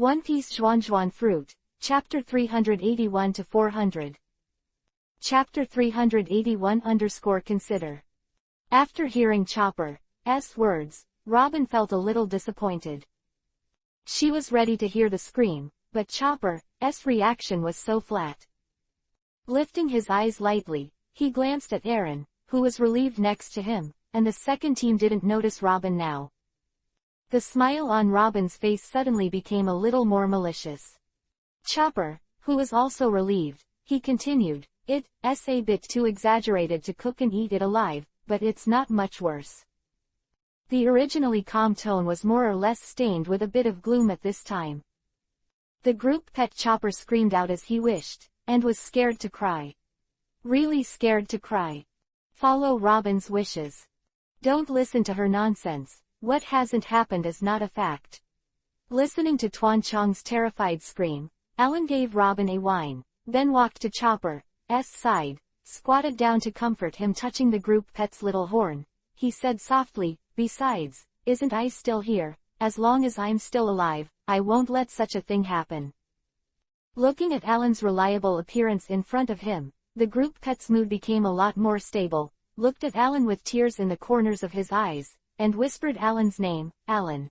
One Piece Zhuanzhuan Fruit, Chapter 381-400. Chapter 381-Consider. After hearing Chopper's words, Robin felt a little disappointed. She was ready to hear the scream, but Chopper's reaction was so flat. Lifting his eyes lightly, he glanced at Aaron, who was relieved next to him, and the second team didn't notice Robin now. The smile on Robin's face suddenly became a little more malicious. Chopper, who was also relieved, he continued, "It's a bit too exaggerated to cook and eat it alive, but it's not much worse." The originally calm tone was more or less stained with a bit of gloom at this time. The group pet Chopper screamed out as he wished, and was scared to cry. Really scared to cry. Follow Robin's wishes. Don't listen to her nonsense. What hasn't happened is not a fact. Listening to Tuan Chong's terrified scream, Alan gave Robin a whine, then walked to Chopper's side, squatted down to comfort him, touching the group pet's little horn. He said softly, "Besides, isn't I still here? As long as I'm still alive, I won't let such a thing happen." Looking at Alan's reliable appearance in front of him, the group pet's mood became a lot more stable, looked at Alan with tears in the corners of his eyes, and whispered Alan's name, "Alan."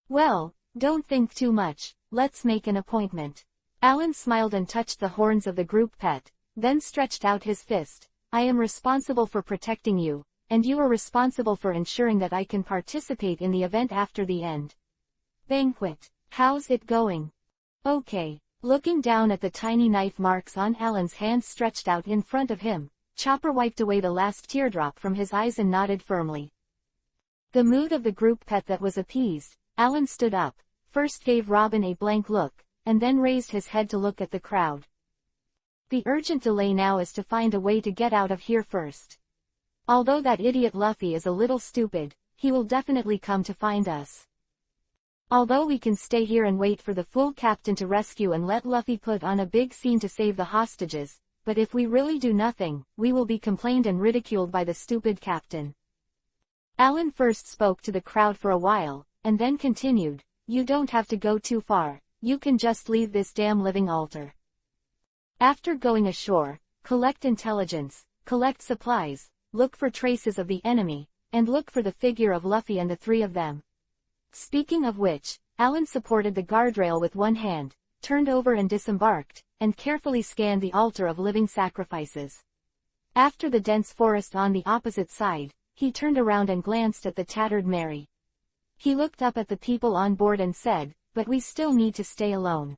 "Well, don't think too much, let's make an appointment." Alan smiled and touched the horns of the group pet, then stretched out his fist. "I am responsible for protecting you, and you are responsible for ensuring that I can participate in the event after the end. Banquet. How's it going?" "Okay." Looking down at the tiny knife marks on Alan's hand stretched out in front of him, Chopper wiped away the last teardrop from his eyes and nodded firmly. The mood of the group pet that was appeased, Alan stood up, first gave Robin a blank look, and then raised his head to look at the crowd. "The urgent delay now is to find a way to get out of here first. Although that idiot Luffy is a little stupid, he will definitely come to find us. Although we can stay here and wait for the fool captain to rescue and let Luffy put on a big scene to save the hostages, but if we really do nothing, we will be complained and ridiculed by the stupid captain." Alan first spoke to the crowd for a while, and then continued, "You don't have to go too far, you can just leave this damn living altar. After going ashore, collect intelligence, collect supplies, look for traces of the enemy, and look for the figure of Luffy and the three of them." Speaking of which, Alan supported the guardrail with one hand, turned over and disembarked, and carefully scanned the altar of living sacrifices. After the dense forest on the opposite side, he turned around and glanced at the tattered Mary. He looked up at the people on board and said, "But we still need to stay alone.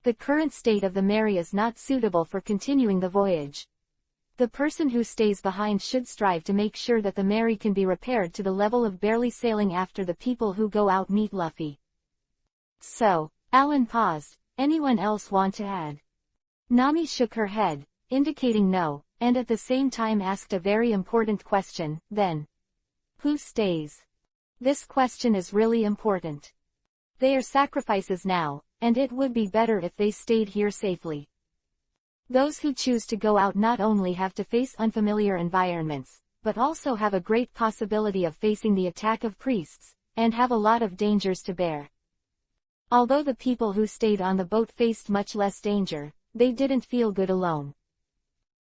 The current state of the Mary is not suitable for continuing the voyage. The person who stays behind should strive to make sure that the Mary can be repaired to the level of barely sailing after the people who go out meet Luffy." "So," Alan paused, "anyone else want to add?" Nami shook her head, indicating no, and at the same time asked a very important question, then. "Who stays?" This question is really important. They are sacrifices now, and it would be better if they stayed here safely. Those who choose to go out not only have to face unfamiliar environments, but also have a great possibility of facing the attack of priests, and have a lot of dangers to bear. Although the people who stayed on the boat faced much less danger, they didn't feel good alone.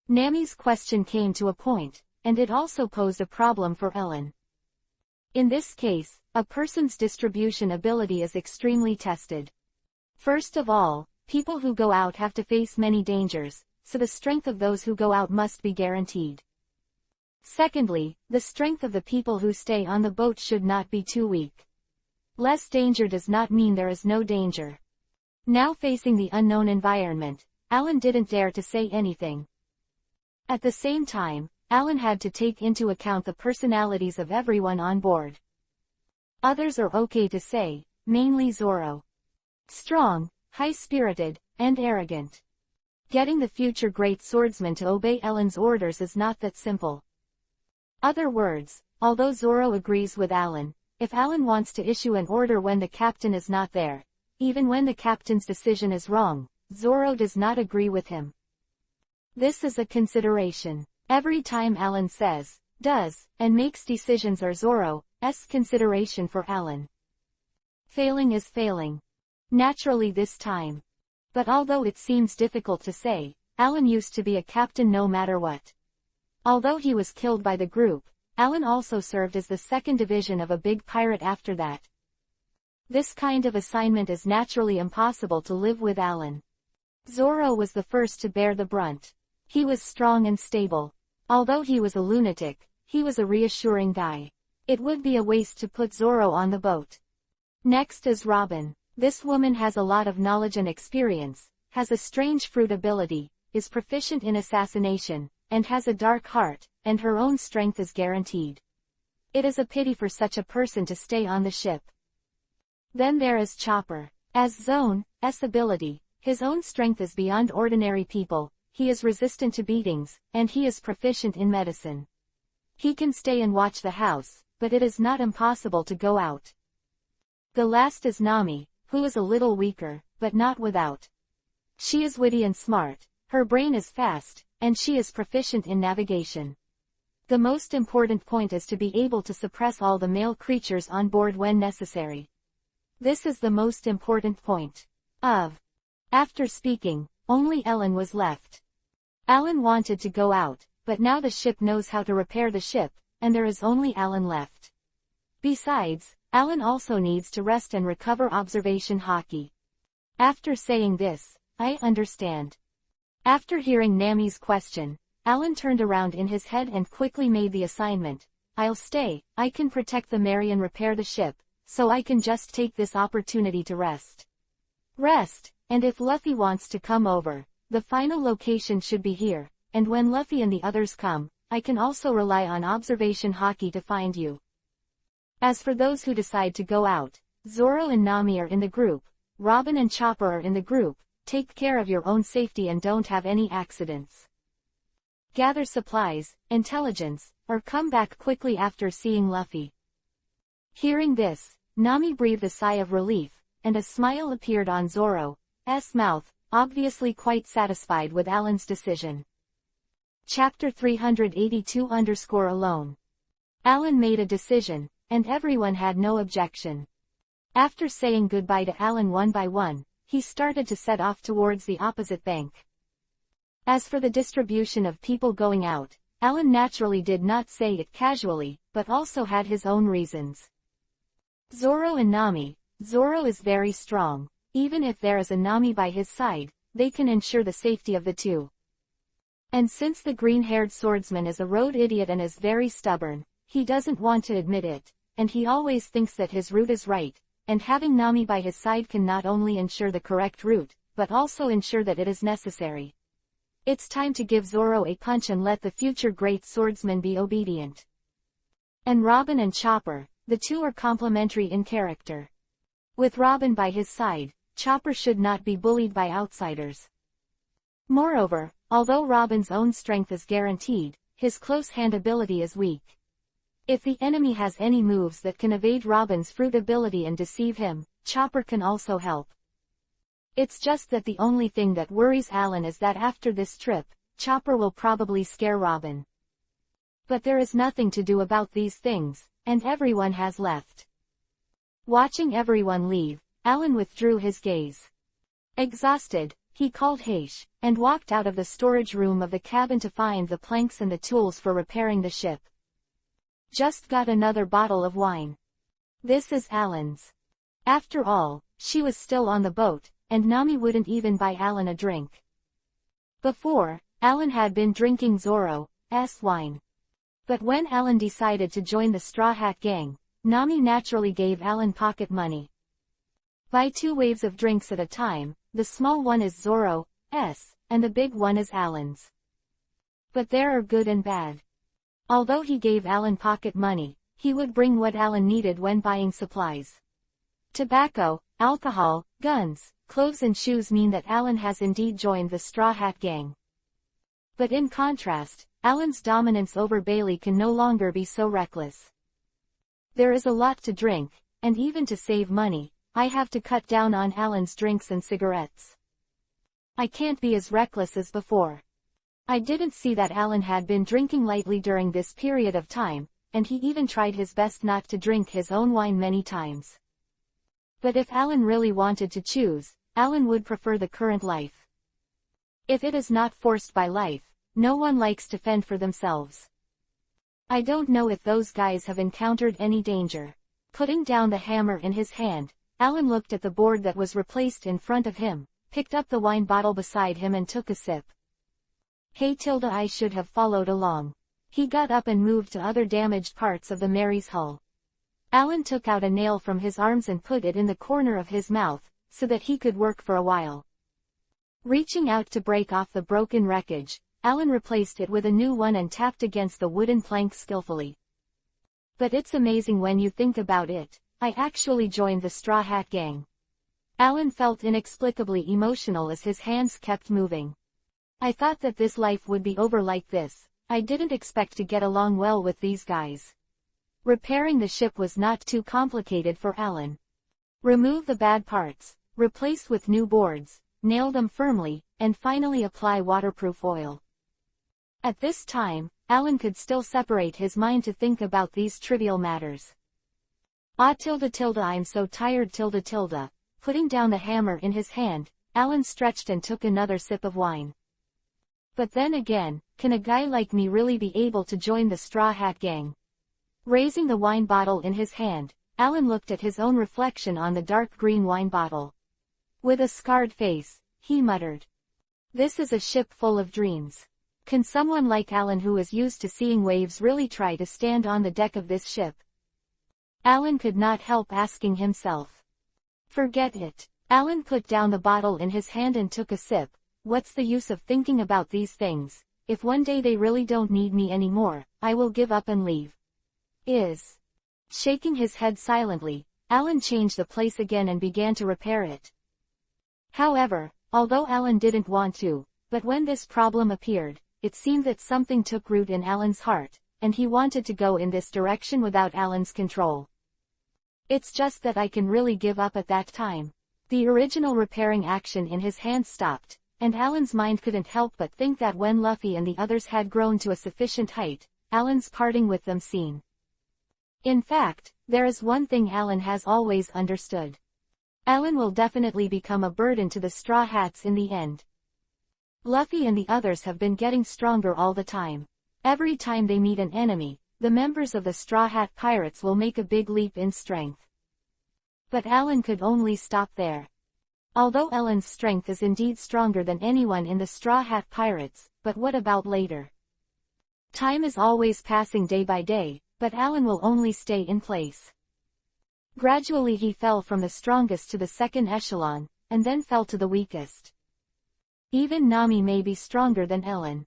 Nami's question came to a point, and it also posed a problem for Ellen. In this case, a person's distribution ability is extremely tested. First of all, people who go out have to face many dangers, so the strength of those who go out must be guaranteed. Secondly, the strength of the people who stay on the boat should not be too weak. Less danger does not mean there is no danger. Now facing the unknown environment, Alan didn't dare to say anything. At the same time, Alan had to take into account the personalities of everyone on board. Others are okay to say, mainly Zoro. Strong, high-spirited, and arrogant. Getting the future great swordsman to obey Alan's orders is not that simple. Other words, although Zoro agrees with Alan, if Alan wants to issue an order when the captain is not there, even when the captain's decision is wrong, Zoro does not agree with him. This is a consideration. Every time Alan says, does, and makes decisions are Zoro's consideration for Alan. Failing is failing. Naturally this time. But although it seems difficult to say, Alan used to be a captain no matter what. Although he was killed by the group, Alan also served as the second division of a big pirate after that. This kind of assignment is naturally impossible to live with Alan. Zoro was the first to bear the brunt. He was strong and stable. Although he was a lunatic, he was a reassuring guy. It would be a waste to put Zoro on the boat. Next is Robin. This woman has a lot of knowledge and experience, has a strange fruit ability, is proficient in assassination, and has a dark heart, and her own strength is guaranteed. It is a pity for such a person to stay on the ship. Then there is Chopper. As Zone's ability, his own strength is beyond ordinary people, he is resistant to beatings, and he is proficient in medicine. He can stay and watch the house, but it is not impossible to go out. The last is Nami, who is a little weaker, but not without. She is witty and smart, her brain is fast, and she is proficient in navigation. The most important point is to be able to suppress all the male creatures on board when necessary. This is the most important point. After speaking, only Ellen was left. Alan wanted to go out, but now the ship knows how to repair the ship, and there is only Alan left. Besides, Alan also needs to rest and recover observation hockey. After saying this, I understand. After hearing Nami's question, Alan turned around in his head and quickly made the assignment. I'll stay, I can protect the Mary and repair the ship, so I can just take this opportunity to rest. And if Luffy wants to come over, the final location should be here, and when Luffy and the others come, I can also rely on observation hockey to find you. As for those who decide to go out, Zoro and Nami are in the group, Robin and Chopper are in the group, take care of your own safety and don't have any accidents. Gather supplies, intelligence, or come back quickly after seeing Luffy. Hearing this, Nami breathed a sigh of relief, and a smile appeared on Zoro's mouth, obviously quite satisfied with Alan's decision. Chapter 382-Alone. Alan made a decision, and everyone had no objection. After saying goodbye to Alan one by one, he started to set off towards the opposite bank. As for the distribution of people going out, Alan naturally did not say it casually, but also had his own reasons. Zoro and Nami. Zoro is very strong. Even if there is a Nami by his side, they can ensure the safety of the two. And since the green-haired swordsman is a road idiot and is very stubborn, he doesn't want to admit it, and he always thinks that his route is right, and having Nami by his side can not only ensure the correct route, but also ensure that it is necessary. It's time to give Zoro a punch and let the future great swordsman be obedient. And Robin and Chopper, the two are complementary in character. With Robin by his side, Chopper should not be bullied by outsiders. Moreover, although Robin's own strength is guaranteed, his close hand ability is weak. If the enemy has any moves that can evade Robin's fruit ability and deceive him, Chopper can also help. It's just that the only thing that worries Alan is that after this trip, Chopper will probably scare Robin. But there is nothing to do about these things, and everyone has left. Watching everyone leave, Alan withdrew his gaze. Exhausted, he called Heish, and walked out of the storage room of the cabin to find the planks and the tools for repairing the ship. Just got another bottle of wine. This is Alan's. After all, she was still on the boat, and Nami wouldn't even buy Alan a drink. Before, Alan had been drinking Zoro's wine. But when Alan decided to join the Straw Hat Gang, Nami naturally gave Alan pocket money. Buy 2 waves of drinks at a time, the small one is Zoro's, and the big one is Alan's. But there are good and bad. Although he gave Alan pocket money, he would bring what Alan needed when buying supplies. Tobacco, alcohol, guns, clothes and shoes mean that Alan has indeed joined the Straw Hat Gang. But in contrast, Alan's dominance over Bailey can no longer be so reckless. There is a lot to drink, and even to save money, I have to cut down on Alan's drinks and cigarettes. I can't be as reckless as before. I didn't see that Alan had been drinking lightly during this period of time, and he even tried his best not to drink his own wine many times. But if Alan really wanted to choose, Alan would prefer the current life. If it is not forced by life, no one likes to fend for themselves. I don't know if those guys have encountered any danger. Putting down the hammer in his hand, Alan looked at the board that was replaced in front of him, picked up the wine bottle beside him and took a sip. Hey Tilda, I should have followed along. He got up and moved to other damaged parts of the Mary's hull. Alan took out a nail from his arms and put it in the corner of his mouth, so that he could work for a while. Reaching out to break off the broken wreckage, Alan replaced it with a new one and tapped against the wooden plank skillfully. But it's amazing when you think about it, I actually joined the Straw Hat Gang. Alan felt inexplicably emotional as his hands kept moving. I thought that this life would be over like this. I didn't expect to get along well with these guys. Repairing the ship was not too complicated for Alan. Remove the bad parts, replace with new boards, nail them firmly, and finally apply waterproof oil. At this time, Alan could still separate his mind to think about these trivial matters. I'm so tired . Putting down the hammer in his hand, Alan stretched and took another sip of wine. But then again, can a guy like me really be able to join the Straw Hat Gang? Raising the wine bottle in his hand, Alan looked at his own reflection on the dark green wine bottle. With a scarred face, he muttered. This is a ship full of dreams. Can someone like Alan who is used to seeing waves really try to stand on the deck of this ship? Alan could not help asking himself. Forget it. Alan put down the bottle in his hand and took a sip. What's the use of thinking about these things? If one day they really don't need me anymore, I will give up and leave. Shaking his head silently, Alan changed the place again and began to repair it. However, although Alan didn't want to, but when this problem appeared, it seemed that something took root in Alan's heart, and he wanted to go in this direction without Alan's control. It's just that I can really give up at that time. The original repairing action in his hand stopped, and Alan's mind couldn't help but think that when Luffy and the others had grown to a sufficient height, Alan's parting with them seen. In fact, there is one thing Alan has always understood. Alan will definitely become a burden to the Straw Hats in the end. Luffy and the others have been getting stronger all the time. Every time they meet an enemy, the members of the Straw Hat Pirates will make a big leap in strength. But Alan could only stop there. Although Alan's strength is indeed stronger than anyone in the Straw Hat Pirates, but what about later? Time is always passing day by day, but Alan will only stay in place. Gradually he fell from the strongest to the second echelon, and then fell to the weakest. Even Nami may be stronger than Alan.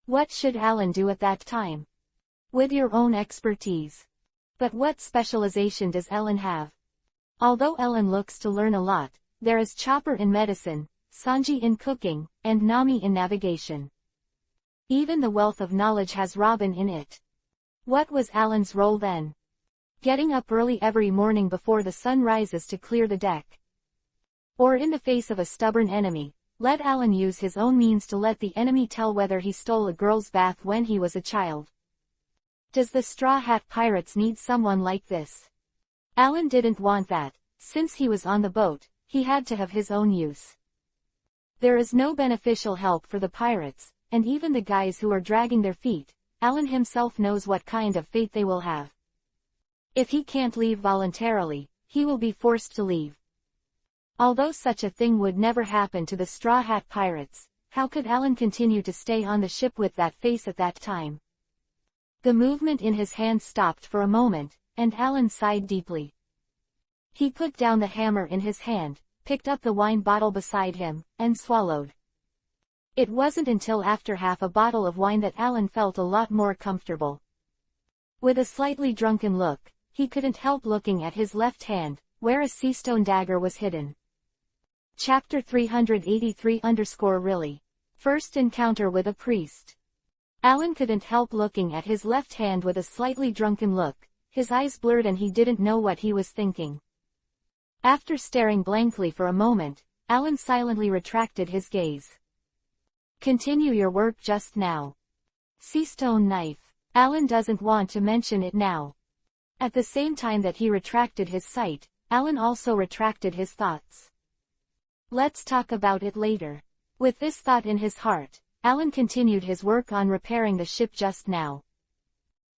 What should Alan do at that time? With your own expertise. But what specialization does Alan have? Although Alan looks to learn a lot, there is Chopper in medicine, Sanji in cooking, and Nami in navigation. Even the wealth of knowledge has Robin in it. What was Alan's role then? Getting up early every morning before the sun rises to clear the deck. Or in the face of a stubborn enemy, let Alan use his own means to let the enemy tell whether he stole a girl's bath when he was a child. Does the Straw Hat Pirates need someone like this? Alan didn't want that. Since he was on the boat, he had to have his own use. There is no beneficial help for the pirates, and even the guys who are dragging their feet, Alan himself knows what kind of fate they will have. If he can't leave voluntarily, he will be forced to leave. Although such a thing would never happen to the Straw Hat Pirates, how could Alan continue to stay on the ship with that face at that time? The movement in his hand stopped for a moment, and Alan sighed deeply. He put down the hammer in his hand, picked up the wine bottle beside him, and swallowed. It wasn't until after half a bottle of wine that Alan felt a lot more comfortable. With a slightly drunken look, he couldn't help looking at his left hand, where a seastone dagger was hidden. Chapter 383-really. First encounter with a priest. Alan couldn't help looking at his left hand with a slightly drunken look, his eyes blurred and he didn't know what he was thinking. After staring blankly for a moment, Alan silently retracted his gaze. Continue your work just now. Seastone knife. Alan doesn't want to mention it now. At the same time that he retracted his sight, Alan also retracted his thoughts. Let's talk about it later. With this thought in his heart, Alan continued his work on repairing the ship just now.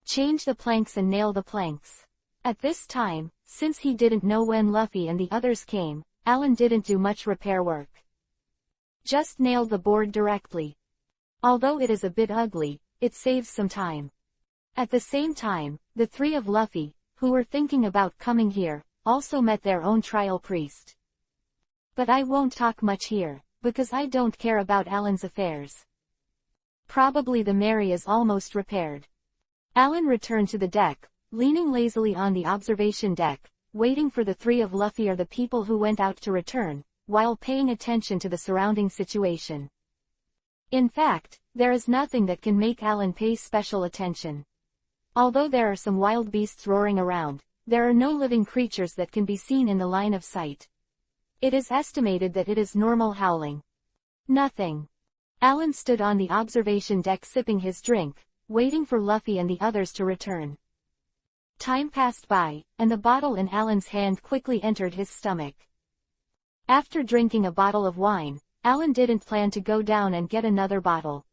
Change the planks and nail the planks. At this time, since he didn't know when Luffy and the others came, Alan didn't do much repair work. Just nailed the board directly. Although it is a bit ugly, it saves some time. At the same time, the three of Luffy, who were thinking about coming here, also met their own trial priest. But I won't talk much here, because I don't care about Alan's affairs. Probably the Mary is almost repaired. Alan returned to the deck, leaning lazily on the observation deck, waiting for the three of Luffy or the people who went out to return, while paying attention to the surrounding situation. In fact, there is nothing that can make Alan pay special attention. Although there are some wild beasts roaring around, there are no living creatures that can be seen in the line of sight. It is estimated that it is normal howling. Nothing. Alan stood on the observation deck sipping his drink, waiting for Luffy and the others to return. Time passed by, and the bottle in Alan's hand quickly entered his stomach. After drinking a bottle of wine, Alan didn't plan to go down and get another bottle.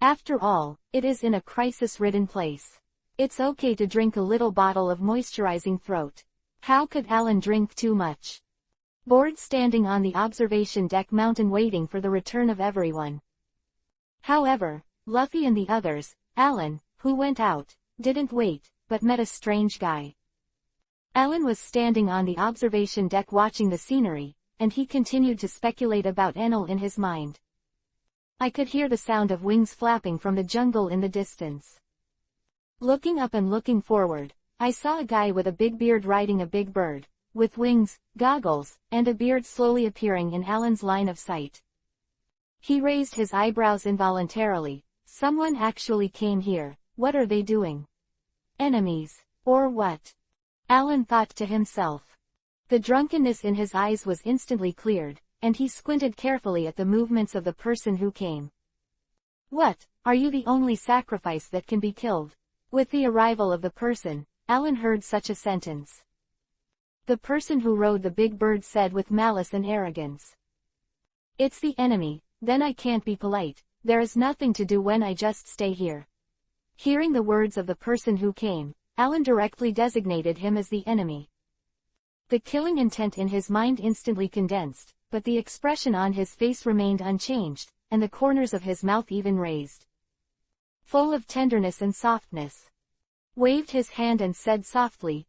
After all, it is in a crisis-ridden place. It's okay to drink a little bottle of moisturizing throat. How could Alan drink too much? Bored standing on the observation deck mountain waiting for the return of everyone. However, Luffy and the others, Alan, who went out, didn't wait, but met a strange guy. Alan was standing on the observation deck watching the scenery, and he continued to speculate about Enel in his mind. I could hear the sound of wings flapping from the jungle in the distance. Looking up and looking forward, I saw a guy with a big beard riding a big bird, with wings, goggles, and a beard slowly appearing in Alan's line of sight. He raised his eyebrows involuntarily. Someone actually came here. What are they doing? Enemies, or what? Alan thought to himself. The drunkenness in his eyes was instantly cleared, and he squinted carefully at the movements of the person who came. What, are you the only sacrifice that can be killed? With the arrival of the person, Alan heard such a sentence. The person who rode the big bird said with malice and arrogance. It's the enemy, then I can't be polite. There is nothing to do when I just stay here. Hearing the words of the person who came, Alan directly designated him as the enemy. The killing intent in his mind instantly condensed, but the expression on his face remained unchanged, and the corners of his mouth even raised. Full of tenderness and softness. Waved his hand and said softly,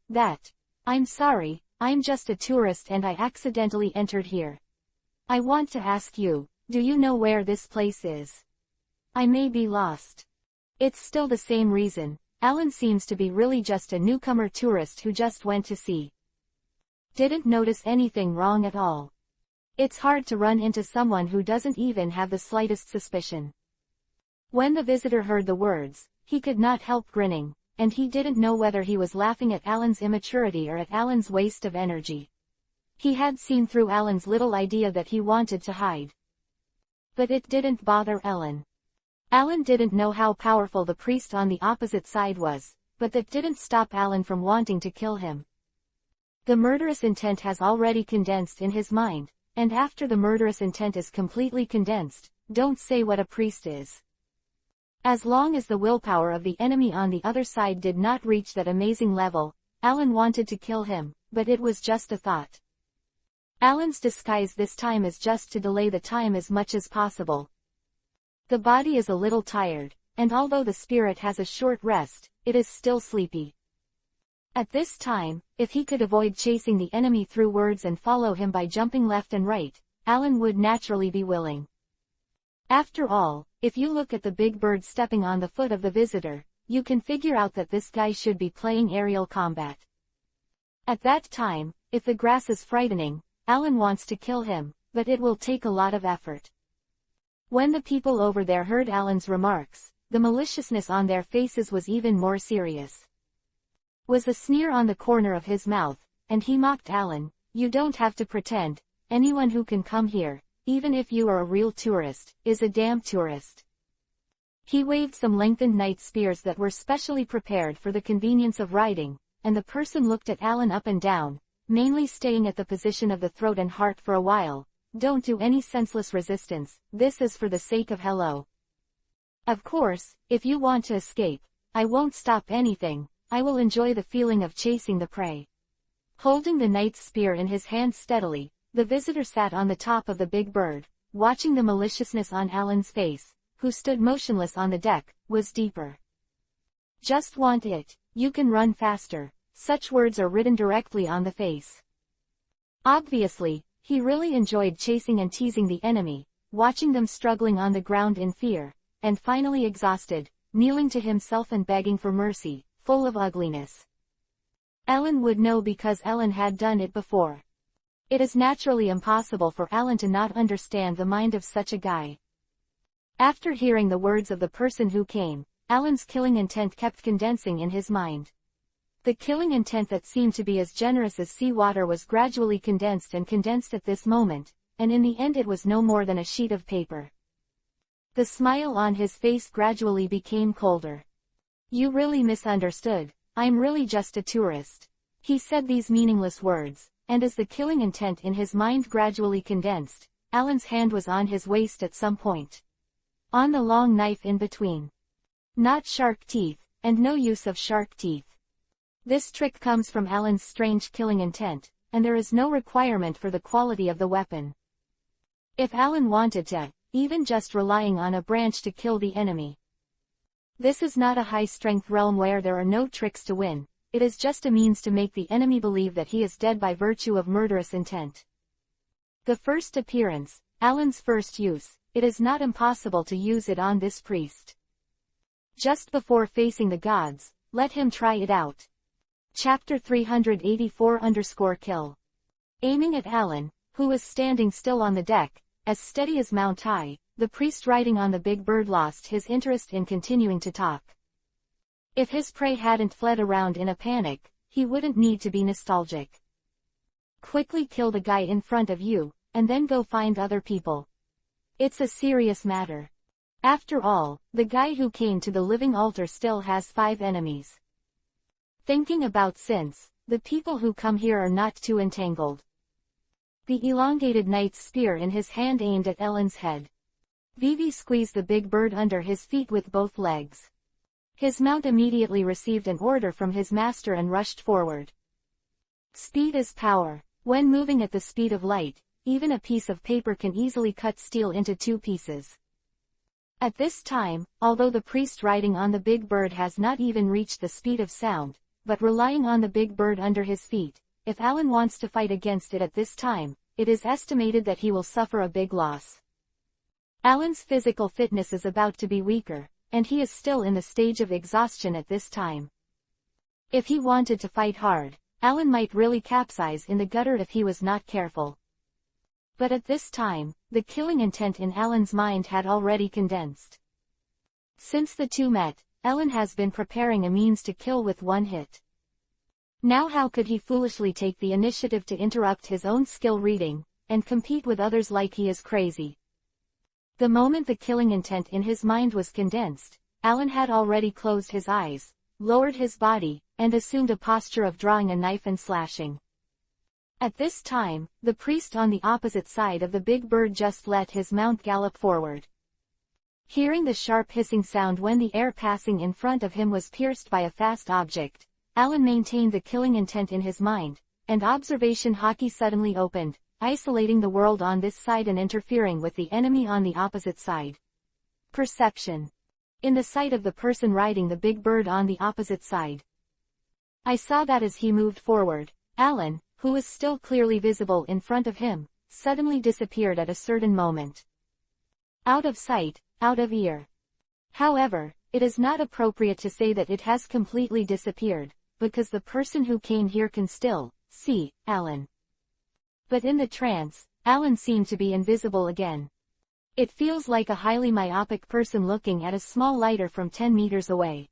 I'm sorry, I'm just a tourist and I accidentally entered here. I want to ask you, do you know where this place is? I may be lost. It's still the same reason. Alan seems to be really just a newcomer tourist who just went to see. Didn't notice anything wrong at all. It's hard to run into someone who doesn't even have the slightest suspicion. When the visitor heard the words, he could not help grinning, and he didn't know whether he was laughing at Alan's immaturity or at Alan's waste of energy. He had seen through Alan's little idea that he wanted to hide. But it didn't bother Alan. Alan didn't know how powerful the priest on the opposite side was, but that didn't stop Alan from wanting to kill him. The murderous intent has already condensed in his mind, and after the murderous intent is completely condensed, don't say what a priest is. As long as the willpower of the enemy on the other side did not reach that amazing level, Alan wanted to kill him, but it was just a thought. Alan's disguise this time is just to delay the time as much as possible. The body is a little tired, and although the spirit has a short rest, it is still sleepy. At this time, if he could avoid chasing the enemy through words and follow him by jumping left and right, Alan would naturally be willing. After all, if you look at the big bird stepping on the foot of the visitor, you can figure out that this guy should be playing aerial combat. At that time, if the grass is frightening, Alan wants to kill him, but it will take a lot of effort. When the people over there heard Alan's remarks, the maliciousness on their faces was even more serious. Was a sneer on the corner of his mouth, and he mocked Alan, "You don't have to pretend, anyone who can come here, even if you are a real tourist, is a damn tourist." He waved some lengthened knight spears that were specially prepared for the convenience of riding, and the person looked at Alan up and down, mainly staying at the position of the throat and heart for a while. Don't do any senseless resistance, this is for the sake of hello. Of course, if you want to escape, I won't stop anything, I will enjoy the feeling of chasing the prey. Holding the knight's spear in his hand steadily, the visitor sat on the top of the big bird, watching the maliciousness on Alan's face, who stood motionless on the deck, was deeper. Just want it, you can run faster, such words are written directly on the face. Obviously, he really enjoyed chasing and teasing the enemy, watching them struggling on the ground in fear, and finally exhausted, kneeling to himself and begging for mercy, full of ugliness. Ellen would know because Ellen had done it before. It is naturally impossible for Alan to not understand the mind of such a guy. After hearing the words of the person who came, Alan's killing intent kept condensing in his mind. The killing intent that seemed to be as generous as seawater was gradually condensed at this moment, and in the end it was no more than a sheet of paper. The smile on his face gradually became colder. You really misunderstood, I'm really just a tourist. He said these meaningless words, and as the killing intent in his mind gradually condensed, Alan's hand was on his waist at some point. On the long knife in between. Not shark teeth, and no use of shark teeth. This trick comes from Alan's strange killing intent, and there is no requirement for the quality of the weapon. If Alan wanted to, even just relying on a branch to kill the enemy. This is not a high-strength realm where there are no tricks to win, it is just a means to make the enemy believe that he is dead by virtue of murderous intent. The first appearance, Alan's first use, it is not impossible to use it on this priest. Just before facing the gods, let him try it out. Chapter 384-kill. Aiming at Alan, who was standing still on the deck, as steady as Mount High, the priest riding on the big bird lost his interest in continuing to talk. If his prey hadn't fled around in a panic, he wouldn't need to be nostalgic. Quickly kill the guy in front of you, and then go find other people. It's a serious matter. After all, the guy who came to the living altar still has 5 enemies. Thinking about since, the people who come here are not too entangled. The elongated knight's spear in his hand aimed at Ellen's head. Vivi squeezed the big bird under his feet with both legs. His mount immediately received an order from his master and rushed forward. Speed is power. When moving at the speed of light, even a piece of paper can easily cut steel into 2 pieces. At this time, although the priest riding on the big bird has not even reached the speed of sound, but relying on the big bird under his feet, if Alan wants to fight against it at this time, it is estimated that he will suffer a big loss. Alan's physical fitness is about to be weaker, and he is still in the stage of exhaustion at this time. If he wanted to fight hard, Alan might really capsize in the gutter if he was not careful. But at this time, the killing intent in Alan's mind had already condensed. Since the two met, Alan has been preparing a means to kill with one hit. Now how could he foolishly take the initiative to interrupt his own skill reading, and compete with others like he is crazy? The moment the killing intent in his mind was condensed, Alan had already closed his eyes, lowered his body, and assumed a posture of drawing a knife and slashing. At this time, the priest on the opposite side of the big bird just let his mount gallop forward. Hearing the sharp hissing sound when the air passing in front of him was pierced by a fast object, Alan maintained the killing intent in his mind, and observation hockey suddenly opened, isolating the world on this side and interfering with the enemy on the opposite side. Perception. In the sight of the person riding the big bird on the opposite side. I saw that as he moved forward, Alan, who was still clearly visible in front of him, suddenly disappeared at a certain moment. Out of sight, out of ear. However, it is not appropriate to say that it has completely disappeared, because the person who came here can still see Alan. But in the trance, Alan seemed to be invisible again. It feels like a highly myopic person looking at a small lighter from 10 meters away.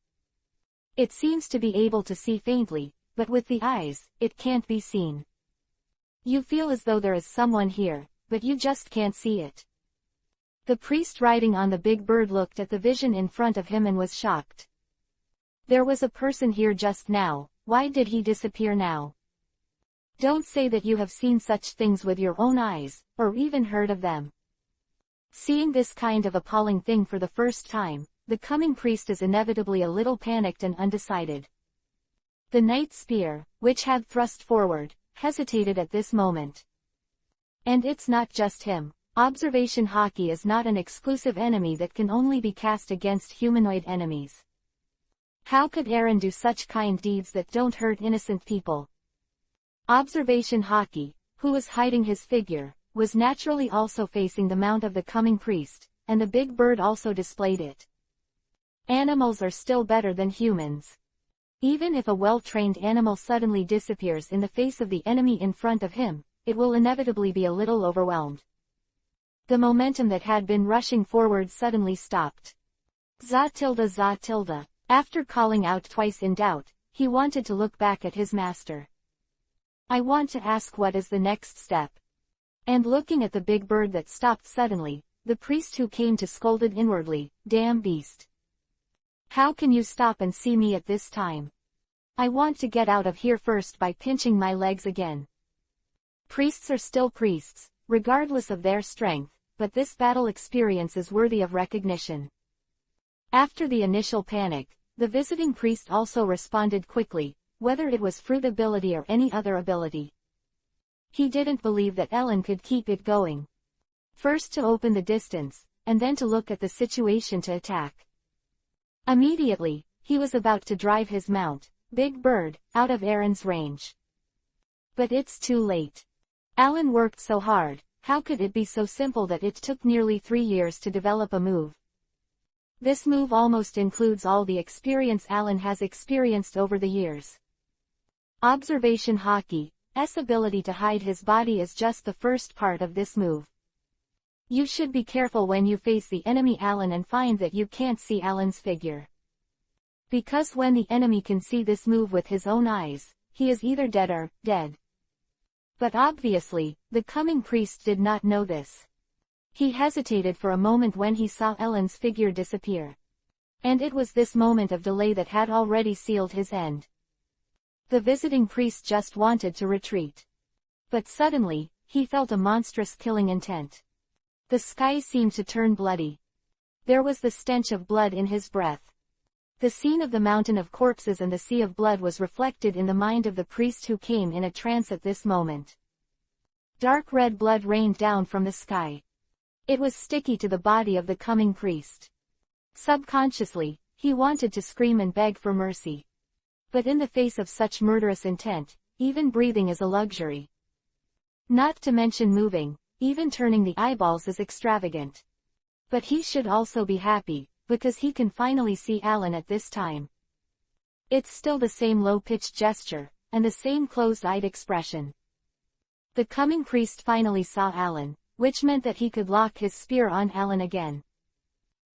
It seems to be able to see faintly, but with the eyes, it can't be seen. You feel as though there is someone here, but you just can't see it. The priest riding on the big bird looked at the vision in front of him and was shocked. There was a person here just now, why did he disappear now? Don't say that you have seen such things with your own eyes, or even heard of them. Seeing this kind of appalling thing for the first time, the coming priest is inevitably a little panicked and undecided. The knight's spear, which had thrust forward, hesitated at this moment. And it's not just him. Observation hockey is not an exclusive enemy that can only be cast against humanoid enemies. How could Aaron do such kind deeds that don't hurt innocent people? Observation hockey, who was hiding his figure, was naturally also facing the mount of the coming priest, and the big bird also displayed it. Animals are still better than humans. Even if a well-trained animal suddenly disappears in the face of the enemy in front of him, it will inevitably be a little overwhelmed. The momentum that had been rushing forward suddenly stopped. Za tilde. After calling out twice in doubt, he wanted to look back at his master. I want to ask what is the next step. And looking at the big bird that stopped suddenly, the priest who came to scolded inwardly, damn beast. How can you stop and see me at this time? I want to get out of here first by pinching my legs again. Priests are still priests, regardless of their strength, but this battle experience is worthy of recognition. After the initial panic, the visiting priest also responded quickly, whether it was fruit ability or any other ability. He didn't believe that Ellen could keep it going. First to open the distance, and then to look at the situation to attack. Immediately, he was about to drive his mount, Big Bird, out of Aaron's range. But it's too late. Alan worked so hard, how could it be so simple that it took nearly 3 years to develop a move? This move almost includes all the experience Alan has experienced over the years. Observation hockey's ability to hide his body is just the first part of this move. You should be careful when you face the enemy Alan and find that you can't see Alan's figure. Because when the enemy can see this move with his own eyes, he is either dead or dead. But obviously, the coming priest did not know this. He hesitated for a moment when he saw Ellen's figure disappear. And it was this moment of delay that had already sealed his end. The visiting priest just wanted to retreat. But suddenly, he felt a monstrous killing intent. The sky seemed to turn bloody. There was the stench of blood in his breath. The scene of the mountain of corpses and the sea of blood was reflected in the mind of the priest who came in a trance at this moment. Dark red blood rained down from the sky. It was sticky to the body of the coming priest. Subconsciously, he wanted to scream and beg for mercy. But in the face of such murderous intent, even breathing is a luxury. Not to mention moving, even turning the eyeballs is extravagant. But he should also be happy, because he can finally see Alan at this time. It's still the same low-pitched gesture, and the same closed-eyed expression. The coming priest finally saw Alan, which meant that he could lock his spear on Alan again.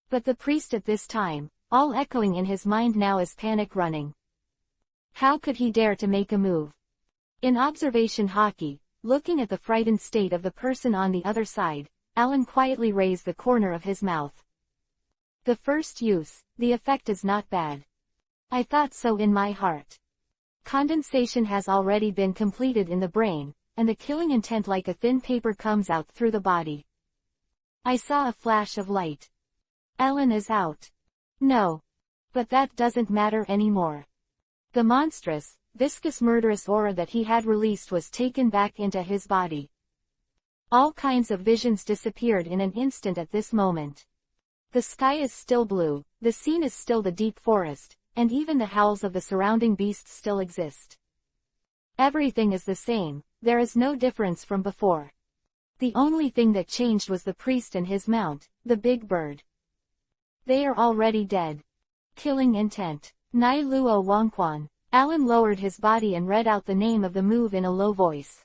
But the priest at this time, all echoing in his mind now is panic running. How could he dare to make a move? In observation hockey, looking at the frightened state of the person on the other side, Alan quietly raised the corner of his mouth. The first use, the effect is not bad. I thought so in my heart. Condensation has already been completed in the brain, and the killing intent like a thin paper comes out through the body. I saw a flash of light. Ellen is out. No. But that doesn't matter anymore. The monstrous, viscous murderous aura that he had released was taken back into his body. All kinds of visions disappeared in an instant at this moment. The sky is still blue, the scene is still the deep forest, and even the howls of the surrounding beasts still exist. Everything is the same, there is no difference from before. The only thing that changed was the priest and his mount, the big bird. They are already dead. Killing intent. Nai Luo Wangquan. Alan lowered his body and read out the name of the move in a low voice.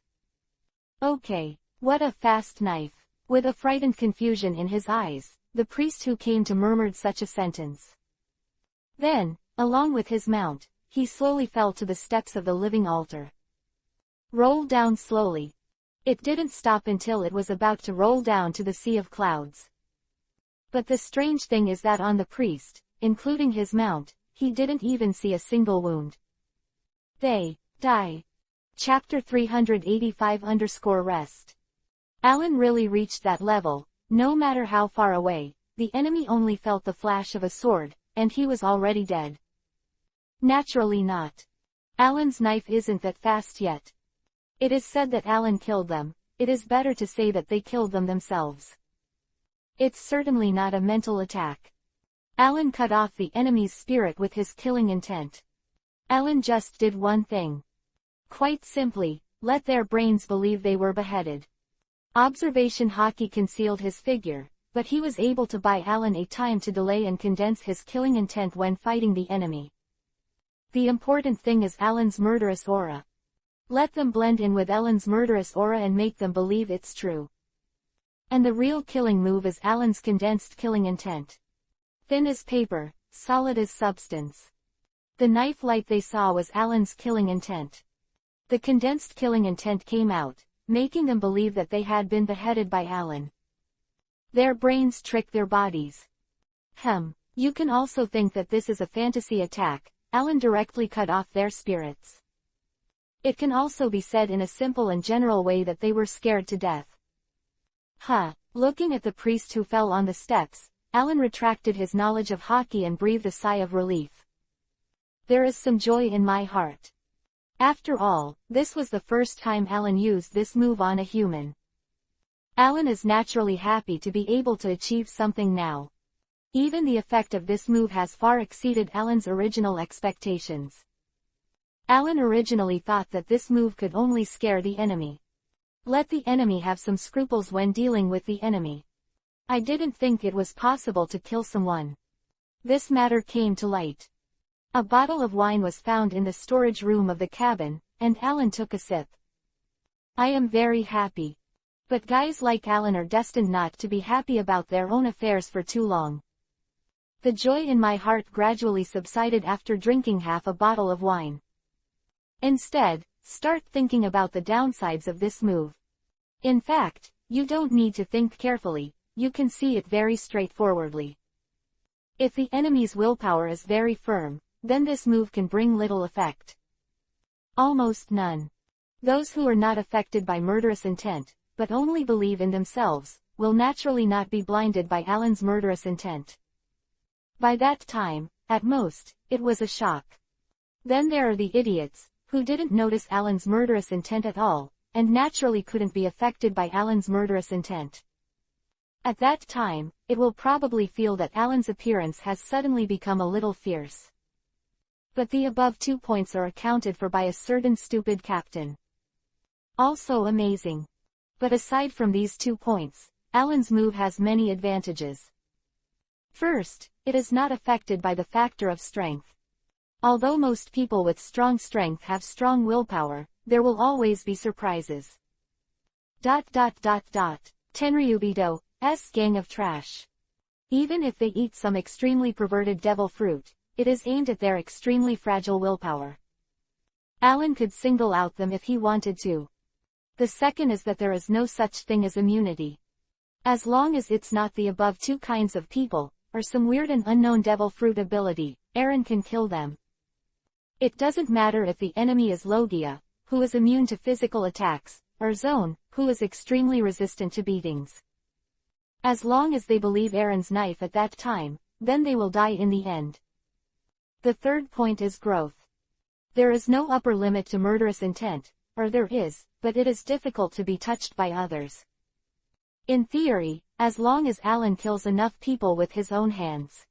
Okay, what a fast knife. With a frightened confusion in his eyes, the priest who came to murmured such a sentence. Then, along with his mount, he slowly fell to the steps of the living altar. Roll down slowly. It didn't stop until it was about to roll down to the sea of clouds. But the strange thing is that on the priest, including his mount, he didn't even see a single wound. They die. Chapter 385-rest. Alan really reached that level. No matter how far away, the enemy only felt the flash of a sword, and he was already dead. Naturally not. Alan's knife isn't that fast yet. It is said that Alan killed them. It is better to say that they killed them themselves. It's certainly not a mental attack. Alan cut off the enemy's spirit with his killing intent. Alan just did one thing. Quite simply, let their brains believe they were beheaded. Observation hockey concealed his figure, but he was able to buy Alan a time to delay and condense his killing intent when fighting the enemy. The important thing is Alan's murderous aura. Let them blend in with Alan's murderous aura and make them believe it's true. And the real killing move is Alan's condensed killing intent. Thin as paper, solid as substance. The knife light they saw was Alan's killing intent. The condensed killing intent came out, making them believe that they had been beheaded by Alan. Their brains trick their bodies. You can also think that this is a fantasy attack. Alan directly cut off their spirits. It can also be said in a simple and general way that they were scared to death. Looking at the priest who fell on the steps, Alan retracted his knowledge of hockey and breathed a sigh of relief. There is some joy in my heart. After all, this was the first time Alan used this move on a human. Alan is naturally happy to be able to achieve something now. Even the effect of this move has far exceeded Alan's original expectations. Alan originally thought that this move could only scare the enemy. Let the enemy have some scruples when dealing with the enemy. I didn't think it was possible to kill someone. This matter came to light. A bottle of wine was found in the storage room of the cabin, and Alan took a sip. I am very happy. But guys like Alan are destined not to be happy about their own affairs for too long. The joy in my heart gradually subsided after drinking half a bottle of wine. Instead, start thinking about the downsides of this move. In fact, you don't need to think carefully, you can see it very straightforwardly. If the enemy's willpower is very firm, then this move can bring little effect. Almost none. Those who are not affected by murderous intent, but only believe in themselves, will naturally not be blinded by Alan's murderous intent. By that time, at most, it was a shock. Then there are the idiots, who didn't notice Alan's murderous intent at all, and naturally couldn't be affected by Alan's murderous intent. At that time, it will probably feel that Alan's appearance has suddenly become a little fierce. But the above 2 points are accounted for by a certain stupid captain. Also amazing. But aside from these 2 points, Alan's move has many advantages. First, it is not affected by the factor of strength. Although most people with strong strength have strong willpower, there will always be surprises. Tenryubido's gang of trash. Even if they eat some extremely perverted devil fruit, it is aimed at their extremely fragile willpower. Alan could single out them if he wanted to. The second is that there is no such thing as immunity. As long as it's not the above 2 kinds of people, or some weird and unknown devil fruit ability, Aaron can kill them. It doesn't matter if the enemy is Logia, who is immune to physical attacks, or Zone, who is extremely resistant to beatings. As long as they believe Aaron's knife at that time, then they will die in the end. The third point is growth. There is no upper limit to murderous intent, or there is, but it is difficult to be touched by others. In theory, as long as Alan kills enough people with his own hands,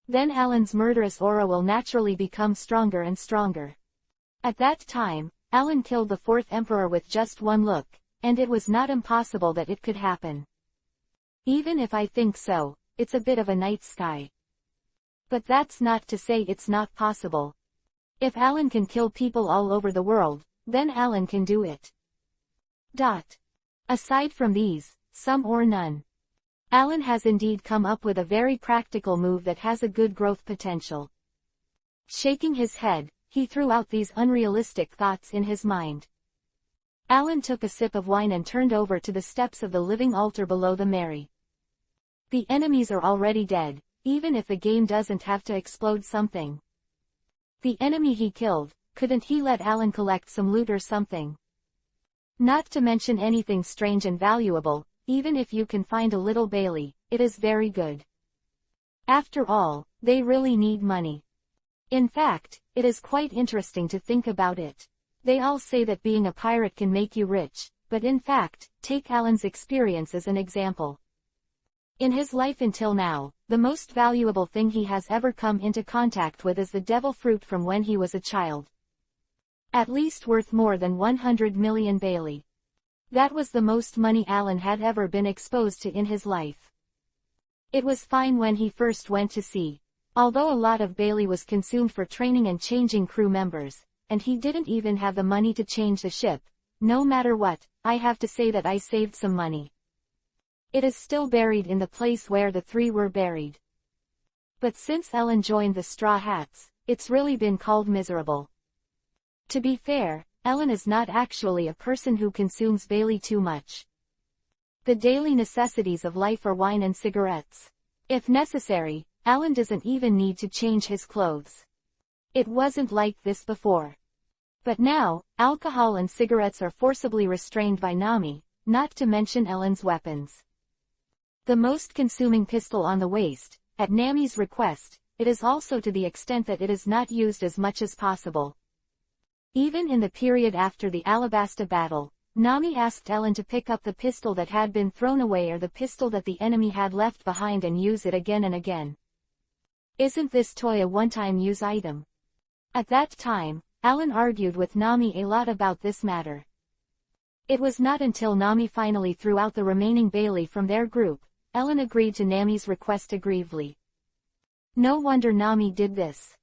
then Alan's murderous aura will naturally become stronger and stronger. At that time, Alan killed the 4th Emperor with just one look, and it was not impossible that it could happen. Even if I think so, it's a bit of a night sky. But that's not to say it's not possible. If Alan can kill people all over the world, then Alan can do it. Aside from these, some or none, Alan has indeed come up with a very practical move that has a good growth potential. Shaking his head, he threw out these unrealistic thoughts in his mind. Alan took a sip of wine and turned over to the steps of the living altar below the Mary. The enemies are already dead, even if the game doesn't have to explode something. The enemy he killed, couldn't he let Alan collect some loot or something? Not to mention anything strange and valuable, even if you can find a little Bailey, it is very good. After all, they really need money. In fact, it is quite interesting to think about it. They all say that being a pirate can make you rich, but in fact, take Alan's experience as an example. In his life until now, the most valuable thing he has ever come into contact with is the devil fruit from when he was a child. At least worth more than 100 million Bailey. That was the most money Alan had ever been exposed to in his life. It was fine when he first went to sea. Although a lot of Bailey was consumed for training and changing crew members, and he didn't even have the money to change the ship, no matter what, I have to say that I saved some money. It is still buried in the place where the three were buried. But since Ellen joined the Straw Hats, it's really been called miserable. To be fair, Ellen is not actually a person who consumes Bailey too much. The daily necessities of life are wine and cigarettes. If necessary, Alan doesn't even need to change his clothes. It wasn't like this before. But now, alcohol and cigarettes are forcibly restrained by Nami, not to mention Ellen's weapons. The most consuming pistol on the waist, at Nami's request, it is also to the extent that it is not used as much as possible. Even in the period after the Alabasta battle, Nami asked Ellen to pick up the pistol that had been thrown away or the pistol that the enemy had left behind and use it again and again. Isn't this toy a one-time use item? At that time, Alan argued with Nami a lot about this matter. It was not until Nami finally threw out the remaining Bailey from their group, Ellen agreed to Nami's request agreeably. No wonder Nami did this.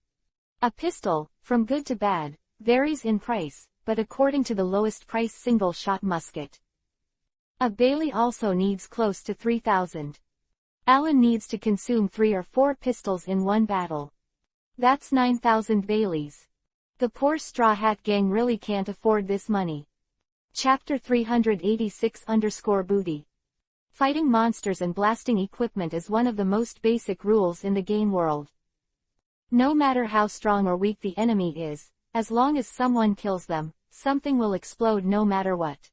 A pistol, from good to bad, varies in price, but according to the lowest price single-shot musket. A Bailey also needs close to 3,000. Alan needs to consume 3 or 4 pistols in one battle. That's 9,000 Baileys. The poor Straw Hat gang really can't afford this money. Chapter 386-Booty. Fighting monsters and blasting equipment is one of the most basic rules in the game world. No matter how strong or weak the enemy is, as long as someone kills them, something will explode no matter what.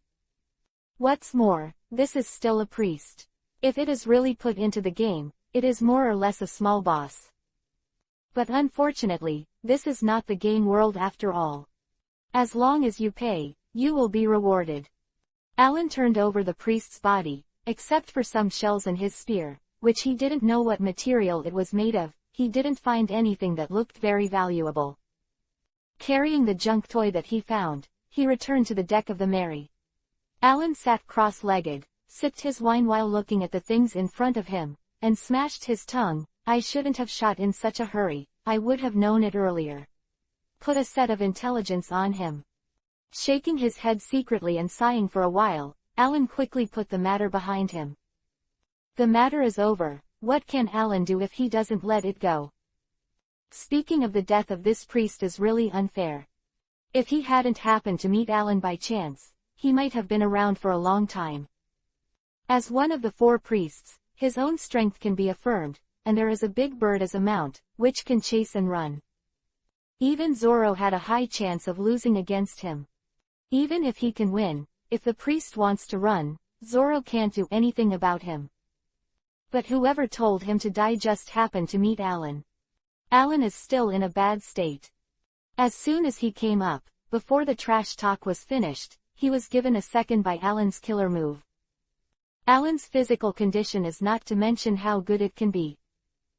What's more, this is still a priest. If it is really put into the game, it is more or less a small boss. But unfortunately, this is not the game world after all. As long as you pay, you will be rewarded. Alan turned over the priest's body, except for some shells and his spear, which he didn't know what material it was made of. He didn't find anything that looked very valuable. Carrying the junk toy that he found, he returned to the deck of the Mary. Alan sat cross-legged, sipped his wine while looking at the things in front of him, and smashed his tongue. I shouldn't have shot in such a hurry, I would have known it earlier. Put a set of intelligence on him. Shaking his head secretly and sighing for a while, Alan quickly put the matter behind him. The matter is over. What can Alan do if he doesn't let it go? Speaking of the death of this priest is really unfair. If he hadn't happened to meet Alan by chance, he might have been around for a long time. As one of the 4 priests, his own strength can be affirmed, and there is a big bird as a mount, which can chase and run. Even Zoro had a high chance of losing against him. Even if he can win, if the priest wants to run, Zoro can't do anything about him. But whoever told him to die just happened to meet Alan. Alan is still in a bad state. As soon as he came up, before the trash talk was finished, he was given a second by Alan's killer move. Alan's physical condition is not to mention how good it can be.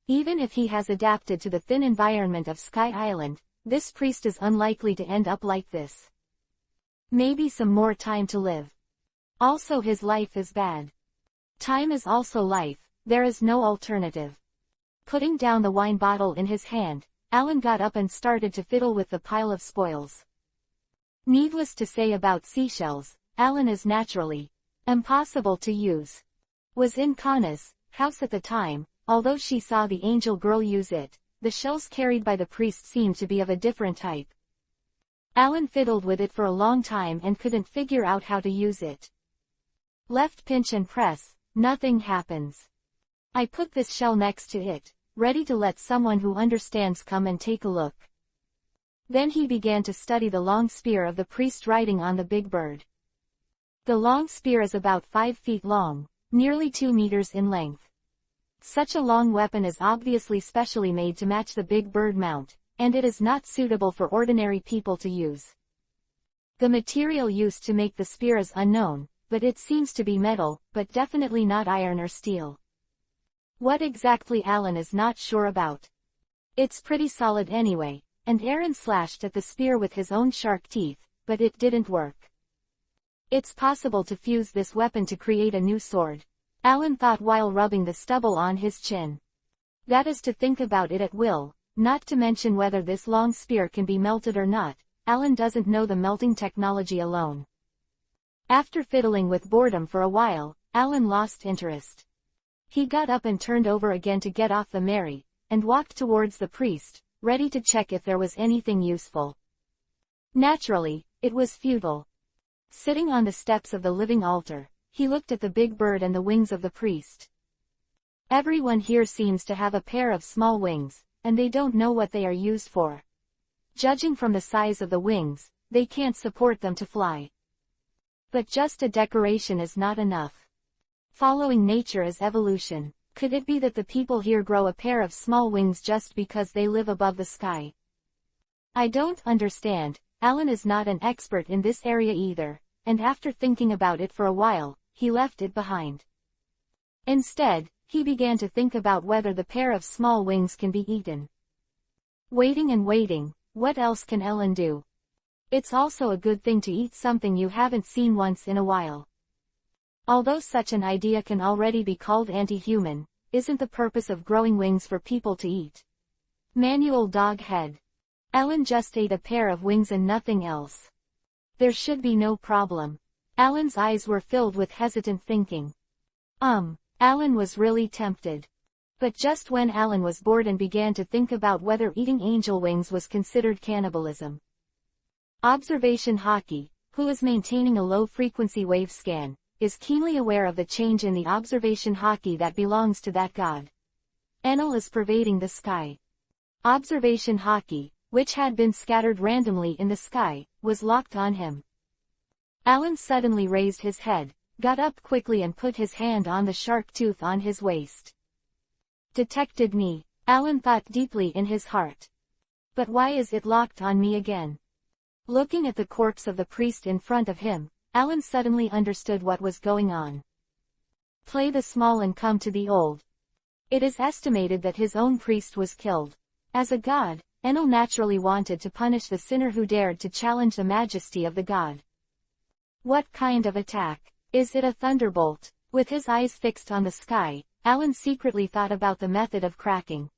Even if he has adapted to the thin environment of Sky Island, this priest is unlikely to end up like this. Maybe some more time to live. Also his life is bad. Time is also life, there is no alternative. Putting down the wine bottle in his hand, Alan got up and started to fiddle with the pile of spoils. Needless to say about seashells, Alan is naturally impossible to use. Was in Kana's house at the time, although she saw the angel girl use it, the shells carried by the priest seemed to be of a different type. Alan fiddled with it for a long time and couldn't figure out how to use it. Left pinch and press, nothing happens. I put this shell next to it, ready to let someone who understands come and take a look. Then he began to study the long spear of the priest riding on the big bird. The long spear is about 5 feet long, nearly 2 meters in length. Such a long weapon is obviously specially made to match the big bird mount, and it is not suitable for ordinary people to use. The material used to make the spear is unknown, but it seems to be metal, but definitely not iron or steel. What exactly Alan is not sure about. It's pretty solid anyway, and Aaron slashed at the spear with his own shark teeth, but it didn't work. It's possible to fuse this weapon to create a new sword, Alan thought while rubbing the stubble on his chin. That is to think about it at will, not to mention whether this long spear can be melted or not. Alan doesn't know the melting technology alone. After fiddling with boredom for a while, Alan lost interest. He got up and turned over again to get off the merry, and walked towards the priest, ready to check if there was anything useful. Naturally, it was futile. Sitting on the steps of the living altar, he looked at the big bird and the wings of the priest. Everyone here seems to have a pair of small wings, and they don't know what they are used for. Judging from the size of the wings, they can't support them to fly. But just a decoration is not enough. Following nature is evolution. Could it be that the people here grow a pair of small wings just because they live above the sky? I don't understand. Alan is not an expert in this area either, and after thinking about it for a while, he left it behind. Instead, he began to think about whether the pair of small wings can be eaten. Waiting and waiting, what else can Alan do? It's also a good thing to eat something you haven't seen once in a while. Although such an idea can already be called anti-human, isn't the purpose of growing wings for people to eat? Manual dog head. Alan just ate a pair of wings and nothing else. There should be no problem. Alan's eyes were filled with hesitant thinking. Alan was really tempted. But just when Alan was bored and began to think about whether eating angel wings was considered cannibalism. Observation Hockey, who is maintaining a low-frequency wave scan, is keenly aware of the change in the observation Hockey that belongs to that god. Enel is pervading the sky. Observation Hockey, which had been scattered randomly in the sky, was locked on him. Alan suddenly raised his head, got up quickly and put his hand on the shark tooth on his waist. Detected me, Alan thought deeply in his heart. But why is it locked on me again? Looking at the corpse of the priest in front of him, Alan suddenly understood what was going on. Play the small and come to the old. It is estimated that his own priest was killed. As a god, Enel naturally wanted to punish the sinner who dared to challenge the majesty of the god. What kind of attack? Is it a thunderbolt? With his eyes fixed on the sky, Alan secretly thought about the method of cracking.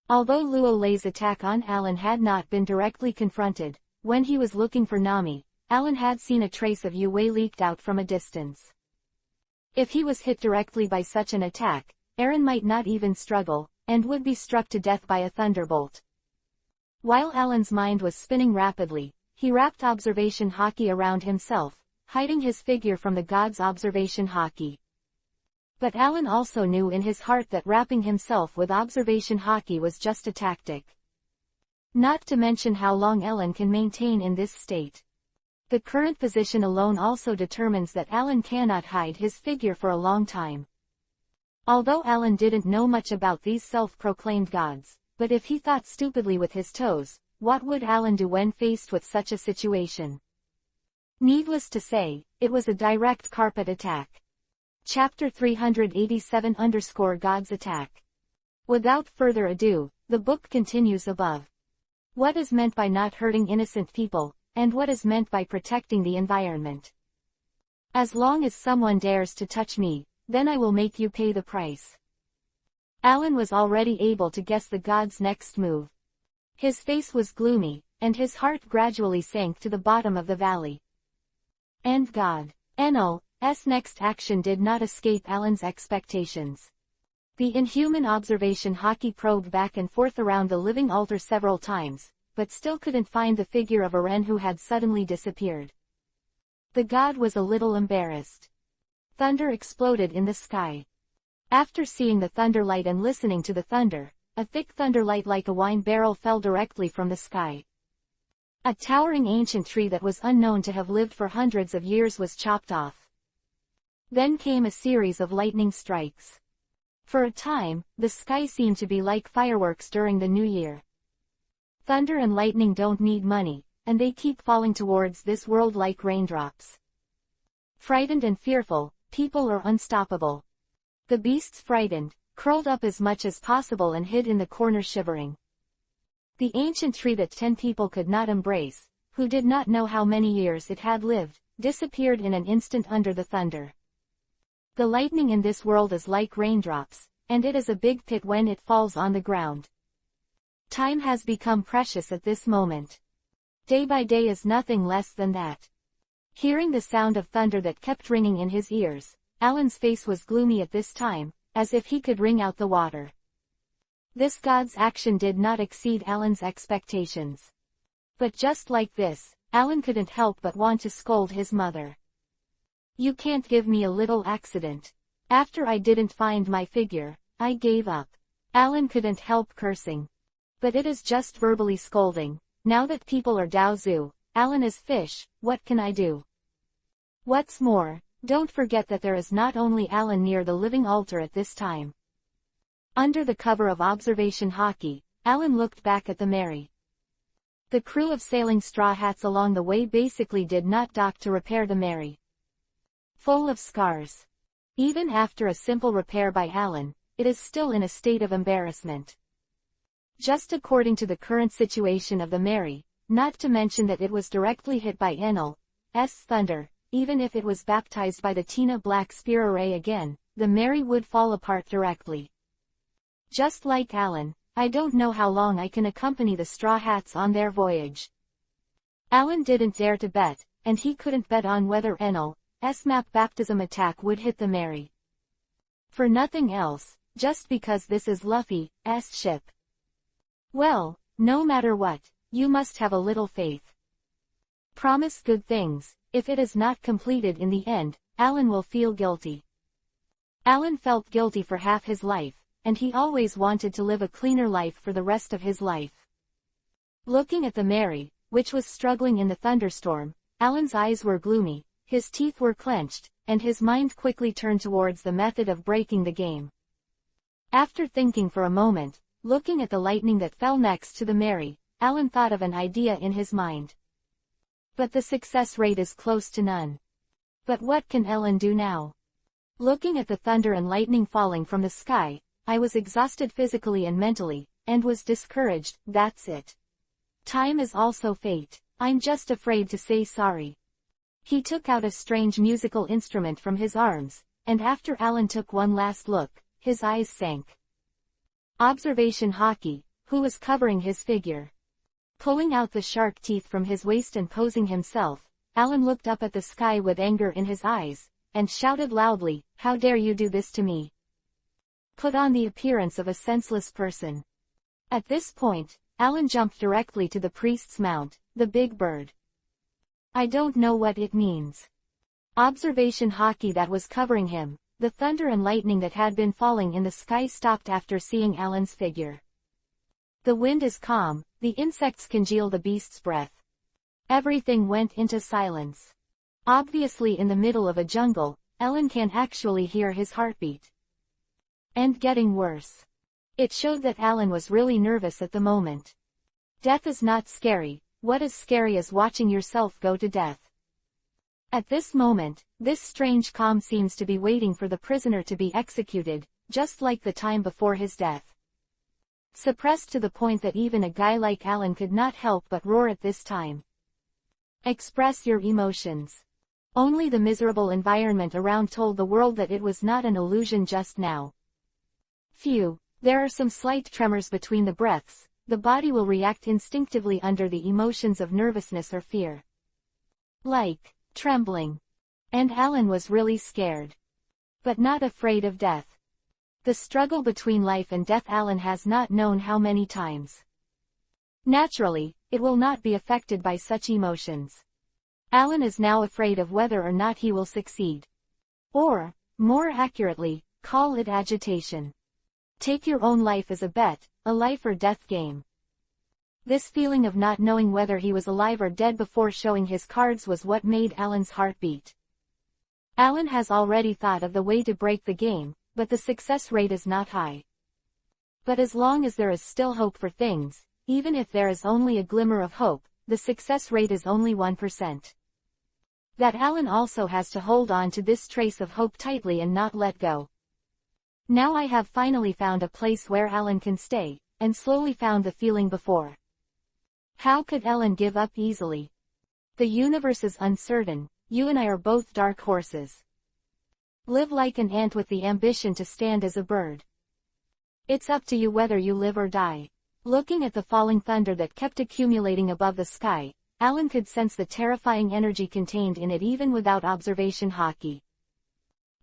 Although Luo Lei's attack on Alan had not been directly confronted, when he was looking for Nami, Alan had seen a trace of Yu Wei leaked out from a distance. If he was hit directly by such an attack, Aaron might not even struggle, and would be struck to death by a thunderbolt. While Alan's mind was spinning rapidly, he wrapped observation Hockey around himself, hiding his figure from the god's observation Hockey. But Alan also knew in his heart that wrapping himself with observation Hockey was just a tactic. Not to mention how long Alan can maintain in this state. The current position alone also determines that Alan cannot hide his figure for a long time. Although Alan didn't know much about these self-proclaimed gods, but if he thought stupidly with his toes, what would Alan do when faced with such a situation? Needless to say, it was a direct carpet attack. Chapter 387-God's Attack. Without further ado, the book continues above. What is meant by not hurting innocent people, and what is meant by protecting the environment? As long as someone dares to touch me, then I will make you pay the price. Alan was already able to guess the god's next move. His face was gloomy, and his heart gradually sank to the bottom of the valley. And God, Enel's next action did not escape Alan's expectations. The inhuman observation Hockey probed back and forth around the living altar several times, but still couldn't find the figure of Aren who had suddenly disappeared. The god was a little embarrassed. Thunder exploded in the sky. After seeing the thunderlight and listening to the thunder, a thick thunderlight like a wine barrel fell directly from the sky. A towering ancient tree that was unknown to have lived for hundreds of years was chopped off. Then came a series of lightning strikes. For a time, the sky seemed to be like fireworks during the new year. Thunder and lightning don't need money, and they keep falling towards this world like raindrops. Frightened and fearful, people are unstoppable. The beasts, frightened, curled up as much as possible and hid in the corner shivering. The ancient tree that 10 people could not embrace, who did not know how many years it had lived, disappeared in an instant under the thunder. The lightning in this world is like raindrops, and it is a big pit when it falls on the ground. Time has become precious at this moment. Day by day is nothing less than that. Hearing the sound of thunder that kept ringing in his ears, Alan's face was gloomy at this time, as if he could wring out the water. This god's action did not exceed Alan's expectations. But just like this, Alan couldn't help but want to scold his mother. You can't give me a little accident. After I didn't find my figure, I gave up. Alan couldn't help cursing. But it is just verbally scolding. Now that people are Daozu, Alan is fish, what can I do? What's more, don't forget that there is not only Alan near the living altar at this time. Under the cover of observation hockey, Alan looked back at the Mary. The crew of sailing straw hats along the way basically did not dock to repair the Mary. Full of scars. Even after a simple repair by Alan, it is still in a state of embarrassment. Just according to the current situation of the Mary, not to mention that it was directly hit by Enel's thunder, even if it was baptized by the Tina Black Spear Array again, the Mary would fall apart directly. Just like Alan, I don't know how long I can accompany the Straw Hats on their voyage. Alan didn't dare to bet, and he couldn't bet on whether Enel's map baptism attack would hit the Mary. For nothing else, just because this is Luffy's ship. Well, no matter what, you must have a little faith. Promise good things. If it is not completed in the end, Alan will feel guilty. Alan felt guilty for half his life, and he always wanted to live a cleaner life for the rest of his life. Looking at the Mary, which was struggling in the thunderstorm, Alan's eyes were gloomy, his teeth were clenched, and his mind quickly turned towards the method of breaking the game. After thinking for a moment, looking at the lightning that fell next to the Mary, Alan thought of an idea in his mind. But the success rate is close to none. But what can Alan do now? Looking at the thunder and lightning falling from the sky, I was exhausted physically and mentally, and was discouraged. That's it. Time is also fate. I'm just afraid to say sorry. He took out a strange musical instrument from his arms, and after Alan took one last look, his eyes sank. Observation hockey, who was covering his figure. Pulling out the shark teeth from his waist and posing himself, Alan looked up at the sky with anger in his eyes, and shouted loudly, "How dare you do this to me? Put on the appearance of a senseless person." At this point, Alan jumped directly to the priest's mount, the big bird. I don't know what it means. Observation hockey that was covering him, the thunder and lightning that had been falling in the sky stopped after seeing Alan's figure. The wind is calm, the insects congeal the beast's breath. Everything went into silence. Obviously in the middle of a jungle, Alan can actually hear his heartbeat. And getting worse. It showed that Alan was really nervous at the moment. Death is not scary, what is scary is watching yourself go to death. At this moment, this strange calm seems to be waiting for the prisoner to be executed, just like the time before his death. Suppressed to the point that even a guy like Alan could not help but roar at this time. Express your emotions. Only the miserable environment around told the world that it was not an illusion just now. Phew, there are some slight tremors between the breaths, the body will react instinctively under the emotions of nervousness or fear. Like, trembling. And Alan was really scared. But not afraid of death. The struggle between life and death Alan has not known how many times. Naturally, it will not be affected by such emotions. Alan is now afraid of whether or not he will succeed. Or, more accurately, call it agitation. Take your own life as a bet, a life or death game. This feeling of not knowing whether he was alive or dead before showing his cards was what made Alan's heart beat. Alan has already thought of the way to break the game, but the success rate is not high. But as long as there is still hope for things, even if there is only a glimmer of hope, the success rate is only 1%. That Alan also has to hold on to this trace of hope tightly and not let go. Now I have finally found a place where Alan can stay, and slowly found the feeling before. How could Alan give up easily? The universe is uncertain, you and I are both dark horses. Live like an ant with the ambition to stand as a bird. It's up to you whether you live or die. Looking at the falling thunder that kept accumulating above the sky, Alan could sense the terrifying energy contained in it even without observation hockey.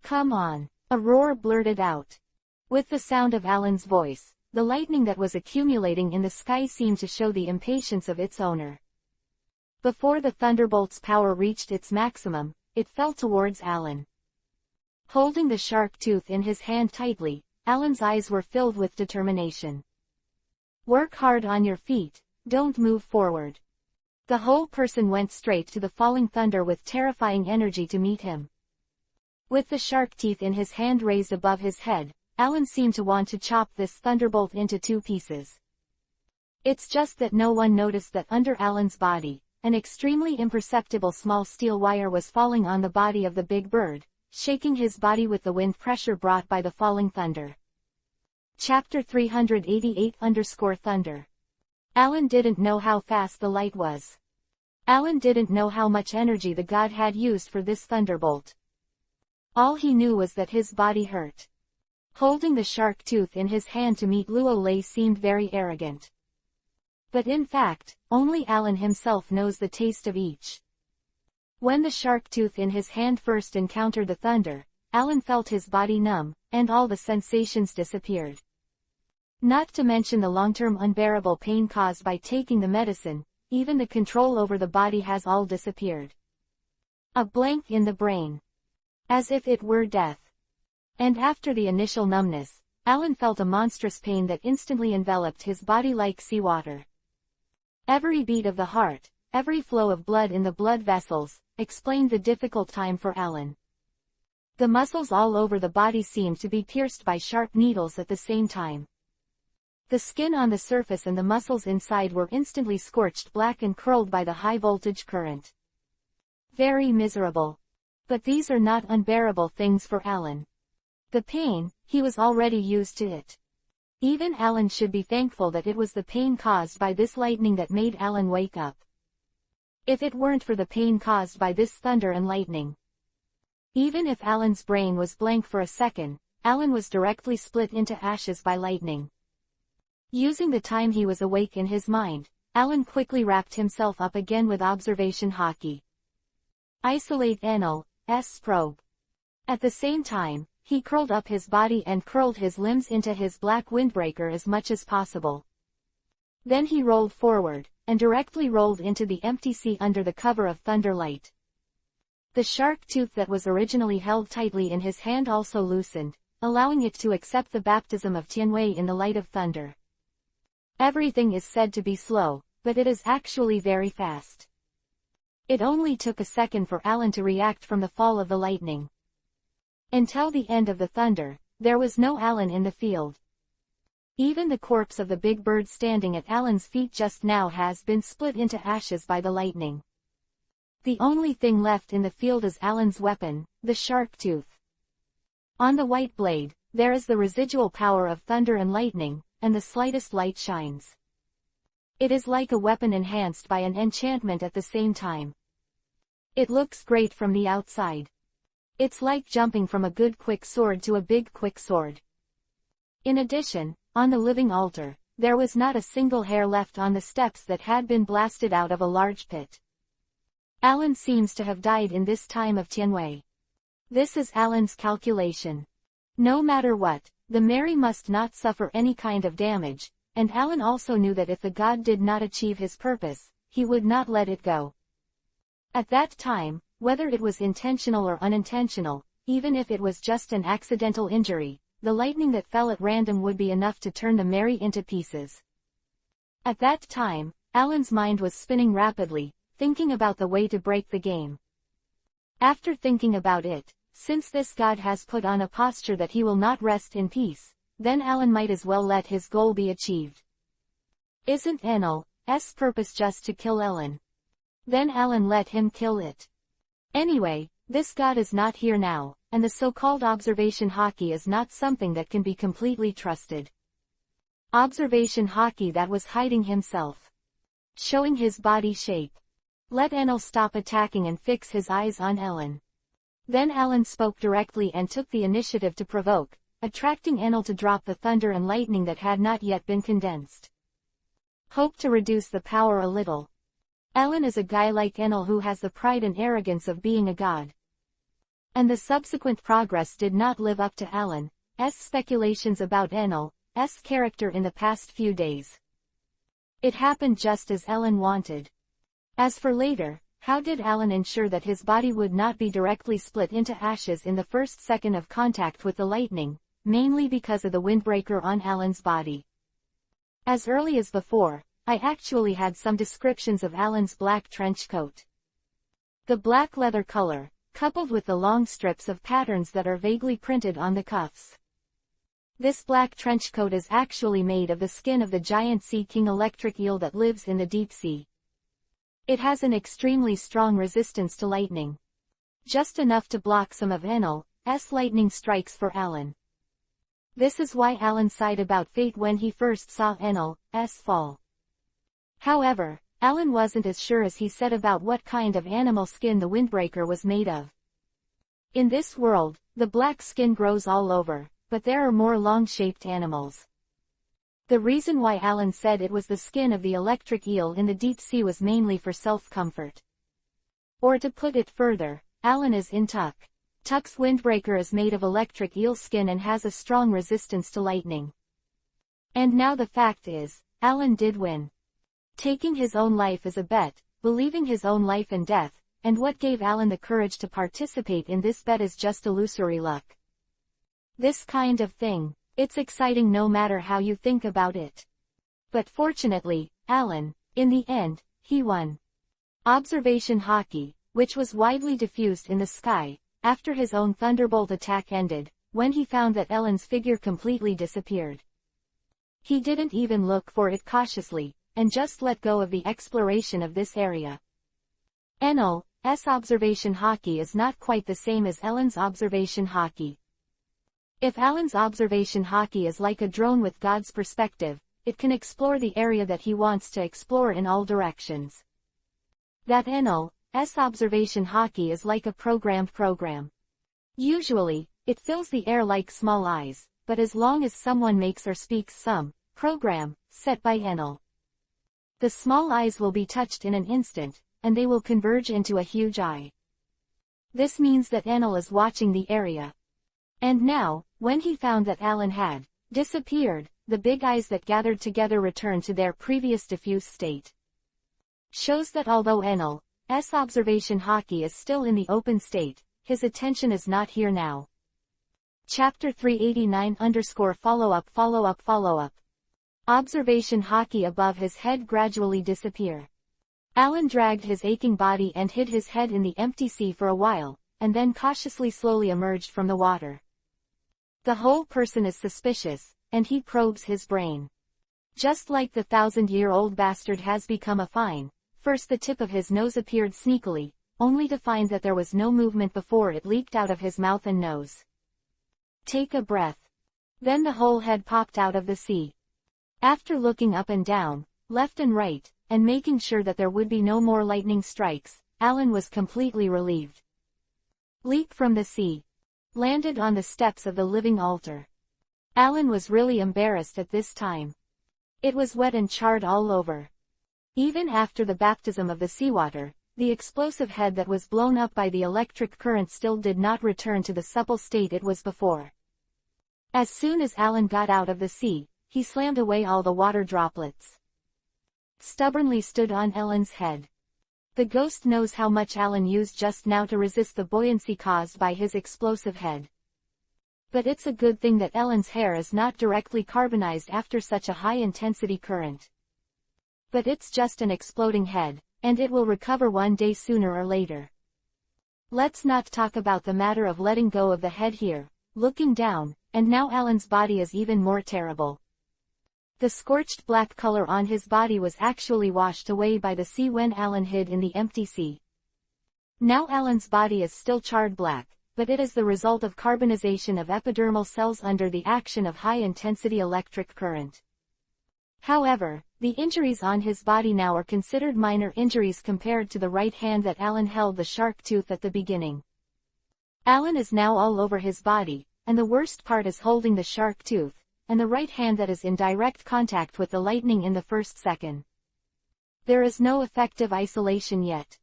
Come on, a roar blurted out. With the sound of Alan's voice, the lightning that was accumulating in the sky seemed to show the impatience of its owner. Before the thunderbolt's power reached its maximum, it fell towards Alan. Holding the shark tooth in his hand tightly, Alan's eyes were filled with determination. Work hard on your feet, don't move forward. The whole person went straight to the falling thunder with terrifying energy to meet him. With the shark teeth in his hand raised above his head, Alan seemed to want to chop this thunderbolt into 2 pieces. It's just that no one noticed that under Alan's body, an extremely imperceptible small steel wire was falling on the body of the big bird, shaking his body with the wind pressure brought by the falling thunder. Chapter 388-Thunder. Alan didn't know how fast the light was. Alan didn't know how much energy the god had used for this thunderbolt. All he knew was that his body hurt. Holding the shark tooth in his hand to meet Luo Lei seemed very arrogant. But in fact, only Alan himself knows the taste of each. When the shark tooth in his hand first encountered the thunder, Alan felt his body numb, and all the sensations disappeared. Not to mention the long-term unbearable pain caused by taking the medicine, even the control over the body has all disappeared. A blank in the brain. As if it were death. And after the initial numbness, Alan felt a monstrous pain that instantly enveloped his body like seawater. Every beat of the heart, every flow of blood in the blood vessels, explained the difficult time for Alan. The muscles all over the body seemed to be pierced by sharp needles at the same time. The skin on the surface and the muscles inside were instantly scorched black and curled by the high-voltage current. Very miserable. But these are not unbearable things for Alan. The pain, he was already used to it. Even Alan should be thankful that it was the pain caused by this lightning that made Alan wake up. If it weren't for the pain caused by this thunder and lightning. Even if Alan's brain was blank for a second, Alan was directly split into ashes by lightning. Using the time he was awake in his mind, Alan quickly wrapped himself up again with observation hockey. Isolate NL's probe. At the same time, he curled up his body and curled his limbs into his black windbreaker as much as possible. Then he rolled forward, and directly rolled into the empty sea under the cover of thunderlight. The shark tooth that was originally held tightly in his hand also loosened, allowing it to accept the baptism of Tianwei in the light of thunder. Everything is said to be slow, but it is actually very fast. It only took a second for Alan to react from the fall of the lightning. Until the end of the thunder, there was no Alan in the field. Even the corpse of the big bird standing at Alan's feet just now has been split into ashes by the lightning. The only thing left in the field is Alan's weapon, the shark tooth. On the white blade, there is the residual power of thunder and lightning, and the slightest light shines. It is like a weapon enhanced by an enchantment at the same time. It looks great from the outside. It's like jumping from a good quick sword to a big quick sword. In addition, on the living altar, there was not a single hair left on the steps that had been blasted out of a large pit. Alan seems to have died in this time of Tianwei. This is Alan's calculation. No matter what, the Mary must not suffer any kind of damage, and Alan also knew that if the god did not achieve his purpose, he would not let it go. At that time, whether it was intentional or unintentional, even if it was just an accidental injury, the lightning that fell at random would be enough to turn the Mary into pieces. At that time, Alan's mind was spinning rapidly, thinking about the way to break the game. After thinking about it, since this god has put on a posture that he will not rest in peace, then Alan might as well let his goal be achieved. Isn't Enel's purpose just to kill Ellen? Then Alan let him kill it. Anyway, this god is not here now, and the so-called observation hockey is not something that can be completely trusted. Observation hockey that was hiding himself. Showing his body shape. Let Enel stop attacking and fix his eyes on Ellen. Then Alan spoke directly and took the initiative to provoke, attracting Enel to drop the thunder and lightning that had not yet been condensed. Hope to reduce the power a little. Alan is a guy like Enel who has the pride and arrogance of being a god. And the subsequent progress did not live up to Alan's speculations about Enel's character in the past few days. It happened just as Ellen wanted. As for later, how did Alan ensure that his body would not be directly split into ashes in the first second of contact with the lightning, mainly because of the windbreaker on Alan's body? As early as before, I actually had some descriptions of Alan's black trench coat. The black leather color, coupled with the long strips of patterns that are vaguely printed on the cuffs. This black trench coat is actually made of the skin of the giant sea king electric eel that lives in the deep sea. It has an extremely strong resistance to lightning. Just enough to block some of Enel's lightning strikes for Alan. This is why Alan sighed about fate when he first saw Enel's fall. However, Alan wasn't as sure as he said about what kind of animal skin the windbreaker was made of. In this world, the black skin grows all over, but there are more long-shaped animals. The reason why Alan said it was the skin of the electric eel in the deep sea was mainly for self-comfort. Or to put it further, Alan is in Tuk. Tuk's windbreaker is made of electric eel skin and has a strong resistance to lightning. And now the fact is, Alan did win. Taking his own life as a bet, believing his own life and death, and what gave Alan the courage to participate in this bet is just illusory luck. This kind of thing, it's exciting no matter how you think about it. But fortunately, Alan, in the end, he won. Observation hockey, which was widely diffused in the sky, after his own thunderbolt attack ended, when he found that Ellen's figure completely disappeared. He didn't even look for it cautiously, and just let go of the exploration of this area. Enel's observation hockey is not quite the same as Ellen's observation hockey. If Alan's observation hockey is like a drone with God's perspective, it can explore the area that he wants to explore in all directions. That Enel's observation hockey is like a programmed program. Usually, it fills the air like small eyes, but as long as someone makes or speaks some program set by Enel, the small eyes will be touched in an instant, and they will converge into a huge eye. This means that Enel is watching the area. And now, when he found that Alan had disappeared, the big eyes that gathered together returned to their previous diffuse state. Shows that although Enel's observation hockey is still in the open state, his attention is not here now. Chapter 389_follow-up. Observation hockey above his head gradually disappear. Alan dragged his aching body and hid his head in the empty sea for a while, and then cautiously slowly emerged from the water. The whole person is suspicious, and he probes his brain. Just like the 1,000-year-old bastard has become a fine, first the tip of his nose appeared sneakily, only to find that there was no movement before it leaked out of his mouth and nose. Take a breath. Then the whole head popped out of the sea. After looking up and down, left and right, and making sure that there would be no more lightning strikes, Alan was completely relieved. Leap from the sea. Landed on the steps of the living altar. Alan was really embarrassed at this time. It was wet and charred all over. Even after the baptism of the seawater, the explosive head that was blown up by the electric current still did not return to the supple state it was before. As soon as Alan got out of the sea, he slammed away all the water droplets. Stubbornly stood on Ellen's head. The ghost knows how much Alan used just now to resist the buoyancy caused by his explosive head. But it's a good thing that Ellen's hair is not directly carbonized after such a high-intensity current. But it's just an exploding head, and it will recover one day sooner or later. Let's not talk about the matter of letting go of the head here, looking down, and now Alan's body is even more terrible. The scorched black color on his body was actually washed away by the sea when Alan hid in the empty sea. Now Alan's body is still charred black, but it is the result of carbonization of epidermal cells under the action of high-intensity electric current. However, the injuries on his body now are considered minor injuries compared to the right hand that Alan held the shark tooth at the beginning. Alan is now all over his body, and the worst part is holding the shark tooth, and the right hand that is in direct contact with the lightning in the first second. There is no effective isolation yet.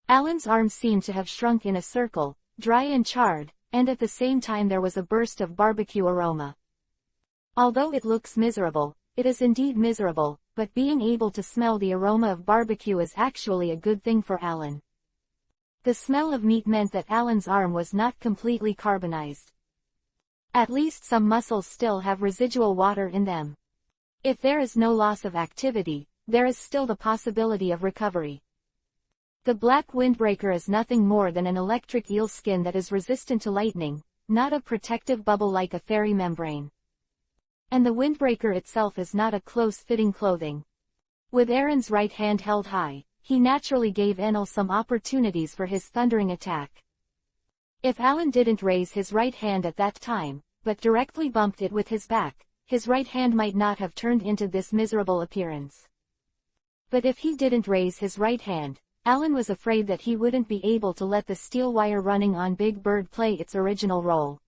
Alan's arms seem to have shrunk in a circle, dry and charred, and at the same time there was a burst of barbecue aroma. Although it looks miserable, it is indeed miserable, but being able to smell the aroma of barbecue is actually a good thing for Alan. The smell of meat meant that Alan's arm was not completely carbonized. At least some muscles still have residual water in them. If there is no loss of activity, there is still the possibility of recovery. The black windbreaker is nothing more than an electric eel skin that is resistant to lightning, not a protective bubble like a fairy membrane. And the windbreaker itself is not a close-fitting clothing. With Aaron's right hand held high, he naturally gave Enel some opportunities for his thundering attack. If Alan didn't raise his right hand at that time, but directly bumped it with his back, his right hand might not have turned into this miserable appearance. But if he didn't raise his right hand, Alan was afraid that he wouldn't be able to let the steel wire running on Big Bird play its original role.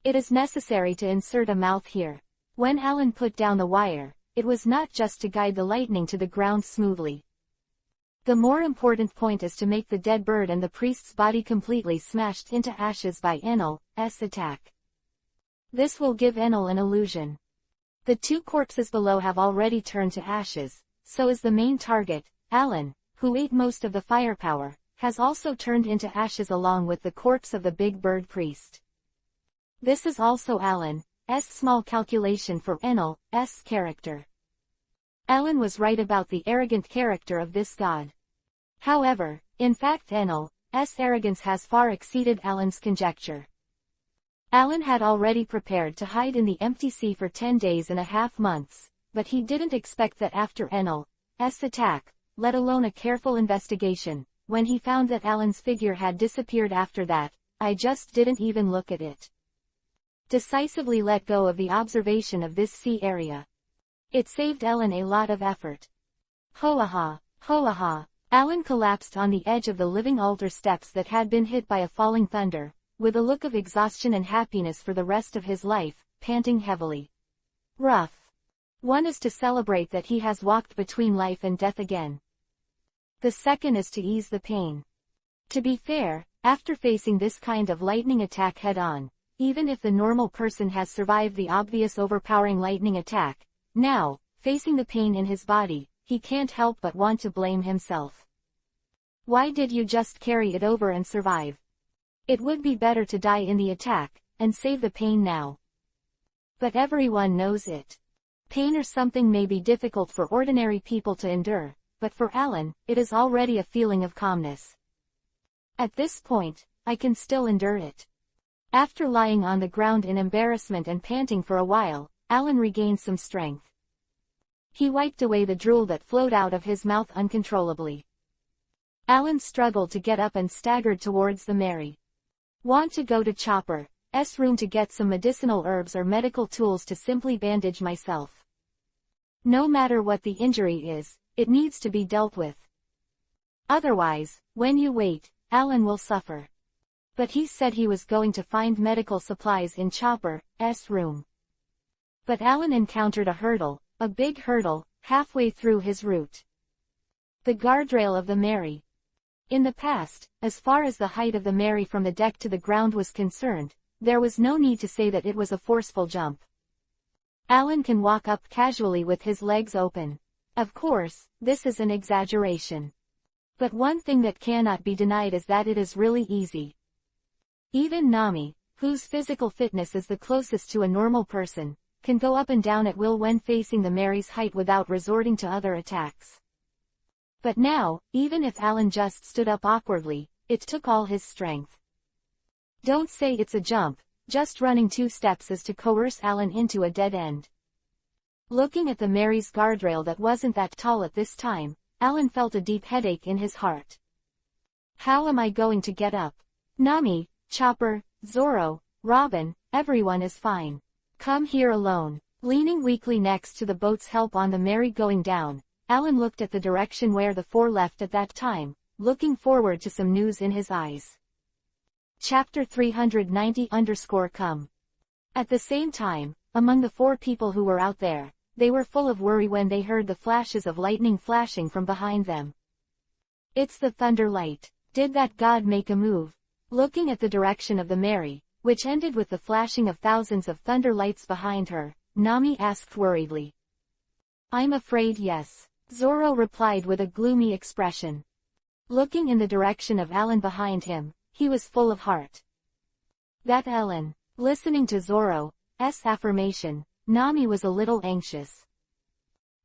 It is necessary to insert a mouth here. When Alan put down the wire, it was not just to guide the lightning to the ground smoothly. The more important point is to make the dead bird and the priest's body completely smashed into ashes by Enel's attack. This will give Enel an illusion. The two corpses below have already turned to ashes, so is the main target, Alan, who ate most of the firepower, has also turned into ashes along with the corpse of the Big Bird priest. This is also Alan's small calculation for Enel's character. Alan was right about the arrogant character of this god. However, in fact Enel's arrogance has far exceeded Alan's conjecture. Alan had already prepared to hide in the empty sea for 10 days and a half months, but he didn't expect that after Enel's attack, let alone a careful investigation, when he found that Alan's figure had disappeared after that, I just didn't even look at it. Decisively let go of the observation of this sea area. It saved Alan a lot of effort. Ho-aha, ho-aha. Alan collapsed on the edge of the living altar steps that had been hit by a falling thunder, with a look of exhaustion and happiness for the rest of his life, panting heavily. Rough. One is to celebrate that he has walked between life and death again. The second is to ease the pain. To be fair, after facing this kind of lightning attack head-on, even if the normal person has survived the obvious overpowering lightning attack, now, facing the pain in his body, he can't help but want to blame himself. Why did you just carry it over and survive? It would be better to die in the attack, and save the pain now. But everyone knows it. Pain or something may be difficult for ordinary people to endure, but for Alan, it is already a feeling of calmness. At this point, I can still endure it. After lying on the ground in embarrassment and panting for a while, Alan regained some strength. He wiped away the drool that flowed out of his mouth uncontrollably. Alan struggled to get up and staggered towards the Mary. Want to go to Chopper's room to get some medicinal herbs or medical tools to simply bandage myself. No matter what the injury is, it needs to be dealt with. Otherwise, when you wait, Alan will suffer. But he said he was going to find medical supplies in Chopper's room. But Alan encountered a hurdle, a big hurdle, halfway through his route. The guardrail of the Mary. In the past, as far as the height of the Mary from the deck to the ground was concerned, there was no need to say that it was a forceful jump. Alan can walk up casually with his legs open. Of course, this is an exaggeration. But one thing that cannot be denied is that it is really easy. Even Nami, whose physical fitness is the closest to a normal person, can go up and down at will when facing the Mary's height without resorting to other attacks. But now, even if Alan just stood up awkwardly, it took all his strength. Don't say it's a jump, just running 2 steps is to coerce Alan into a dead end. Looking at the Mary's guardrail that wasn't that tall at this time, Alan felt a deep headache in his heart. How am I going to get up? Nami, Chopper, Zoro, Robin, everyone is fine. Come here alone. Leaning weakly next to the boat's help on the Mary going down, Alan looked at the direction where the 4 left at that time, looking forward to some news in his eyes. Chapter 390-come. At the same time, among the 4 people who were out there, they were full of worry when they heard the flashes of lightning flashing from behind them. It's the thunder light. Did that god make a move? Looking at the direction of the Mary, which ended with the flashing of thousands of thunder lights behind her, Nami asked worriedly. I'm afraid yes. Zoro replied with a gloomy expression. Looking in the direction of Alan behind him, he was full of heart. That Alan. Listening to Zoro's affirmation, Nami was a little anxious.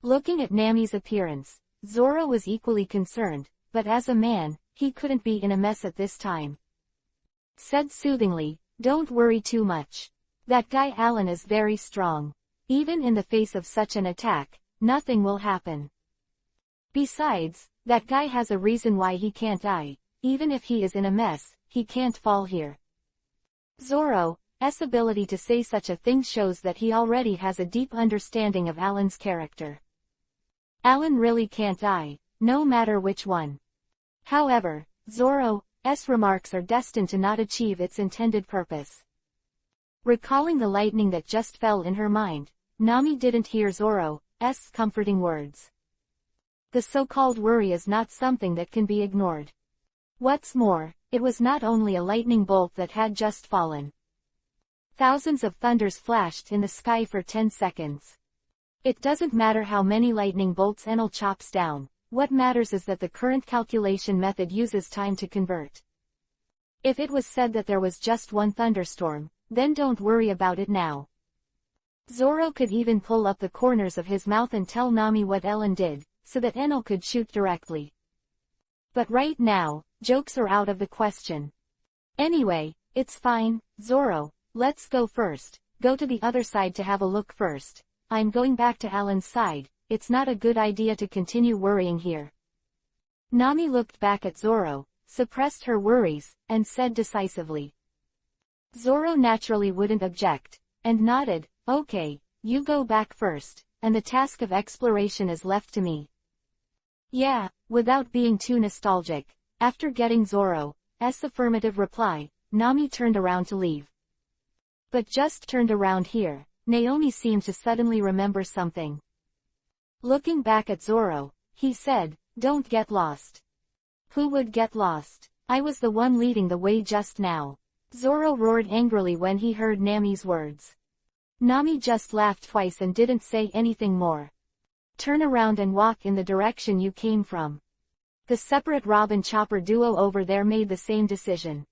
Looking at Nami's appearance, Zoro was equally concerned, but as a man, he couldn't be in a mess at this time. Said soothingly, don't worry too much. That guy Alan is very strong. Even in the face of such an attack, nothing will happen. Besides, that guy has a reason why he can't die. Even if he is in a mess, he can't fall here. Zoro's ability to say such a thing shows that he already has a deep understanding of Alan's character. Alan really can't die, no matter which one. However, Zoro's remarks are destined to not achieve its intended purpose. Recalling the lightning that just fell in her mind, Nami didn't hear Zoro's comforting words. The so-called worry is not something that can be ignored. What's more, it was not only a lightning bolt that had just fallen. Thousands of thunders flashed in the sky for 10 seconds. It doesn't matter how many lightning bolts Enel chops down, what matters is that the current calculation method uses time to convert. If it was said that there was just one thunderstorm, then don't worry about it now. Zoro could even pull up the corners of his mouth and tell Nami what Ellen did, so that Enel could shoot directly. But right now, jokes are out of the question. Anyway, it's fine, Zoro, let's go first. Go to the other side to have a look first. I'm going back to Alan's side. It's not a good idea to continue worrying here. Nami looked back at Zoro, suppressed her worries, and said decisively. Zoro naturally wouldn't object, and nodded, okay, you go back first, and the task of exploration is left to me. Yeah, without being too nostalgic, after getting Zoro's affirmative reply, Nami turned around to leave. But just turned around here, Naomi seemed to suddenly remember something. Looking back at Zoro, he said, don't get lost. Who would get lost? I was the one leading the way just now. Zoro roared angrily when he heard Nami's words. Nami just laughed twice and didn't say anything more. Turn around and walk in the direction you came from. The separate Robin Chopper duo over there made the same decision.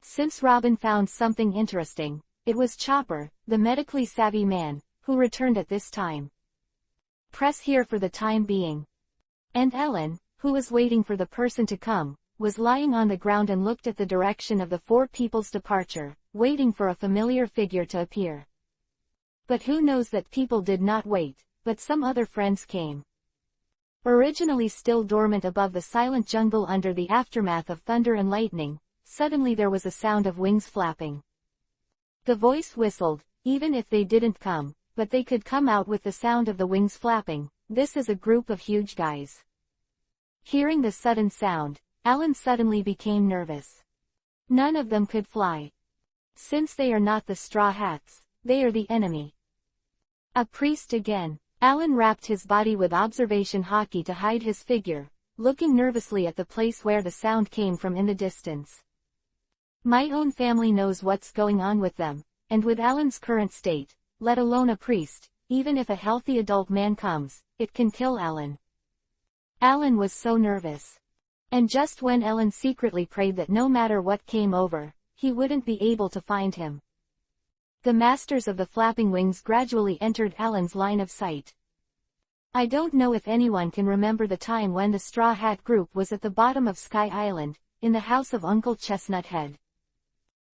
Since Robin found something interesting, it was Chopper, the medically savvy man, who returned at this time. Press here for the time being. And Ellen, who was waiting for the person to come, was lying on the ground and looked at the direction of the 4 people's departure, waiting for a familiar figure to appear. But who knows that people did not wait, but some other friends came. Originally still dormant above the silent jungle under the aftermath of thunder and lightning, suddenly there was a sound of wings flapping. The voice whistled, even if they didn't come, but they could come out with the sound of the wings flapping. This is a group of huge guys. Hearing the sudden sound, Alan suddenly became nervous. None of them could fly. Since they are not the Straw Hats, they are the enemy. A priest again. Alan wrapped his body with observation hockey to hide his figure, looking nervously at the place where the sound came from in the distance. My own family knows what's going on with them, and with Alan's current state, let alone a priest, even if a healthy adult man comes, it can kill Alan. Alan was so nervous. And just when Ellen secretly prayed that no matter what came over, he wouldn't be able to find him. The masters of the flapping wings gradually entered Alan's line of sight. I don't know if anyone can remember the time when the Straw Hat group was at the bottom of Sky Island, in the house of Uncle Chestnut Head.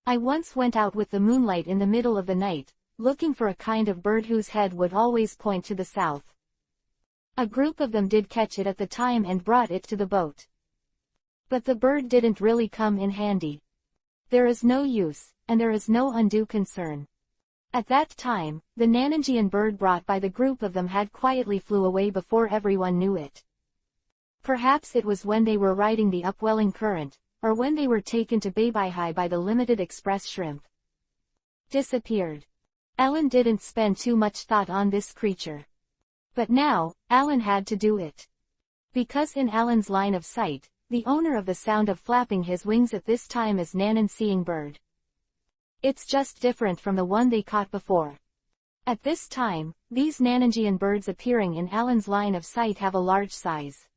I once went out with the moonlight in the middle of the night, looking for a kind of bird whose head would always point to the south. A group of them did catch it at the time and brought it to the boat. But the bird didn't really come in handy. There is no use, and there is no undue concern. At that time, the Nanangian bird brought by the group of them had quietly flew away before everyone knew it. Perhaps it was when they were riding the upwelling current, or when they were taken to Baybaihi by the limited express shrimp. Disappeared. Alan didn't spend too much thought on this creature. But now, Alan had to do it. Because in Alan's line of sight, the owner of the sound of flapping his wings at this time is Nanan Seeing Bird. It's just different from the one they caught before. At this time, these Nanangian birds appearing in Alan's line of sight have a large size.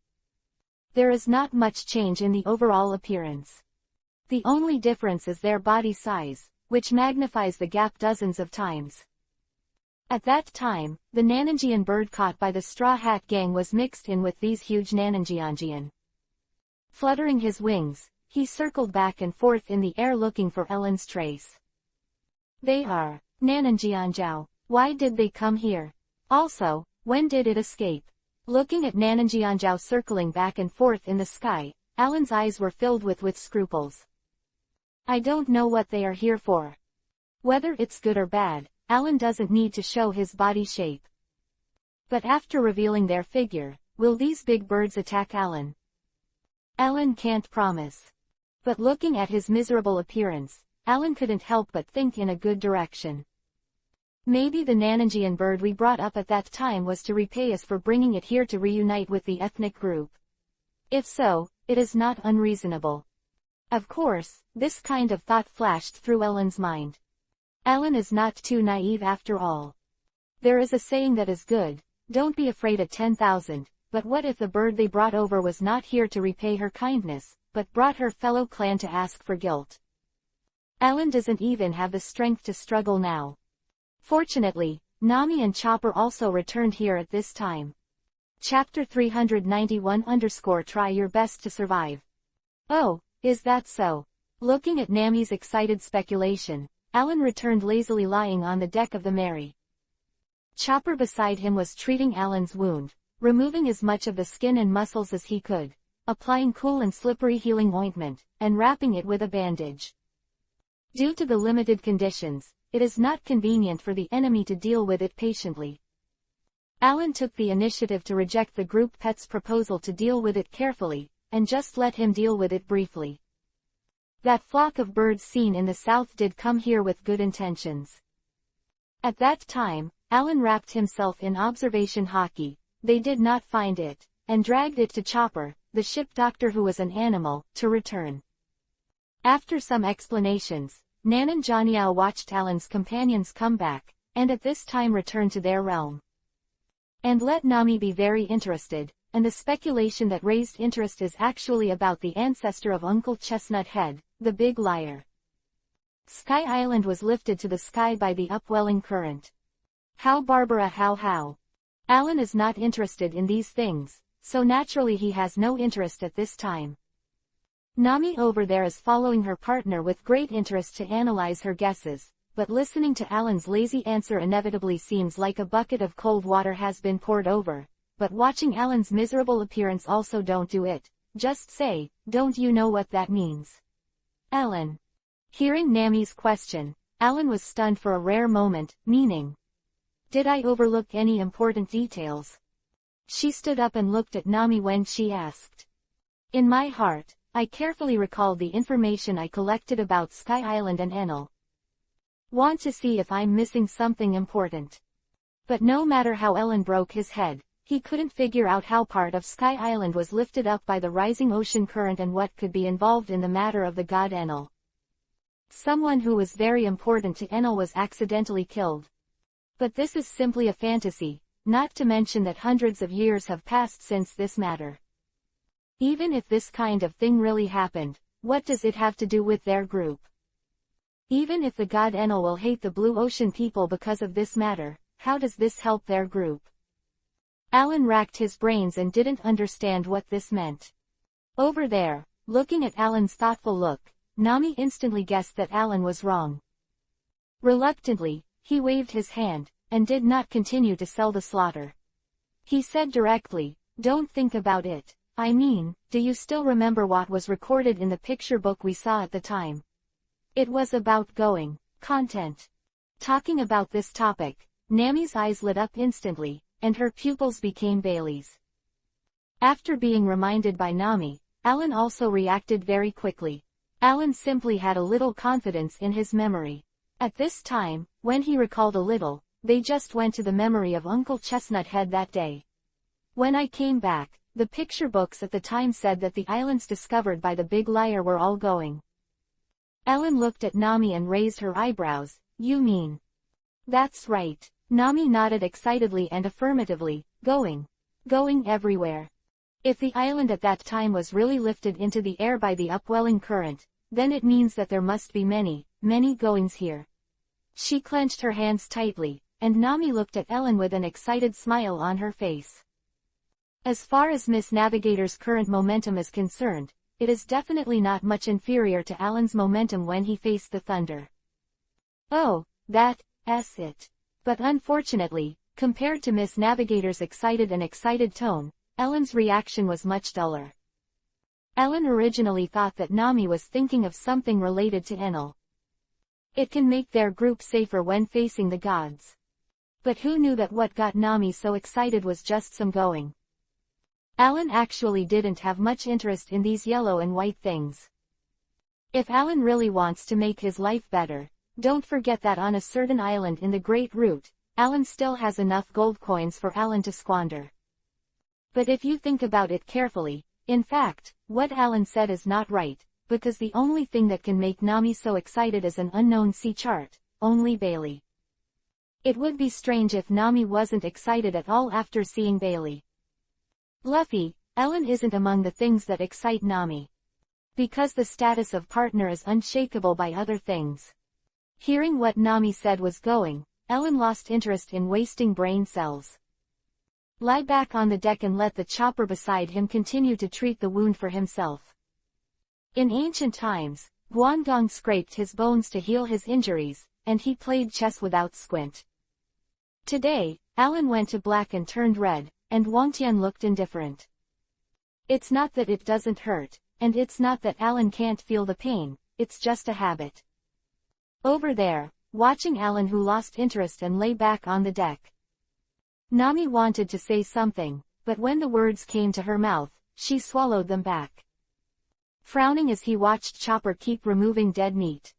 There is not much change in the overall appearance. The only difference is their body size, which magnifies the gap dozens of times. At that time, the Nanangian bird caught by the Straw Hat gang was mixed in with these huge Nanangiangian. Fluttering his wings, he circled back and forth in the air looking for Ellen's trace. They are Nanangianjiao. Why did they come here? Also, when did it escape? Looking at Nanangianjiao circling back and forth in the sky, Alan's eyes were filled with scruples. I don't know what they are here for. Whether it's good or bad, Alan doesn't need to show his body shape. But after revealing their figure, will these big birds attack Alan? Alan can't promise. But looking at his miserable appearance, Alan couldn't help but think in a good direction. Maybe the Nanangian bird we brought up at that time was to repay us for bringing it here to reunite with the ethnic group. If so, it is not unreasonable. Of course, this kind of thought flashed through Alan's mind. Alan is not too naive after all. There is a saying that is good, don't be afraid of 10,000, but what if the bird they brought over was not here to repay her kindness, but brought her fellow clan to ask for guilt? Alan doesn't even have the strength to struggle now. Fortunately, Nami and Chopper also returned here at this time. Chapter 381-Try your best to survive. Oh, is that so? Looking at Nami's excited speculation, Alan returned lazily lying on the deck of the Mary. Chopper beside him was treating Alan's wound, removing as much of the skin and muscles as he could, applying cool and slippery healing ointment, and wrapping it with a bandage. Due to the limited conditions, it is not convenient for the enemy to deal with it patiently. Alan took the initiative to reject the group pet's proposal to deal with it carefully, and just let him deal with it briefly. That flock of birds seen in the south did come here with good intentions. At that time, Alan wrapped himself in observation hockey. They did not find it, and dragged it to Chopper, the ship doctor who was an animal, to return. After some explanations, Nanan Jianyao watched Alan's companions come back, and at this time return to their realm. And let Nami be very interested, and the speculation that raised interest is actually about the ancestor of Uncle Chestnut Head, the big liar. Sky Island was lifted to the sky by the upwelling current. How Barbara how. Alan is not interested in these things, so naturally he has no interest at this time. Nami over there is following her partner with great interest to analyze her guesses, but listening to Alan's lazy answer inevitably seems like a bucket of cold water has been poured over, but watching Alan's miserable appearance also don't do it. Just say, don't you know what that means? Alan. Hearing Nami's question, Alan was stunned for a rare moment, meaning, did I overlook any important details? She stood up and looked at Nami when she asked. In my heart, I carefully recalled the information I collected about Sky Island and Enel. Want to see if I'm missing something important. But no matter how Alan broke his head, he couldn't figure out how part of Sky Island was lifted up by the rising ocean current and what could be involved in the matter of the god Enel. Someone who was very important to Enel was accidentally killed. But this is simply a fantasy, not to mention that hundreds of years have passed since this matter. Even if this kind of thing really happened, what does it have to do with their group? Even if the god Enel will hate the Blue Ocean people because of this matter, how does this help their group? Alan racked his brains and didn't understand what this meant. Over there, looking at Alan's thoughtful look, Nami instantly guessed that Alan was wrong. Reluctantly, he waved his hand, and did not continue to sell the slaughter. He said directly, "Don't think about it. I mean, do you still remember what was recorded in the picture book we saw at the time? It was about going content." Talking about this topic, Nami's eyes lit up instantly, and her pupils became Bailey's. After being reminded by Nami, Alan also reacted very quickly. Alan simply had a little confidence in his memory. At this time, when he recalled a little, they just went to the memory of Uncle Chestnut Head that day. "When I came back, the picture books at the time said that the islands discovered by the Big Liar were all going." Alan looked at Nami and raised her eyebrows. "You mean?" "That's right." Nami nodded excitedly and affirmatively. Going everywhere. If the island at that time was really lifted into the air by the upwelling current, then it means that there must be many, many goings here. She clenched her hands tightly, and Nami looked at Ellen with an excited smile on her face. As far as Miss Navigator's current momentum is concerned, it is definitely not much inferior to Alan's momentum when he faced the thunder. "Oh, that's it." But unfortunately, compared to Miss Navigator's excited tone, Ellen's reaction was much duller. Ellen originally thought that Nami was thinking of something related to Enel. It can make their group safer when facing the gods. But who knew that what got Nami so excited was just some going? Alan actually didn't have much interest in these yellow and white things. If Alan really wants to make his life better, don't forget that on a certain island in the Great Route, Alan still has enough gold coins for Alan to squander. But if you think about it carefully, in fact, what Alan said is not right, because the only thing that can make Nami so excited is an unknown sea chart, only Bailey. It would be strange if Nami wasn't excited at all after seeing Bailey. Luffy, Ellen isn't among the things that excite Nami. Because the status of partner is unshakable by other things. Hearing what Nami said was going, Ellen lost interest in wasting brain cells. Lie back on the deck and let the chopper beside him continue to treat the wound for himself. In ancient times, Guangdong scraped his bones to heal his injuries, and he played chess without squint. Today, Alan went to black and turned red, and Wangtian looked indifferent. It's not that it doesn't hurt, and it's not that Alan can't feel the pain, it's just a habit. Over there, watching Alan who lost interest and lay back on the deck. Nami wanted to say something, but when the words came to her mouth, she swallowed them back. Frowning as he watched Chopper keep removing dead meat.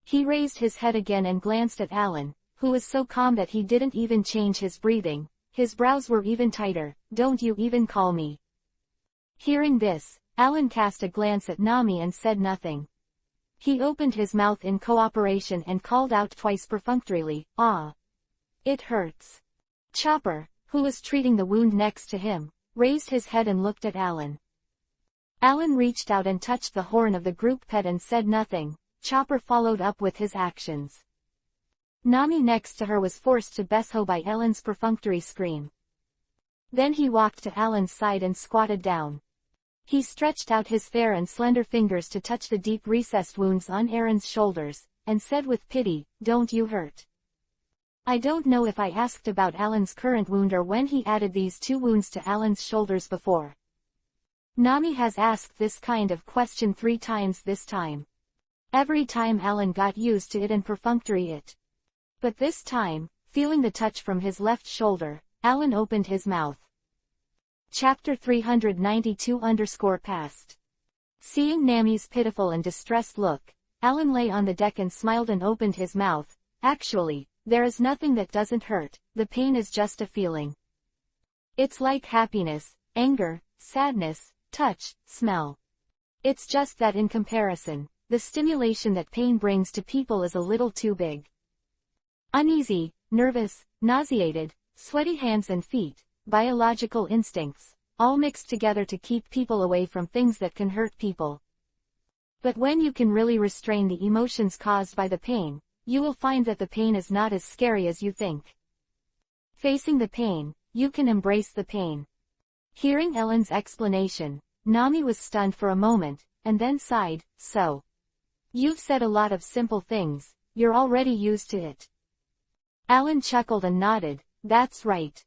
He raised his head again and glanced at Alan, who was so calm that he didn't even change his breathing. His brows were even tighter. "Don't you even call me." Hearing this, Alan cast a glance at Nami and said nothing. He opened his mouth in cooperation and called out twice perfunctorily, "Ah! It hurts." Chopper, who was treating the wound next to him, raised his head and looked at Alan. Alan reached out and touched the horn of the group pet and said nothing. Chopper followed up with his actions. Nami next to her was forced to beso by Ellen's perfunctory scream. Then he walked to Alan's side and squatted down. He stretched out his fair and slender fingers to touch the deep recessed wounds on Aaron's shoulders, and said with pity, "Don't you hurt?" I don't know if I asked about Alan's current wound or when he added these two wounds to Alan's shoulders before. Nami has asked this kind of question 3 times this time. Every time Alan got used to it and perfunctory it. But this time, feeling the touch from his left shoulder, Alan opened his mouth. Chapter 392-past. Seeing Nami's pitiful and distressed look, Alan lay on the deck and smiled and opened his mouth. "Actually, there is nothing that doesn't hurt, the pain is just a feeling. It's like happiness, anger, sadness, touch, smell. It's just that in comparison, the stimulation that pain brings to people is a little too big." Uneasy, nervous, nauseated, sweaty hands and feet, biological instincts, all mixed together to keep people away from things that can hurt people. But when you can really restrain the emotions caused by the pain, you will find that the pain is not as scary as you think. Facing the pain, you can embrace the pain. Hearing Ellen's explanation, Nami was stunned for a moment, and then sighed, so. You've said a lot of simple things, you're already used to it. Alan chuckled and nodded, that's right.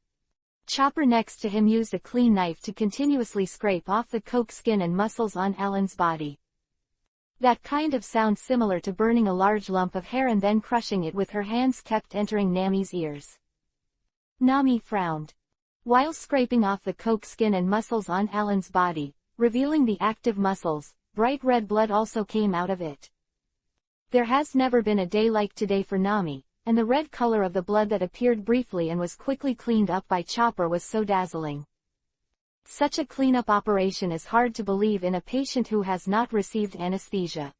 Chopper next to him used a clean knife to continuously scrape off the coke skin and muscles on Alan's body. That kind of sound similar to burning a large lump of hair and then crushing it with her hands kept entering Nami's ears. Nami frowned. While scraping off the coke skin and muscles on Alan's body, revealing the active muscles, bright red blood also came out of it. There has never been a day like today for Nami, and the red color of the blood that appeared briefly and was quickly cleaned up by Chopper was so dazzling. Such a cleanup operation is hard to believe in a patient who has not received anesthesia.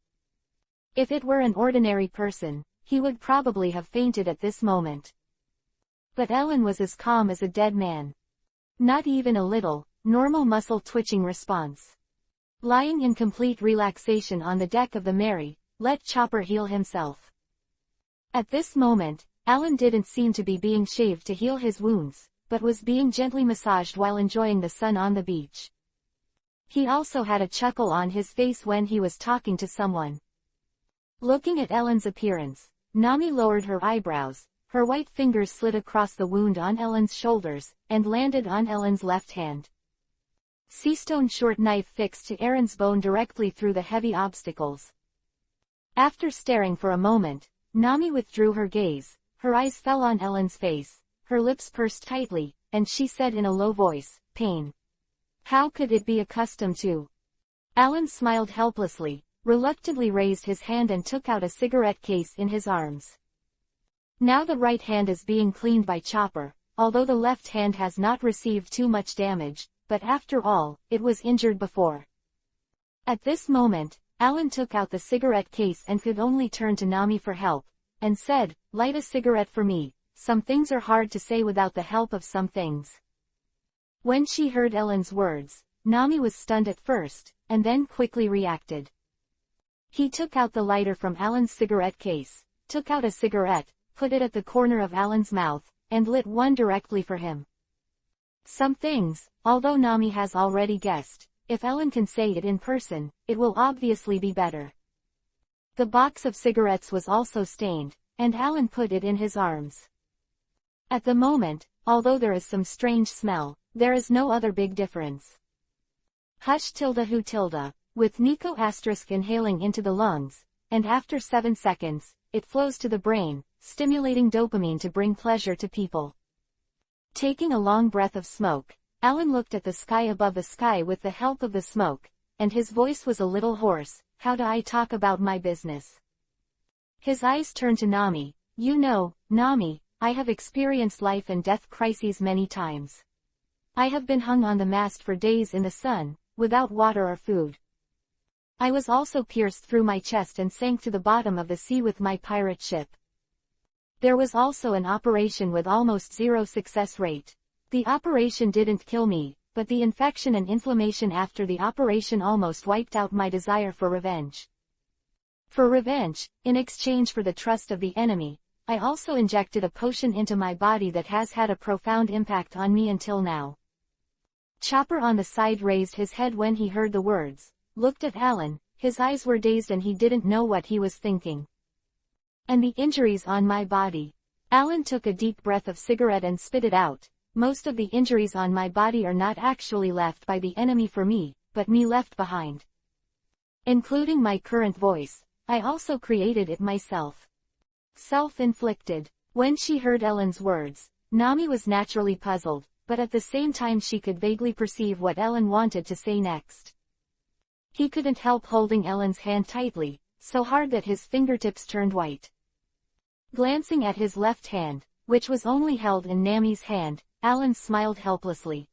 If it were an ordinary person, he would probably have fainted at this moment. But Ellen was as calm as a dead man. Not even a little, normal muscle twitching response. Lying in complete relaxation on the deck of the Mary, let Chopper heal himself. At this moment, Alan didn't seem to be being shaved to heal his wounds, but was being gently massaged while enjoying the sun on the beach. He also had a chuckle on his face when he was talking to someone. Looking at Ellen's appearance, Nami lowered her eyebrows, her white fingers slid across the wound on Ellen's shoulders, and landed on Ellen's left hand. Seastone short knife fixed to Aaron's bone directly through the heavy obstacles. After staring for a moment, Nami withdrew her gaze, her eyes fell on Ellen's face, her lips pursed tightly, and she said in a low voice, pain. How could it be accustomed to? Alan smiled helplessly, reluctantly raised his hand and took out a cigarette case in his arms. Now the right hand is being cleaned by Chopper, although the left hand has not received too much damage, but after all, it was injured before. At this moment, Alan took out the cigarette case and could only turn to Nami for help, and said, light a cigarette for me, some things are hard to say without the help of some things. When she heard Ellen's words, Nami was stunned at first, and then quickly reacted. He took out the lighter from Alan's cigarette case, took out a cigarette, put it at the corner of Alan's mouth, and lit one directly for him. Some things, although Nami has already guessed, if Ellen can say it in person, it will obviously be better. The box of cigarettes was also stained, and Alan put it in his arms. At the moment, although there is some strange smell, there is no other big difference. Hush tilde who tilde, with Nico asterisk inhaling into the lungs, and after 7 seconds, it flows to the brain, stimulating dopamine to bring pleasure to people. Taking a long breath of smoke, Alan looked at the sky above the sky with the help of the smoke, and his voice was a little hoarse, how do I talk about my business? His eyes turned to Nami, you know, Nami, I have experienced life and death crises many times. I have been hung on the mast for days in the sun, without water or food. I was also pierced through my chest and sank to the bottom of the sea with my pirate ship. There was also an operation with almost 0 success rate. The operation didn't kill me, but the infection and inflammation after the operation almost wiped out my desire for revenge. For revenge, in exchange for the trust of the enemy, I also injected a potion into my body that has had a profound impact on me until now. Chopper on the side raised his head when he heard the words, looked at Alan, his eyes were dazed and he didn't know what he was thinking. And the injuries on my body. Alan took a deep breath of cigarette and spit it out. Most of the injuries on my body are not actually left by the enemy for me, but me left behind. Including my current voice, I also created it myself. Self-inflicted. When she heard Ellen's words, Nami was naturally puzzled, but at the same time she could vaguely perceive what Ellen wanted to say next. He couldn't help holding Ellen's hand tightly, so hard that his fingertips turned white. Glancing at his left hand, which was only held in Nami's hand, Alan smiled helplessly.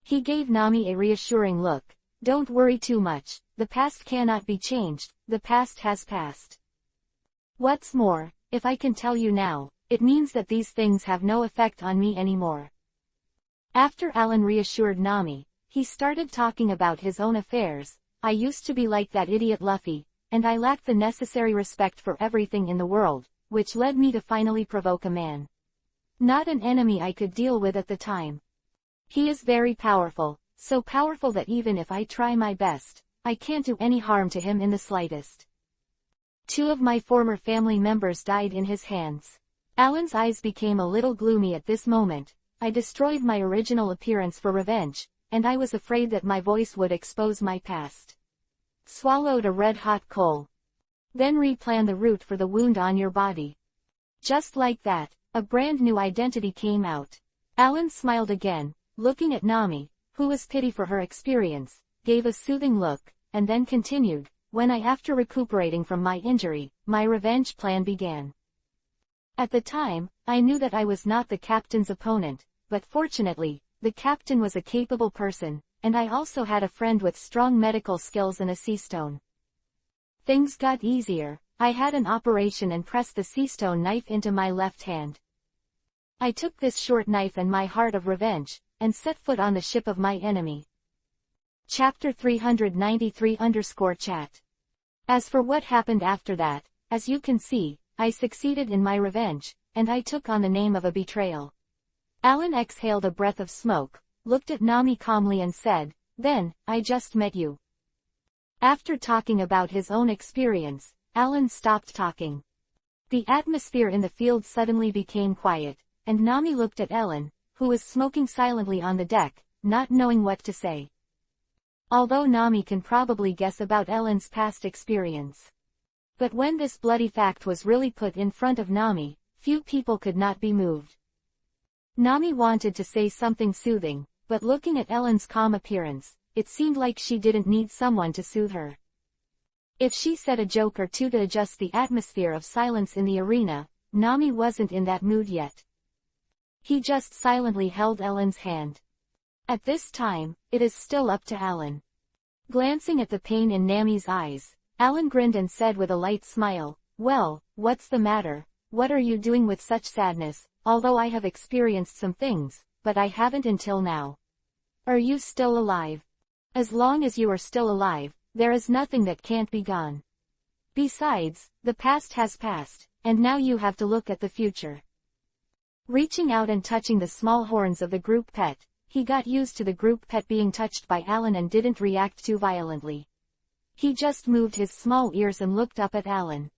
He gave Nami a reassuring look. Don't worry too much, the past cannot be changed, the past has passed. What's more, if I can tell you now, it means that these things have no effect on me anymore. After Alan reassured Nami, he started talking about his own affairs, I used to be like that idiot Luffy, and I lacked the necessary respect for everything in the world, which led me to finally provoke a man. Not an enemy I could deal with at the time. He is very powerful, so powerful that even if I try my best, I can't do any harm to him in the slightest. 2 of my former family members died in his hands. Alan's eyes became a little gloomy at this moment. I destroyed my original appearance for revenge, and I was afraid that my voice would expose my past. Swallowed a red-hot coal. Then replan the route for the wound on your body. Just like that, a brand new identity came out. Alan smiled again, looking at Nami, who was pity for her experience, gave a soothing look, and then continued, after recuperating from my injury, my revenge plan began. At the time, I knew that I was not the captain's opponent, but fortunately, the captain was a capable person, and I also had a friend with strong medical skills and a sea stone. Things got easier. I had an operation and pressed the sea stone knife into my left hand. I took this short knife and my heart of revenge, and set foot on the ship of my enemy. Chapter 393-chat. As for what happened after that, as you can see, I succeeded in my revenge, and I took on the name of a betrayal. Alan exhaled a breath of smoke, looked at Nami calmly and said, "Then, I just met you." After talking about his own experience, Alan stopped talking. The atmosphere in the field suddenly became quiet, and Nami looked at Ellen, who was smoking silently on the deck, not knowing what to say. Although Nami can probably guess about Ellen's past experience. But when this bloody fact was really put in front of Nami, few people could not be moved. Nami wanted to say something soothing, but looking at Ellen's calm appearance, it seemed like she didn't need someone to soothe her. If she said a joke or two to adjust the atmosphere of silence in the arena, Nami wasn't in that mood yet. He just silently held Ellen's hand. At this time, it is still up to Alan. Glancing at the pain in Nami's eyes, Alan grinned and said with a light smile, "Well, what's the matter? What are you doing with such sadness? Although I have experienced some things, but I haven't until now. Are you still alive? As long as you are still alive, there is nothing that can't be gone. Besides, the past has passed, and now you have to look at the future." Reaching out and touching the small horns of the group pet, he got used to the group pet being touched by Alan and didn't react too violently. He just moved his small ears and looked up at Alan.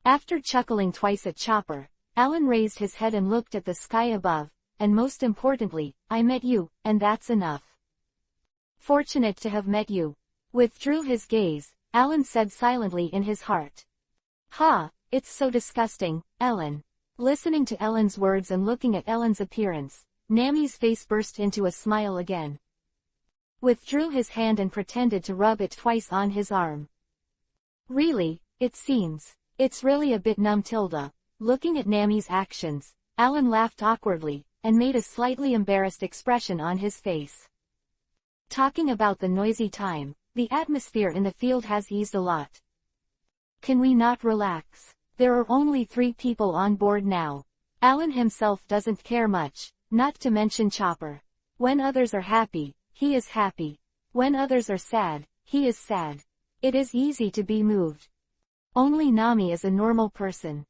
After chuckling twice at Chopper, Alan raised his head and looked at the sky above, and most importantly, "I met you, and that's enough." "Fortunate to have met you." Withdrew his gaze, Alan said silently in his heart. "Ha, it's so disgusting, Ellen." Listening to Ellen's words and looking at Ellen's appearance, Nami's face burst into a smile again. Withdrew his hand and pretended to rub it twice on his arm. "Really, it seems. It's really a bit numb." Looking at Nami's actions, Alan laughed awkwardly, and made a slightly embarrassed expression on his face. Talking about the noisy time, the atmosphere in the field has eased a lot. Can we not relax? There are only 3 people on board now. Alan himself doesn't care much, not to mention Chopper. When others are happy, he is happy. When others are sad, he is sad. It is easy to be moved. Only Nami is a normal person.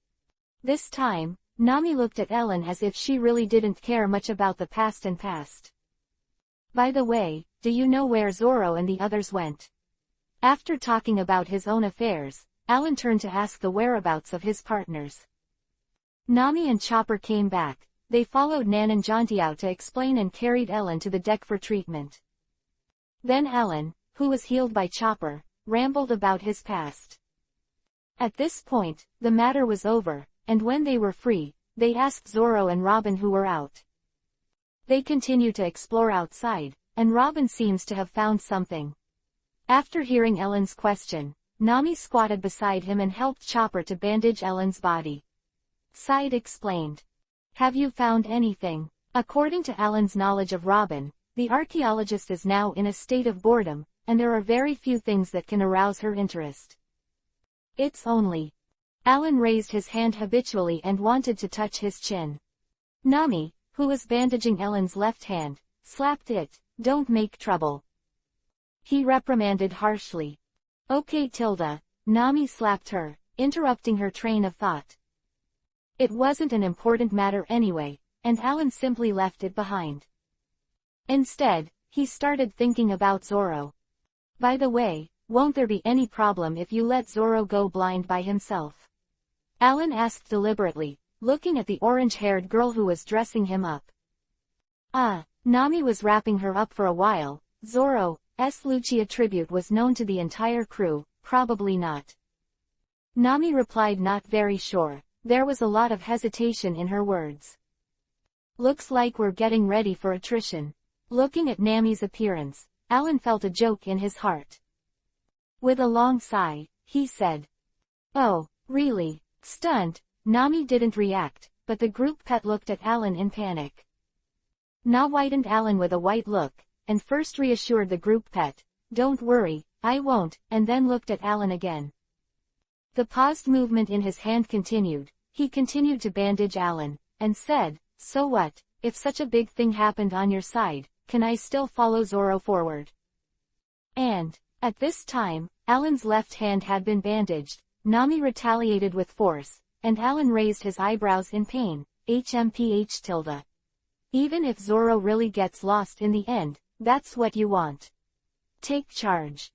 This time, Nami looked at Ellen as if she really didn't care much about the past. "By the way, do you know where Zoro and the others went?" After talking about his own affairs, Alan turned to ask the whereabouts of his partners. Nami and Chopper came back. They followed Nan and Jontiao to explain and carried Ellen to the deck for treatment. Then Alan, who was healed by Chopper, rambled about his past. At this point, the matter was over, and when they were free, they asked Zoro and Robin who were out. They continue to explore outside, and Robin seems to have found something. After hearing Ellen's question, Nami squatted beside him and helped Chopper to bandage Ellen's body. Side explained. "Have you found anything?" According to Alan's knowledge of Robin, the archaeologist is now in a state of boredom, and there are very few things that can arouse her interest. "It's only..." Alan raised his hand habitually and wanted to touch his chin. Nami, who was bandaging Ellen's left hand, slapped it. "Don't make trouble." he reprimanded harshly. Okay Tilda, Nami slapped her, interrupting her train of thought. It wasn't an important matter anyway, and Alan simply left it behind. Instead, he started thinking about Zoro. By the way, won't there be any problem if you let Zoro go blind by himself? Alan asked deliberately, looking at the orange-haired girl who was dressing him up. Nami was wrapping her up for a while. Zoro's Lucia tribute was known to the entire crew, probably not. Nami replied not very sure. There was a lot of hesitation in her words. Looks like we're getting ready for attrition. Looking at Nami's appearance, Alan felt a joke in his heart. With a long sigh, he said, "Oh, really? Stunt?" Nami didn't react, but the group pet looked at Alan in panic. Na whitened Alan with a white look, and first reassured the group pet, "Don't worry, I won't," and then looked at Alan again. The paused movement in his hand continued. He continued to bandage Alan, and said, "So what, if such a big thing happened on your side, can I still follow Zoro forward?" And, at this time, Alan's left hand had been bandaged. Nami retaliated with force, and Alan raised his eyebrows in pain. HMPH tilde. Even if Zoro really gets lost in the end, that's what you want. Take charge.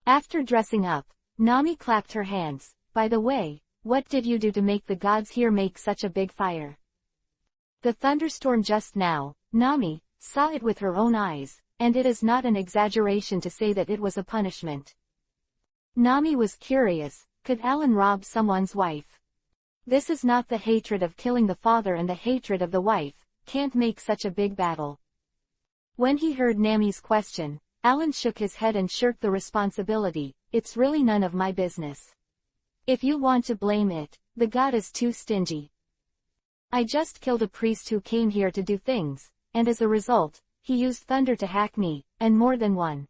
After dressing up, Nami clapped her hands. By the way, what did you do to make the gods here make such a big fire? The thunderstorm just now, Nami saw it with her own eyes, and it is not an exaggeration to say that it was a punishment. Nami was curious, could Alan rob someone's wife? This is not the hatred of killing the father and the hatred of the wife, can't make such a big battle. When he heard Nami's question, Alan shook his head and shirked the responsibility. It's really none of my business. If you want to blame it, the god is too stingy. I just killed a priest who came here to do things, and as a result, he used thunder to hack me, and more than one.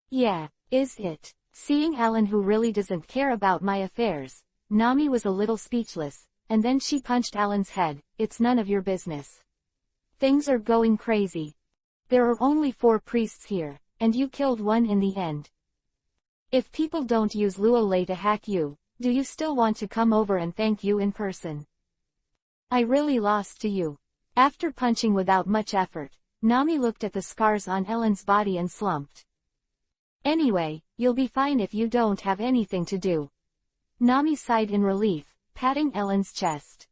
Yeah, is it? Seeing Alan who really doesn't care about my affairs, Nami was a little speechless, and then she punched Alan's head. It's none of your business. Things are going crazy. There are only 4 priests here, and you killed one in the end. If people don't use Luolei to hack you, do you still want to come over and thank you in person? I really lost to you. After punching without much effort, Nami looked at the scars on Alan's body and slumped. Anyway, you'll be fine if you don't have anything to do. Nami sighed in relief, patting Alan's chest.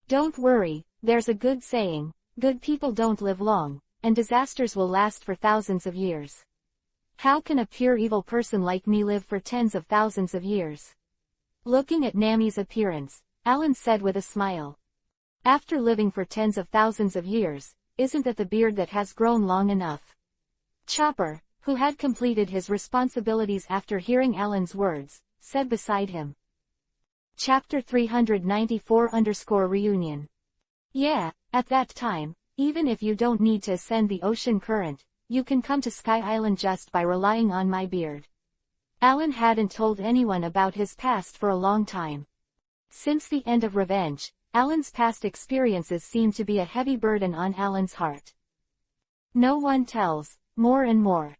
Don't worry, there's a good saying, good people don't live long, and disasters will last for thousands of years. How can a pure evil person like me live for tens of thousands of years? Looking at Nami's appearance, Alan said with a smile. After living for tens of thousands of years, isn't that the beard that has grown long enough? Chopper, who had completed his responsibilities after hearing Alan's words, said beside him. Chapter 394-Reunion. Yeah, at that time, even if you don't need to ascend the ocean current, you can come to Sky Island just by relying on my beard. Alan hadn't told anyone about his past for a long time. Since the end of Revenge, Alan's past experiences seemed to be a heavy burden on Alan's heart. No one tells, more and more.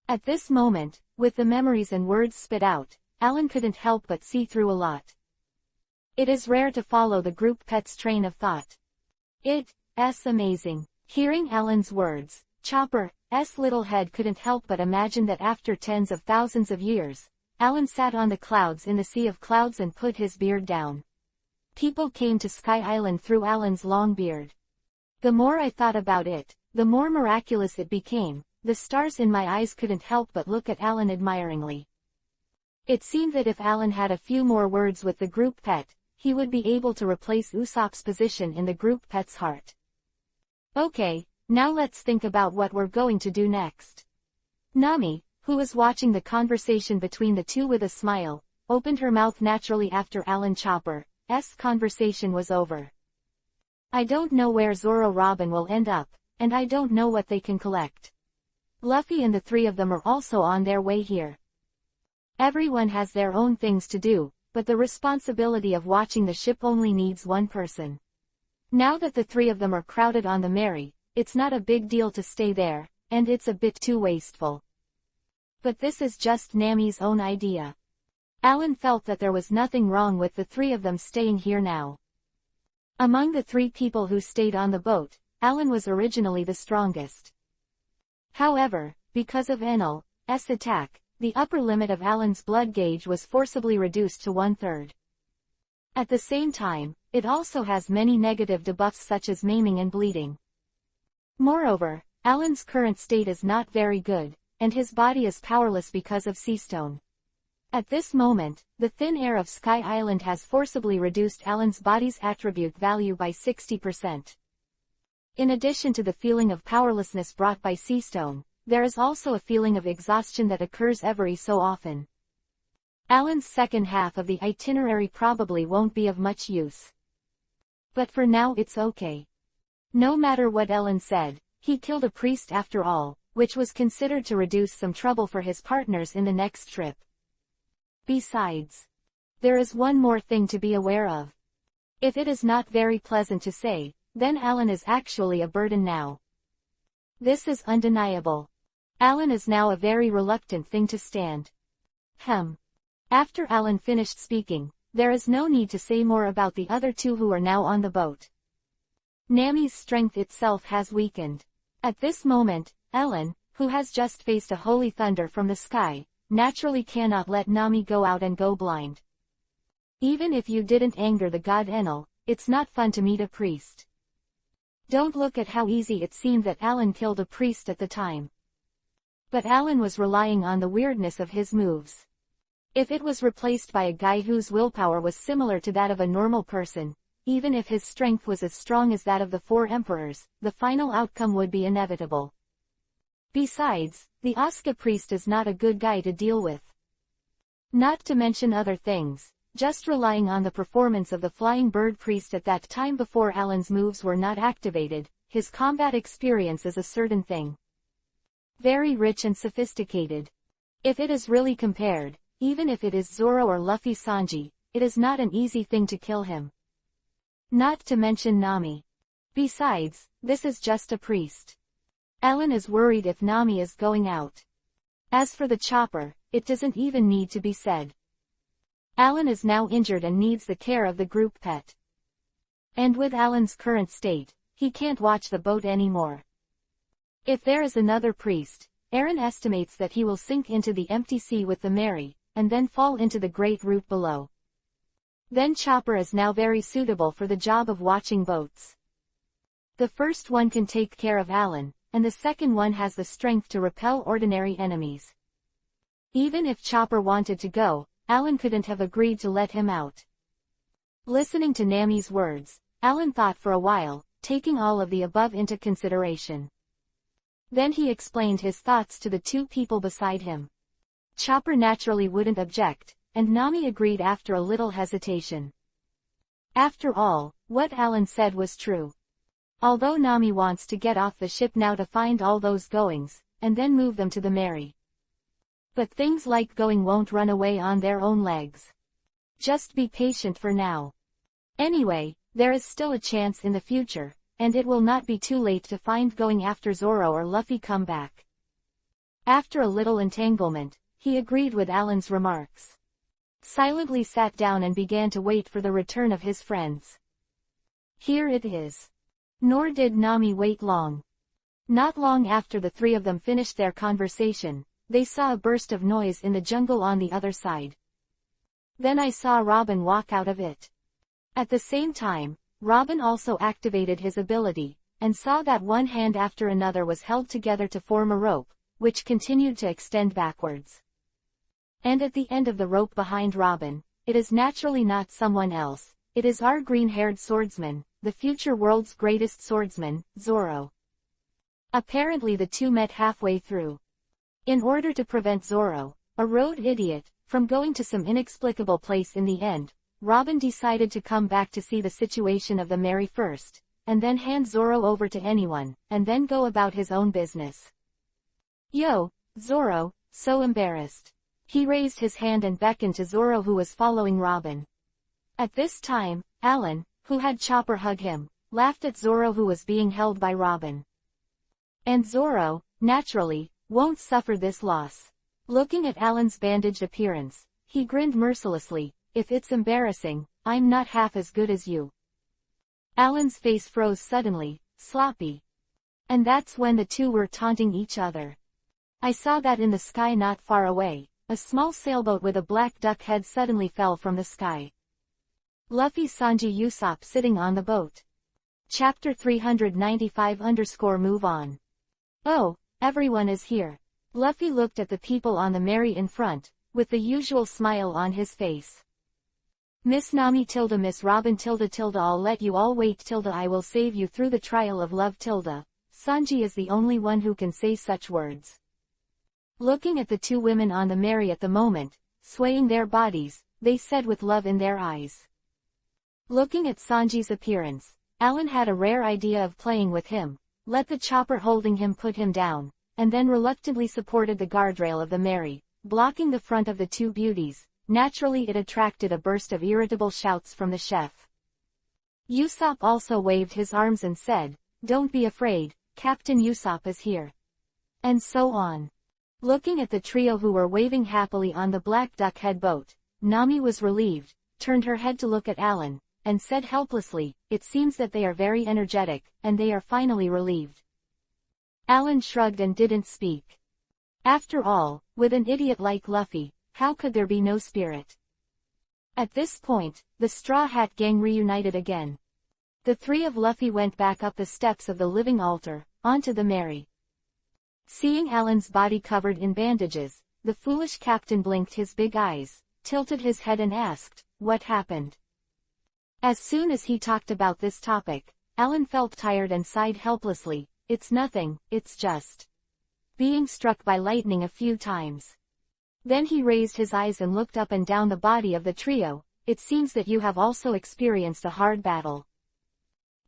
At this moment, with the memories and words spit out, Alan couldn't help but see through a lot. It is rare to follow the group pet's train of thought. It's amazing. Hearing Alan's words, Chopper's little head couldn't help but imagine that after tens of thousands of years, Alan sat on the clouds in the sea of clouds and put his beard down. People came to Sky Island through Alan's long beard. The more I thought about it, the more miraculous it became. The stars in my eyes couldn't help but look at Alan admiringly. It seemed that if Alan had a few more words with the group pet, he would be able to replace Usopp's position in the group pet's heart. Okay, now let's think about what we're going to do next. Nami, who was watching the conversation between the two with a smile, opened her mouth naturally after Alan Chopper's conversation was over. I don't know where Zoro Robin will end up, and I don't know what they can collect. Luffy and the 3 of them are also on their way here. Everyone has their own things to do, but the responsibility of watching the ship only needs one person. Now that the 3 of them are crowded on the Mary, it's not a big deal to stay there, and it's a bit too wasteful. But this is just Nami's own idea. Alan felt that there was nothing wrong with the three of them staying here now. Among the three people who stayed on the boat, Alan was originally the strongest. However, because of Enel's attack, the upper limit of Alan's blood gauge was forcibly reduced to 1/3. At the same time, it also has many negative debuffs such as maiming and bleeding. Moreover, Alan's current state is not very good, and his body is powerless because of Seastone. At this moment, the thin air of Sky Island has forcibly reduced Alan's body's attribute value by 60%. In addition to the feeling of powerlessness brought by Seastone, there is also a feeling of exhaustion that occurs every so often. Alan's second half of the itinerary probably won't be of much use. But for now it's okay. No matter what Alan said, he killed a priest after all, which was considered to reduce some trouble for his partners in the next trip. Besides, there is one more thing to be aware of. If it is not very pleasant to say, then Alan is actually a burden now. This is undeniable. Alan is now a very reluctant thing to stand. After Alan finished speaking, there is no need to say more about the other two who are now on the boat. Nami's strength itself has weakened. At this moment, Alan, who has just faced a holy thunder from the sky, naturally cannot let Nami go out and go blind. Even if you didn't anger the god Enel, it's not fun to meet a priest. Don't look at how easy it seemed that Alan killed a priest at the time. But Alan was relying on the weirdness of his moves. If it was replaced by a guy whose willpower was similar to that of a normal person, even if his strength was as strong as that of the four emperors, the final outcome would be inevitable. Besides, the Asuka priest is not a good guy to deal with. Not to mention other things, just relying on the performance of the flying bird priest at that time before Alan's moves were not activated, his combat experience is a certain thing. Very rich and sophisticated. If it is really compared, even if it is Zoro or Luffy Sanji, it is not an easy thing to kill him. Not to mention Nami. Besides, this is just a priest. Alan is worried if Nami is going out. As for the chopper, it doesn't even need to be said. Alan is now injured and needs the care of the group pet. And with Alan's current state, he can't watch the boat anymore. If there is another priest, Aaron estimates that he will sink into the empty sea with the Mary, and then fall into the great route below. Then Chopper is now very suitable for the job of watching boats. The first one can take care of Alan, and the second one has the strength to repel ordinary enemies. Even if Chopper wanted to go, Alan couldn't have agreed to let him out. Listening to Nami's words, Alan thought for a while, taking all of the above into consideration. Then he explained his thoughts to the two people beside him. Chopper naturally wouldn't object, and Nami agreed after a little hesitation. After all, what Alan said was true. Although Nami wants to get off the ship now to find all those goings, and then move them to the Mary. But things like going won't run away on their own legs. Just be patient for now. Anyway, there is still a chance in the future, and it will not be too late to find going after Zoro or Luffy come back. After a little entanglement, he agreed with Alan's remarks. Silently sat down and began to wait for the return of his friends. Here it is. Nor did Nami wait long. Not long after the three of them finished their conversation, they saw a burst of noise in the jungle on the other side. Then I saw Robin walk out of it. At the same time, Robin also activated his ability, and saw that one hand after another was held together to form a rope, which continued to extend backwards. And at the end of the rope behind Robin, it is naturally not someone else, it is our green-haired swordsman, the future world's greatest swordsman, Zoro. Apparently the two met halfway through. In order to prevent Zoro, a road idiot, from going to some inexplicable place in the end, Robin decided to come back to see the situation of the Mary first, and then hand Zoro over to anyone, and then go about his own business. Yo, Zoro, so embarrassed. He raised his hand and beckoned to Zoro who was following Robin. At this time, Alan, who had Chopper hug him, laughed at Zoro who was being held by Robin. And Zoro, naturally, won't suffer this loss. Looking at Alan's bandaged appearance, he grinned mercilessly. If it's embarrassing, I'm not half as good as you. Alan's face froze suddenly, sloppy. And that's when the two were taunting each other. I saw that in the sky not far away. A small sailboat with a black duck head suddenly fell from the sky. Luffy Sanji Usopp sitting on the boat. Chapter 395-Move On. Oh, everyone is here. Luffy looked at the people on the Merry in front, with the usual smile on his face. Miss Nami tilde Miss Robin tilde tilde I'll let you all wait tilde I will save you through the trial of love tilde. Sanji is the only one who can say such words. Looking at the two women on the Merry at the moment, swaying their bodies, they said with love in their eyes. Looking at Sanji's appearance, Alan had a rare idea of playing with him, let the chopper holding him put him down, and then reluctantly supported the guardrail of the Merry, blocking the front of the two beauties. Naturally it attracted a burst of irritable shouts from the chef. Usopp also waved his arms and said, "Don't be afraid, Captain Usopp is here." And so on. Looking at the trio who were waving happily on the black duck head boat, Nami was relieved, turned her head to look at Alan, and said helplessly, "It seems that they are very energetic, and they are finally relieved." Alan shrugged and didn't speak. After all, with an idiot like Luffy, how could there be no spirit? At this point, the Straw Hat Gang reunited again. The three of Luffy went back up the steps of the living altar, onto the Merry. Seeing Alan's body covered in bandages, the foolish captain blinked his big eyes, tilted his head and asked, "What happened?" As soon as he talked about this topic, Alan felt tired and sighed helplessly. "It's nothing, it's just being struck by lightning a few times." Then he raised his eyes and looked up and down the body of the trio. "It seems that you have also experienced a hard battle."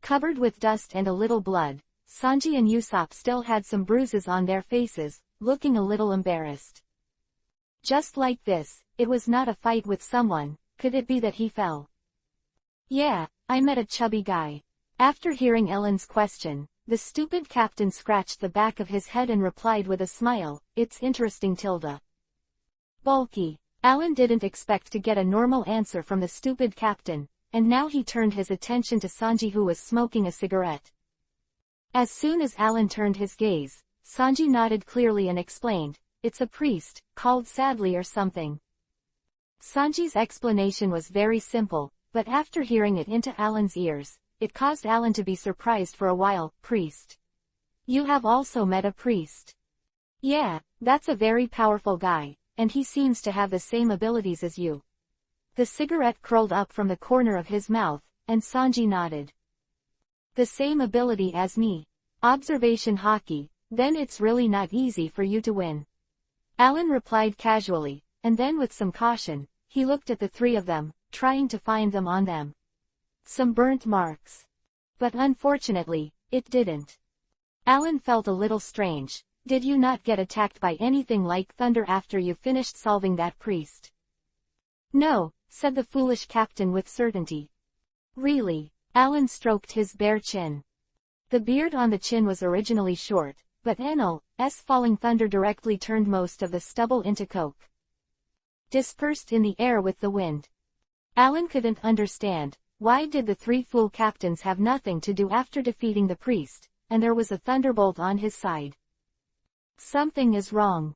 Covered with dust and a little blood, Sanji and Usopp still had some bruises on their faces, looking a little embarrassed. Just like this, it was not a fight with someone. Could it be that he fell? "Yeah, I met a chubby guy." After hearing Ellen's question, the stupid captain scratched the back of his head and replied with a smile, "It's interesting tilde." Bulky. Alan didn't expect to get a normal answer from the stupid captain, and now he turned his attention to Sanji who was smoking a cigarette. As soon as Alan turned his gaze, Sanji nodded clearly and explained, "It's a priest, called Sadly or something." Sanji's explanation was very simple, but after hearing it into Alan's ears, it caused Alan to be surprised for a while. "Priest? You have also met a priest?" "Yeah, that's a very powerful guy, and he seems to have the same abilities as you." The cigarette curled up from the corner of his mouth, and Sanji nodded. "The same ability as me. Observation hockey, then it's really not easy for you to win." Alan replied casually, and then with some caution, he looked at the three of them, trying to find them on them. Some burnt marks. But unfortunately, it didn't. Alan felt a little strange. "Did you not get attacked by anything like thunder after you finished solving that priest?" "No," said the foolish captain with certainty. "Really?" Alan stroked his bare chin. The beard on the chin was originally short, but Enel's falling thunder directly turned most of the stubble into coke, dispersed in the air with the wind. Alan couldn't understand, why did the three fool captains have nothing to do after defeating the priest, and there was a thunderbolt on his side. Something is wrong.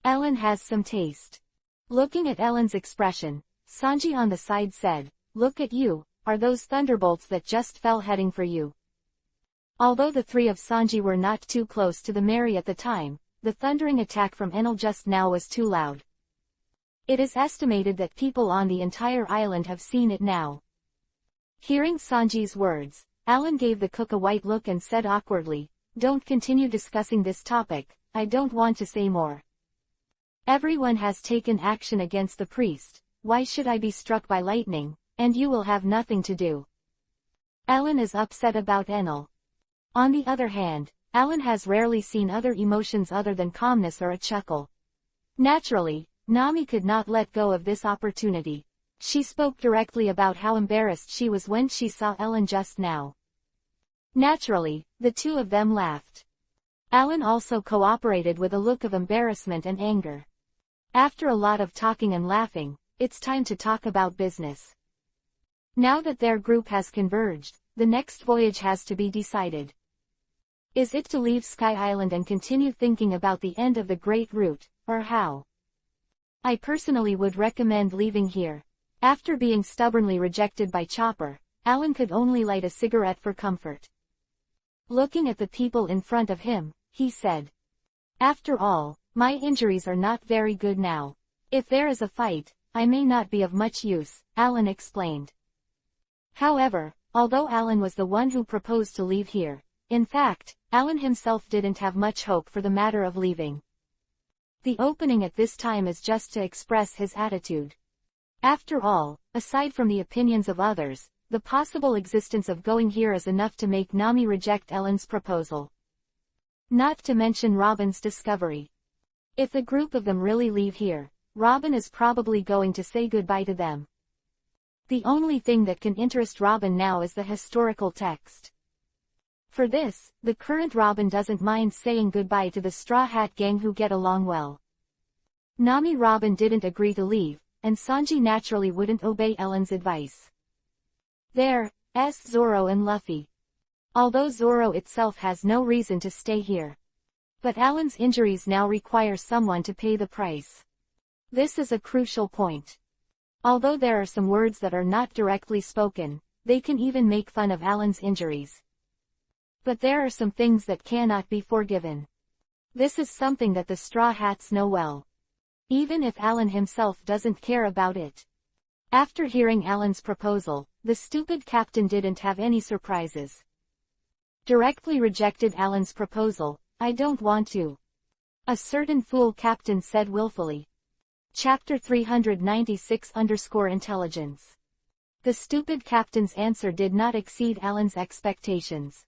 Ellen has some taste. Looking at Ellen's expression, Sanji on the side said, "Look at you, are those thunderbolts that just fell heading for you?" Although the three of Sanji were not too close to the Merry at the time, the thundering attack from Enel just now was too loud. It is estimated that people on the entire island have seen it now. Hearing Sanji's words, Alan gave the cook a white look and said awkwardly, "Don't continue discussing this topic, I don't want to say more. Everyone has taken action against the priest, why should I be struck by lightning, and you will have nothing to do?" Alan is upset about Enel. On the other hand, Alan has rarely seen other emotions other than calmness or a chuckle. Naturally, Nami could not let go of this opportunity. She spoke directly about how embarrassed she was when she saw Ellen just now. Naturally, the two of them laughed. Alan also cooperated with a look of embarrassment and anger. After a lot of talking and laughing, it's time to talk about business. Now that their group has converged, the next voyage has to be decided. Is it to leave Sky Island and continue thinking about the end of the Great Route, or how? I personally would recommend leaving here. After being stubbornly rejected by Chopper, Alan could only light a cigarette for comfort. Looking at the people in front of him, he said, "After all, my injuries are not very good now. If there is a fight, I may not be of much use," Alan explained. However, although Alan was the one who proposed to leave here, in fact, Alan himself didn't have much hope for the matter of leaving. The opening at this time is just to express his attitude. After all, aside from the opinions of others, the possible existence of going here is enough to make Nami reject Ellen's proposal. Not to mention Robin's discovery. If the group of them really leave here, Robin is probably going to say goodbye to them. The only thing that can interest Robin now is the historical text. For this, the current Robin doesn't mind saying goodbye to the Straw Hat Gang who get along well. Nami Robin didn't agree to leave, and Sanji naturally wouldn't obey Ellen's advice. There's Zoro and Luffy. Although Zoro itself has no reason to stay here. But Alan's injuries now require someone to pay the price. This is a crucial point. Although there are some words that are not directly spoken, they can even make fun of Alan's injuries. But there are some things that cannot be forgiven. This is something that the Straw Hats know well. Even if Alan himself doesn't care about it. After hearing Alan's proposal, the stupid captain didn't have any surprises. Directly rejected Alan's proposal. "I don't want to." A certain fool captain said willfully. Chapter 396-Intelligence. The stupid captain's answer did not exceed Alan's expectations.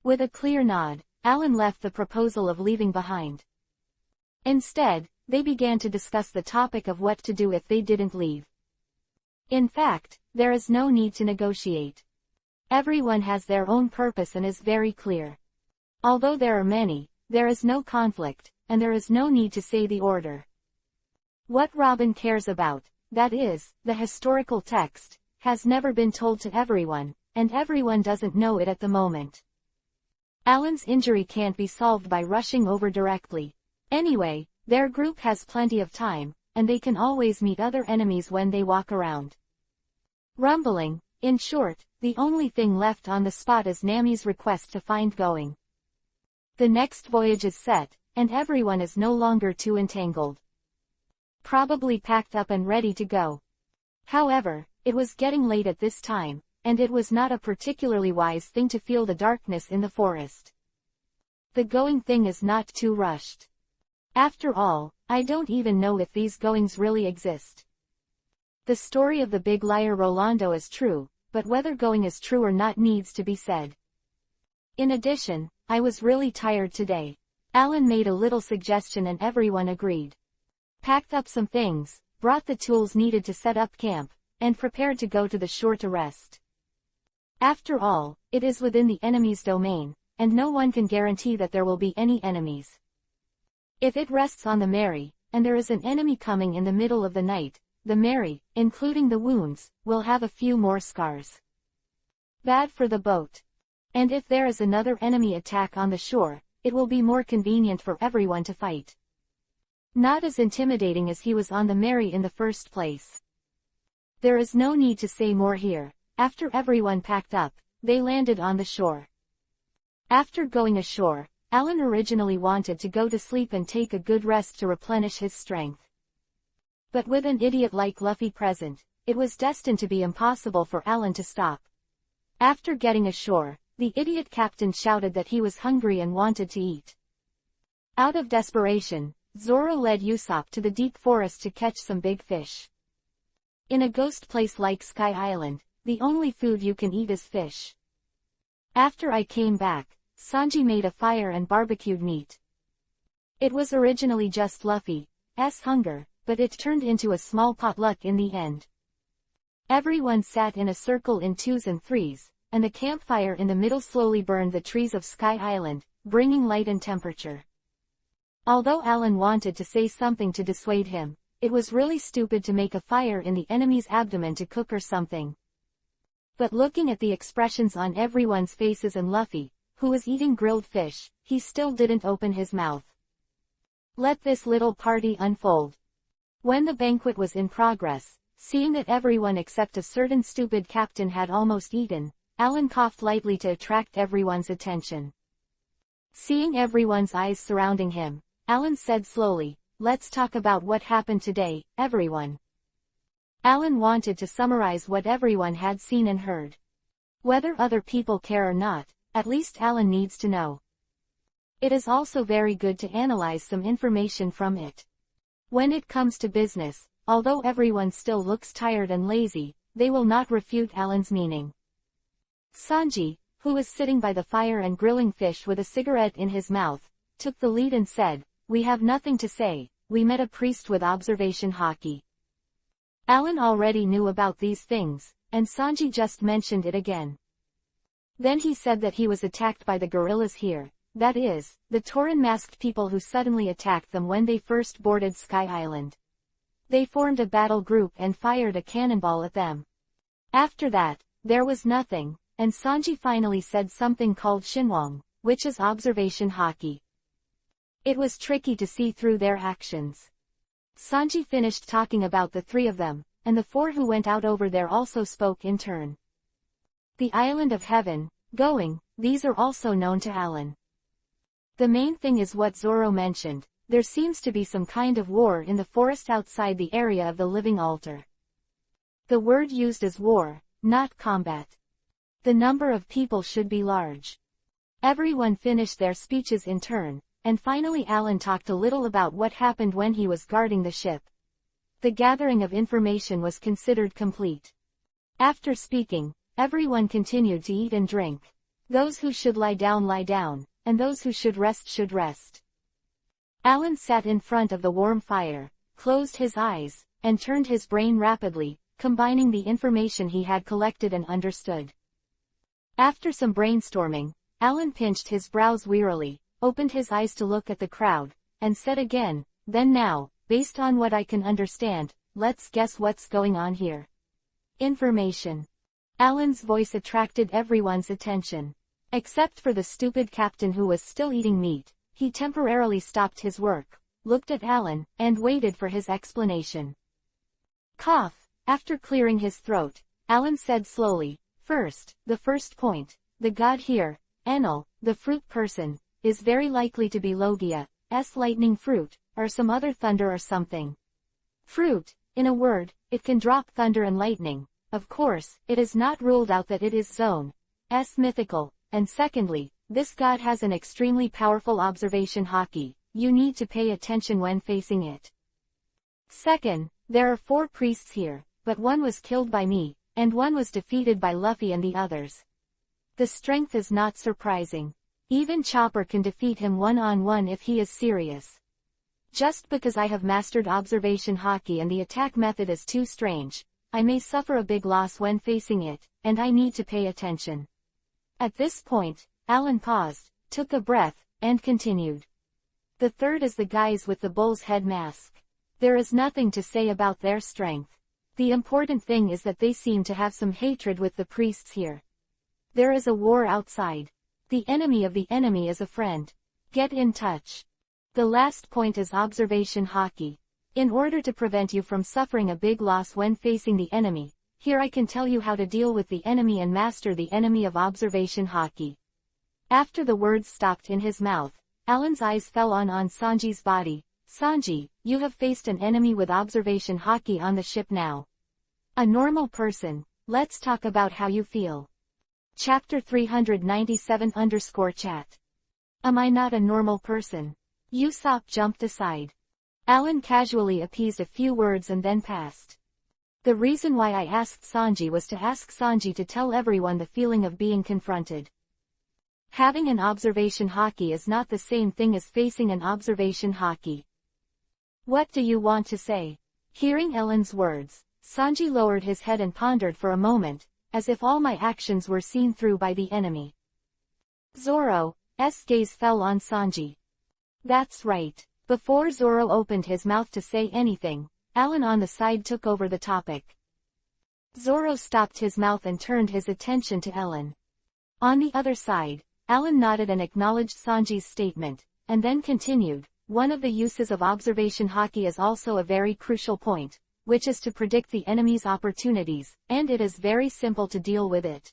With a clear nod, Alan left the proposal of leaving behind. Instead, they began to discuss the topic of what to do if they didn't leave. In fact, there is no need to negotiate. Everyone has their own purpose and is very clear. Although there are many, there is no conflict, and there is no need to say the order. What Robin cares about, that is, the historical text, has never been told to everyone, and everyone doesn't know it at the moment. Alan's injury can't be solved by rushing over directly. Anyway, their group has plenty of time, and they can always meet other enemies when they walk around. Rumbling, in short, the only thing left on the spot is Nami's request to find going. The next voyage is set, and everyone is no longer too entangled. Probably packed up and ready to go. However, it was getting late at this time, and it was not a particularly wise thing to feel the darkness in the forest. The going thing is not too rushed. After all, I don't even know if these goings really exist. The story of the big liar Rolando is true, but whether going is true or not needs to be said. In addition, I was really tired today. Alan made a little suggestion and everyone agreed. Packed up some things, brought the tools needed to set up camp, and prepared to go to the shore to rest. After all, it is within the enemy's domain, and no one can guarantee that there will be any enemies. If it rests on the Mary, and there is an enemy coming in the middle of the night, the Mary, including the wounds, will have a few more scars. Bad for the boat. And if there is another enemy attack on the shore, it will be more convenient for everyone to fight. Not as intimidating as he was on the Mary in the first place. There is no need to say more here. After everyone packed up, they landed on the shore. After going ashore, Alan originally wanted to go to sleep and take a good rest to replenish his strength. But with an idiot like Luffy present, it was destined to be impossible for Alan to stop. After getting ashore, the idiot captain shouted that he was hungry and wanted to eat. Out of desperation, Zoro led Usopp to the deep forest to catch some big fish. In a ghost place like Sky Island, the only food you can eat is fish. After I came back, Sanji made a fire and barbecued meat. It was originally just Luffy's hunger, but it turned into a small potluck in the end. Everyone sat in a circle in twos and threes, and the campfire in the middle slowly burned the trees of Sky Island, bringing light and temperature. Although Alan wanted to say something to dissuade him, it was really stupid to make a fire in the enemy's abdomen to cook or something. But looking at the expressions on everyone's faces and Luffy, who was eating grilled fish, he still didn't open his mouth. Let this little party unfold. When the banquet was in progress, seeing that everyone except a certain stupid captain had almost eaten, Alan coughed lightly to attract everyone's attention. Seeing everyone's eyes surrounding him, Alan said slowly, "Let's talk about what happened today, everyone." Alan wanted to summarize what everyone had seen and heard. Whether other people care or not, at least Alan needs to know. It is also very good to analyze some information from it. When it comes to business, although everyone still looks tired and lazy, they will not refute Alan's meaning. Sanji, who was sitting by the fire and grilling fish with a cigarette in his mouth, took the lead and said, "We have nothing to say, we met a priest with observation haki." Alan already knew about these things, and Sanji just mentioned it again. Then he said that he was attacked by the gorillas here, that is, the Tauren masked people who suddenly attacked them when they first boarded Sky Island. They formed a battle group and fired a cannonball at them. After that, there was nothing, and Sanji finally said something called Shinwang, which is observation haki. It was tricky to see through their actions. Sanji finished talking about the three of them, and the four who went out over there also spoke in turn. The Island of Heaven, going, these are also known to Alan. The main thing is what Zoro mentioned, there seems to be some kind of war in the forest outside the area of the living altar. The word used is war, not combat. The number of people should be large. Everyone finished their speeches in turn, and finally Alan talked a little about what happened when he was guarding the ship. The gathering of information was considered complete. After speaking, everyone continued to eat and drink. Those who should lie down, and those who should rest. Alan sat in front of the warm fire, closed his eyes, and turned his brain rapidly, combining the information he had collected and understood. After some brainstorming, Alan pinched his brows wearily, opened his eyes to look at the crowd, and said again, "Then now, based on what I can understand, let's guess what's going on here." Information. Alan's voice attracted everyone's attention. Except for the stupid captain who was still eating meat, he temporarily stopped his work, looked at Alan, and waited for his explanation. Cough. After clearing his throat, Alan said slowly, "First, the first point, the god here, Enel, the fruit person, is very likely to be Logia's lightning fruit, or some other thunder or something. Fruit, in a word, it can drop thunder and lightning. Of course, it is not ruled out that it is Zone's mythical, and secondly, this god has an extremely powerful observation haki, you need to pay attention when facing it. Second, there are 4 priests here, but one was killed by me, and one was defeated by Luffy and the others. The strength is not surprising. Even Chopper can defeat him one-on-one if he is serious. Just because I have mastered observation haki and the attack method is too strange, I may suffer a big loss when facing it, and I need to pay attention." At this point, Alan paused, took a breath, and continued. "The third is the guys with the bull's head mask. There is nothing to say about their strength. The important thing is that they seem to have some hatred with the priests here. There is a war outside. The enemy of the enemy is a friend. Get in touch. The last point is observation haki. In order to prevent you from suffering a big loss when facing the enemy, here I can tell you how to deal with the enemy and master the enemy of observation haki." After the words stopped in his mouth, Alan's eyes fell on Sanji's body. "Sanji, you have faced an enemy with observation haki on the ship now. A normal person, let's talk about how you feel." Chapter 397_chat. Am I not a normal person? Usopp jumped aside. Alan casually appeased a few words and then passed. The reason why I asked Sanji was to ask Sanji to tell everyone the feeling of being confronted. Having an observation haki is not the same thing as facing an observation haki. What do you want to say? Hearing Ellen's words, Sanji lowered his head and pondered for a moment, as if all my actions were seen through by the enemy. Zoro's gaze fell on Sanji. That's right. Before Zoro opened his mouth to say anything, Alan on the side took over the topic. Zoro stopped his mouth and turned his attention to Ellen. On the other side, Alan nodded and acknowledged Sanji's statement, and then continued, one of the uses of observation haki is also a very crucial point, which is to predict the enemy's opportunities, and it is very simple to deal with it.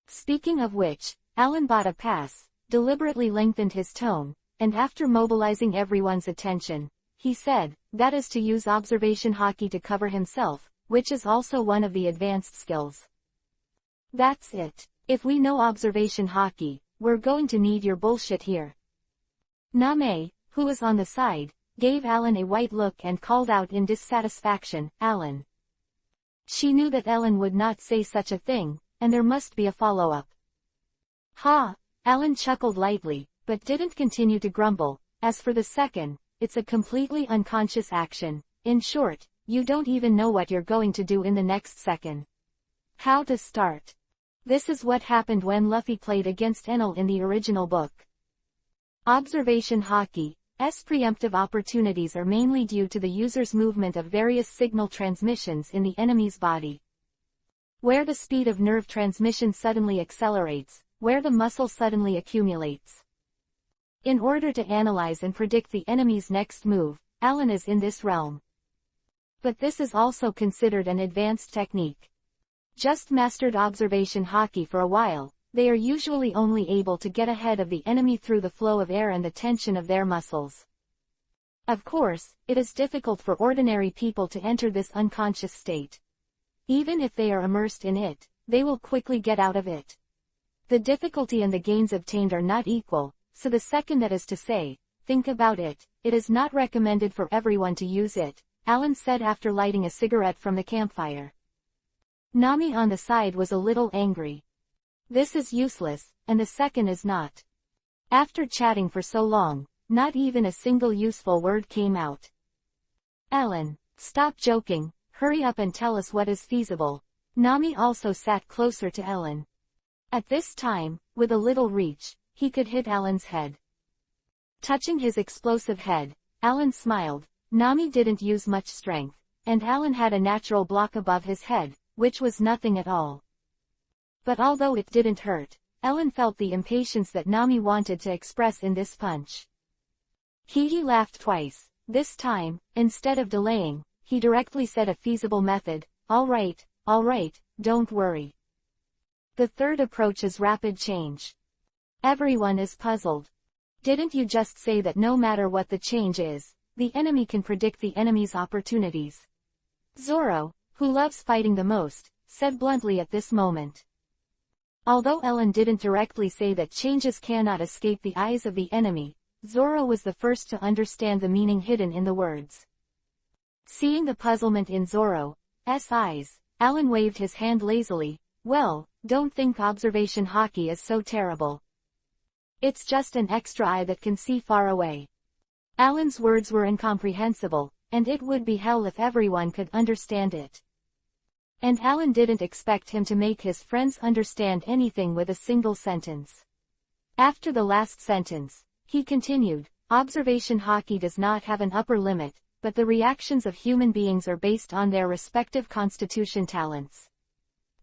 Speaking of which, Alan bought a pass, deliberately lengthened his tone, and after mobilizing everyone's attention, he said, that is to use observation haki to cover himself, which is also one of the advanced skills. That's it. If we know observation haki, we're going to need your bullshit here. Name, who was on the side, gave Alan a white look and called out in dissatisfaction, Alan. She knew that Ellen would not say such a thing, and there must be a follow-up. Ha! Alan chuckled lightly, but didn't continue to grumble. As for the second, it's a completely unconscious action. In short, you don't even know what you're going to do in the next second. How to start? This is what happened when Luffy played against Enel in the original book. Observation haki's preemptive opportunities are mainly due to the user's movement of various signal transmissions in the enemy's body. Where the speed of nerve transmission suddenly accelerates, where the muscle suddenly accumulates. In order to analyze and predict the enemy's next move, Alan is in this realm. But this is also considered an advanced technique. Just mastered observation haki for a while, they are usually only able to get ahead of the enemy through the flow of air and the tension of their muscles. Of course, it is difficult for ordinary people to enter this unconscious state. Even if they are immersed in it, they will quickly get out of it. The difficulty and the gains obtained are not equal, so the second, that is to say, think about it, it is not recommended for everyone to use it, Alan said after lighting a cigarette from the campfire. Nami on the side was a little angry. This is useless, and the second is not. After chatting for so long, not even a single useful word came out. Alan, stop joking, hurry up and tell us what is feasible. Nami also sat closer to Ellen. At this time, with a little reach, he could hit Alan's head. Touching his explosive head, Alan smiled. Nami didn't use much strength, and Alan had a natural block above his head, which was nothing at all. But although it didn't hurt, Ellen felt the impatience that Nami wanted to express in this punch. He laughed twice. This time, instead of delaying, he directly said a feasible method, all right, don't worry. The third approach is rapid change. Everyone is puzzled. Didn't you just say that no matter what the change is, the enemy can predict the enemy's opportunities? Zoro, who loves fighting the most, said bluntly at this moment. Although Ellen didn't directly say that changes cannot escape the eyes of the enemy, Zoro was the first to understand the meaning hidden in the words. Seeing the puzzlement in Zoro's eyes, Alan waved his hand lazily. Well, don't think observation haki is so terrible. It's just an extra eye that can see far away. Alan's words were incomprehensible, and it would be hell if everyone could understand it. And Alan didn't expect him to make his friends understand anything with a single sentence. After the last sentence, he continued, observation haki does not have an upper limit, but the reactions of human beings are based on their respective constitution talents.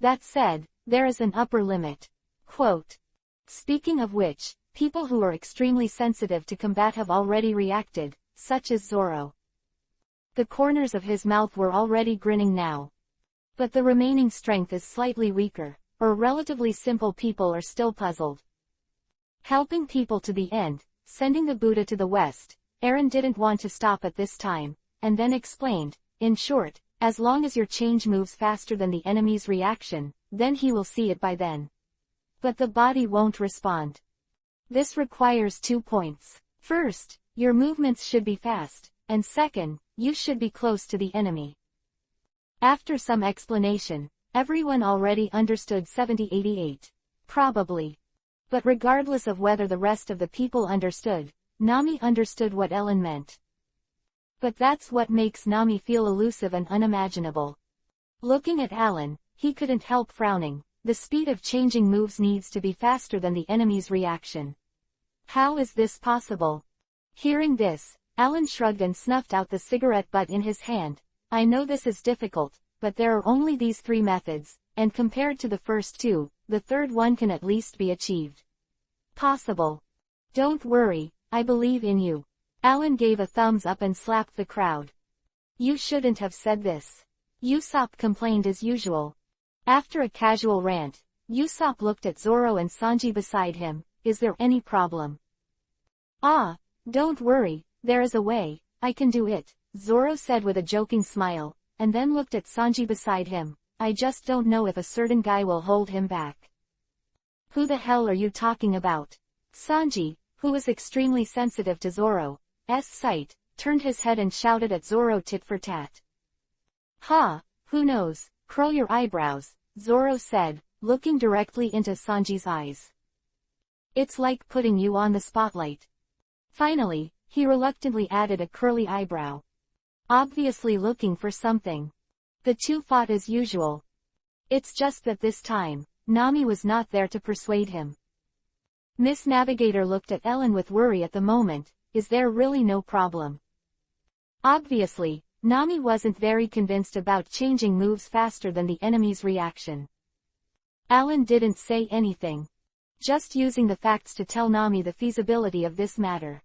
That said, there is an upper limit. Quote. Speaking of which, people who are extremely sensitive to combat have already reacted, such as Zoro. The corners of his mouth were already grinning now. But the remaining strength is slightly weaker, or relatively simple people are still puzzled. Helping people to the end, sending the Buddha to the west, Eren didn't want to stop at this time, and then explained, in short, as long as your change moves faster than the enemy's reaction, then he will see it by then. But the body won't respond. This requires 2 points. First, your movements should be fast, and second, you should be close to the enemy. After some explanation, everyone already understood 7088. Probably. But regardless of whether the rest of the people understood, Nami understood what Ellen meant. But that's what makes Nami feel elusive and unimaginable. Looking at Alan, he couldn't help frowning. The speed of changing moves needs to be faster than the enemy's reaction. How is this possible? Hearing this, Alan shrugged and snuffed out the cigarette butt in his hand. I know this is difficult, but there are only these 3 methods, and compared to the first 2, the third one can at least be achieved. Possible. Don't worry, I believe in you. Alan gave a thumbs up and slapped the crowd. You shouldn't have said this. Usopp complained as usual. After a casual rant, Usopp looked at Zoro and Sanji beside him. Is there any problem? Ah, don't worry, there is a way, I can do it, Zoro said with a joking smile, and then looked at Sanji beside him. I just don't know if a certain guy will hold him back. Who the hell are you talking about? Sanji, who was extremely sensitive to Zoro's sight, turned his head and shouted at Zoro tit for tat. Ha, who knows, curl your eyebrows, Zoro said, looking directly into Sanji's eyes. It's like putting you on the spotlight. Finally, he reluctantly added a curly eyebrow. Obviously looking for something. The two fought as usual. It's just that this time, Nami was not there to persuade him. Miss Navigator looked at Ellen with worry at the moment. Is there really no problem? Obviously, Nami wasn't very convinced about changing moves faster than the enemy's reaction. Alan didn't say anything. Just using the facts to tell Nami the feasibility of this matter.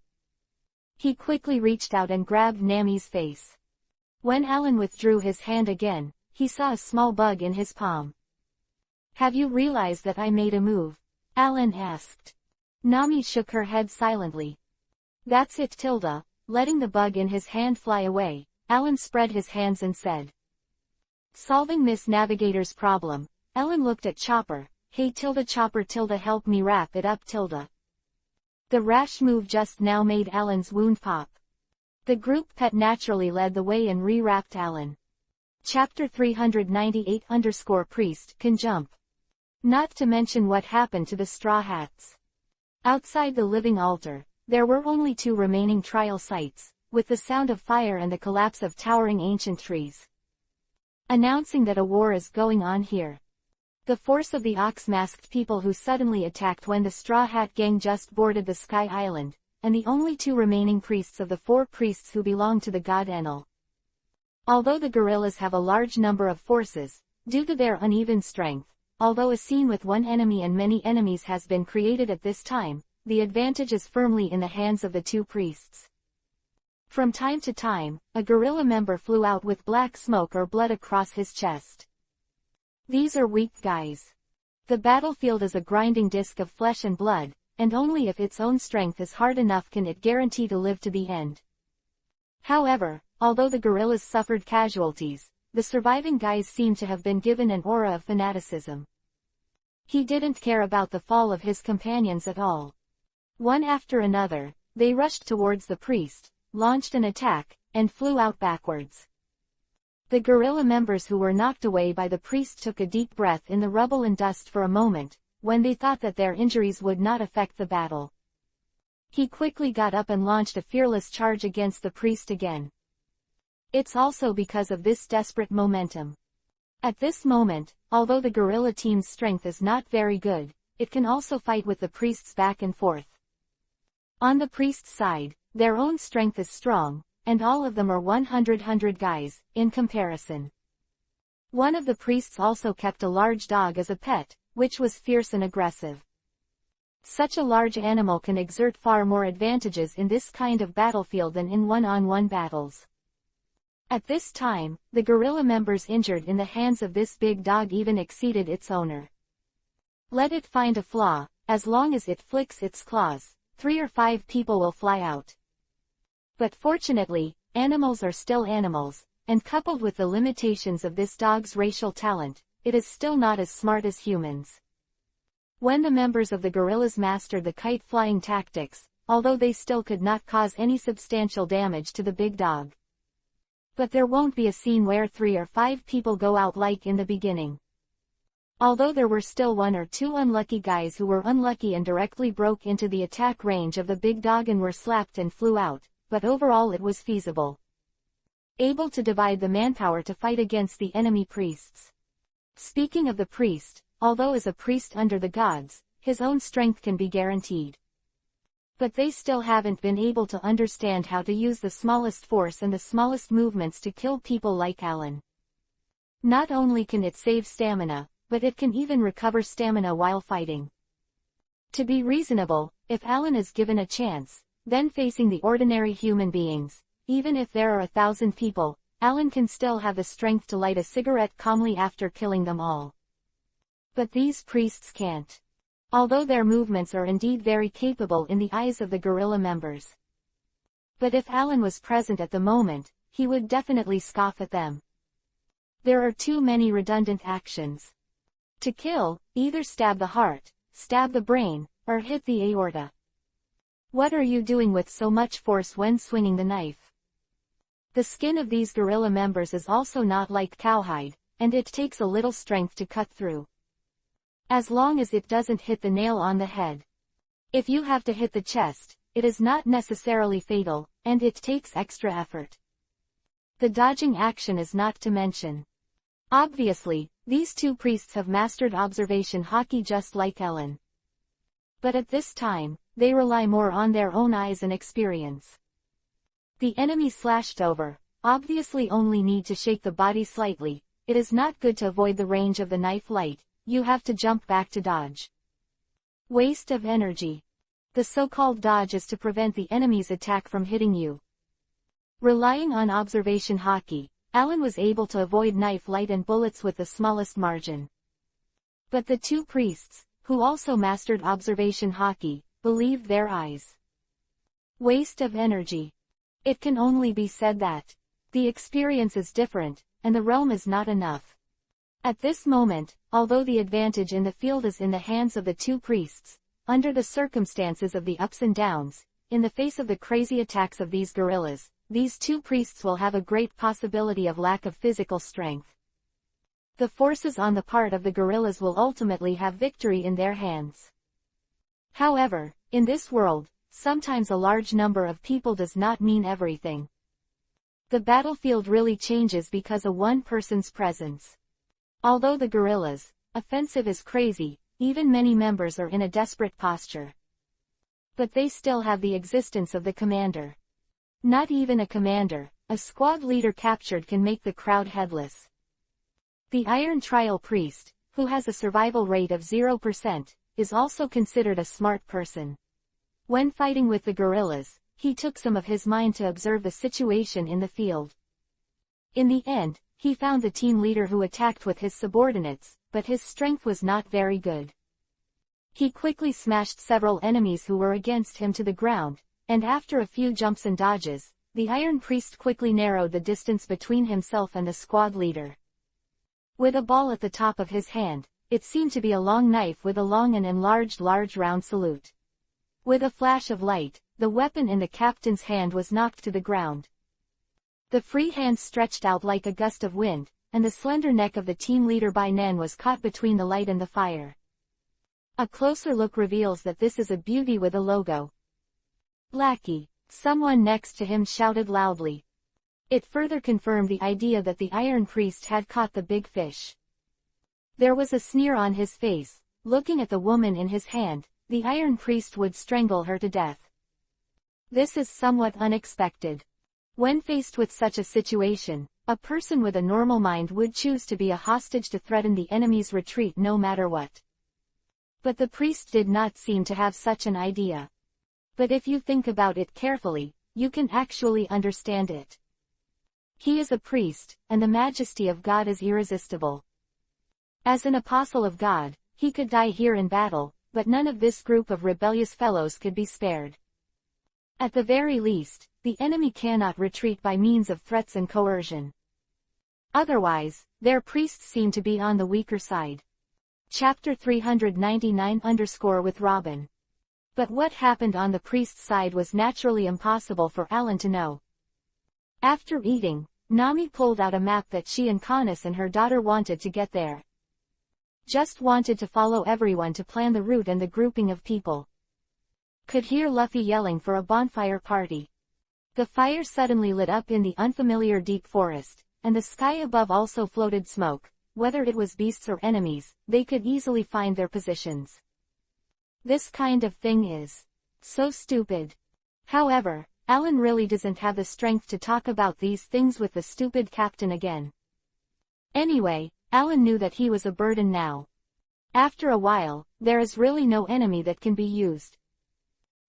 He quickly reached out and grabbed Nami's face. When Alan withdrew his hand again, he saw a small bug in his palm. Have you realized that I made a move? Alan asked. Nami shook her head silently. That's it, Tilda. Letting the bug in his hand fly away, Alan spread his hands and said. Solving Miss Navigator's problem, Ellen looked at Chopper. Hey Tilda, Chopper, Tilda, help me wrap it up, Tilda. The rash move just now made Alan's wound pop. The group pet naturally led the way and re-wrapped Alan. Chapter 398-Priest can jump. Not to mention what happened to the Straw Hats. Outside the living altar, there were only 2 remaining trial sites, with the sound of fire and the collapse of towering ancient trees. Announcing that a war is going on here. The force of the ox-masked people who suddenly attacked when the Straw Hat Gang just boarded the Sky Island, and the only 2 remaining priests of the 4 priests who belong to the god Enel. Although the guerrillas have a large number of forces, due to their uneven strength, although a scene with 1 enemy and many enemies has been created at this time, the advantage is firmly in the hands of the 2 priests. From time to time, a guerrilla member flew out with black smoke or blood across his chest. These are weak guys. The battlefield is a grinding disk of flesh and blood, and only if its own strength is hard enough can it guarantee to live to the end. However, although the guerrillas suffered casualties, the surviving guys seem to have been given an aura of fanaticism. He didn't care about the fall of his companions at all. One after another, they rushed towards the priest, launched an attack, and flew out backwards. The guerrilla members who were knocked away by the priest took a deep breath in the rubble and dust for a moment, when they thought that their injuries would not affect the battle. He quickly got up and launched a fearless charge against the priest again. It's also because of this desperate momentum. At this moment, although the guerrilla team's strength is not very good, it can also fight with the priests back and forth. On the priest's side, their own strength is strong, and all of them are 100 guys, in comparison. One of the priests also kept a large dog as a pet, which was fierce and aggressive. Such a large animal can exert far more advantages in this kind of battlefield than in one-on-one battles. At this time, the guerrilla members injured in the hands of this big dog even exceeded its owner. Let it find a flaw, as long as it flicks its claws, 3 or 5 people will fly out. But fortunately, animals are still animals, and coupled with the limitations of this dog's racial talent, it is still not as smart as humans. When the members of the guerrillas mastered the kite-flying tactics, although they still could not cause any substantial damage to the big dog. But there won't be a scene where 3 or 5 people go out like in the beginning. Although there were still 1 or 2 unlucky guys who were unlucky and directly broke into the attack range of the big dog and were slapped and flew out, but overall it was feasible. Able to divide the manpower to fight against the enemy priests. Speaking of the priest, although as a priest under the gods, his own strength can be guaranteed. But they still haven't been able to understand how to use the smallest force and the smallest movements to kill people like Alan. Not only can it save stamina, but it can even recover stamina while fighting. To be reasonable, if Alan is given a chance, then facing the ordinary human beings, even if there are 1,000 people, Alan can still have the strength to light a cigarette calmly after killing them all. But these priests can't. Although their movements are indeed very capable in the eyes of the guerrilla members. But if Alan was present at the moment, he would definitely scoff at them. There are too many redundant actions. To kill, either stab the heart, stab the brain, or hit the aorta. What are you doing with so much force when swinging the knife? The skin of these guerrilla members is also not like cowhide, and it takes a little strength to cut through. As long as it doesn't hit the nail on the head. If you have to hit the chest, it is not necessarily fatal, and it takes extra effort. The dodging action is not to mention. Obviously, these two priests have mastered observation hockey just like Ellen. But at this time, they rely more on their own eyes and experience. The enemy slashed over, obviously only need to shake the body slightly. It is not good to avoid the range of the knife light. You have to jump back to dodge. Waste of energy. The so-called dodge is to prevent the enemy's attack from hitting you. Relying on observation hockey, Alan was able to avoid knife light and bullets with the smallest margin. But the two priests, who also mastered observation hockey, believed their eyes. Waste of energy. It can only be said that the experience is different, and the realm is not enough. At this moment, although the advantage in the field is in the hands of the two priests, under the circumstances of the ups and downs, in the face of the crazy attacks of these guerrillas, these two priests will have a great possibility of lack of physical strength. The forces on the part of the guerrillas will ultimately have victory in their hands. However, in this world, sometimes a large number of people does not mean everything. The battlefield really changes because of one person's presence. Although the guerrillas' offensive is crazy, even many members are in a desperate posture. But they still have the existence of the commander. Not even a commander, a squad leader captured can make the crowd headless. The Iron Trial Priest, who has a survival rate of 0%, is also considered a smart person. When fighting with the guerrillas, he took some of his mind to observe the situation in the field. In the end, he found the team leader who attacked with his subordinates, but his strength was not very good. He quickly smashed several enemies who were against him to the ground, and after a few jumps and dodges, the Iron Priest quickly narrowed the distance between himself and the squad leader. With a ball at the top of his hand, it seemed to be a long knife with a long and enlarged large round salute. With a flash of light, the weapon in the captain's hand was knocked to the ground. The free hand stretched out like a gust of wind, and the slender neck of the team leader Bai Nen was caught between the light and the fire. A closer look reveals that this is a beauty with a logo. Blackie, someone next to him shouted loudly. It further confirmed the idea that the Iron Priest had caught the big fish. There was a sneer on his face. Looking at the woman in his hand, the Iron Priest would strangle her to death. This is somewhat unexpected. When faced with such a situation, a person with a normal mind would choose to be a hostage to threaten the enemy's retreat no matter what. But the priest did not seem to have such an idea. But if you think about it carefully, you can actually understand it. He is a priest, and the majesty of God is irresistible. As an apostle of God, he could die here in battle, but none of this group of rebellious fellows could be spared. At the very least, the enemy cannot retreat by means of threats and coercion. Otherwise, their priests seem to be on the weaker side. Chapter 399 with Robin. But what happened on the priest's side was naturally impossible for Alan to know. After eating, Nami pulled out a map that she and Canis and her daughter wanted to get there. Just wanted to follow everyone to plan the route and the grouping of people. Could hear Luffy yelling for a bonfire party. The fire suddenly lit up in the unfamiliar deep forest, and the sky above also floated smoke. Whether it was beasts or enemies, they could easily find their positions. This kind of thing is So stupid. However, Alan really doesn't have the strength to talk about these things with the stupid captain again. Anyway, Alan knew that he was a burden now. After a while, there is really no enemy that can be used.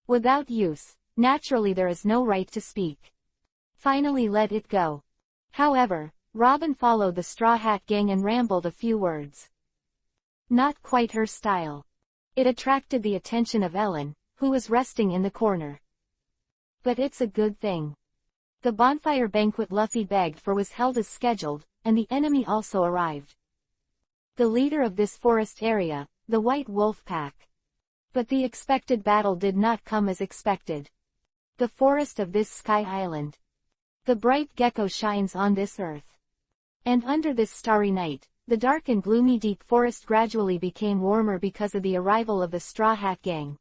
Without use, naturally there is no right to speak. Finally let it go. However, Robin followed the Straw Hat Gang and rambled a few words. Not quite her style. It attracted the attention of Ellen, who was resting in the corner. But it's a good thing. The bonfire banquet Luffy begged for was held as scheduled, and the enemy also arrived. The leader of this forest area, the White Wolf Pack. But the expected battle did not come as expected. The forest of this sky island. The bright gecko shines on this earth. And under this starry night, the dark and gloomy deep forest gradually became warmer because of the arrival of the Straw Hat Gang.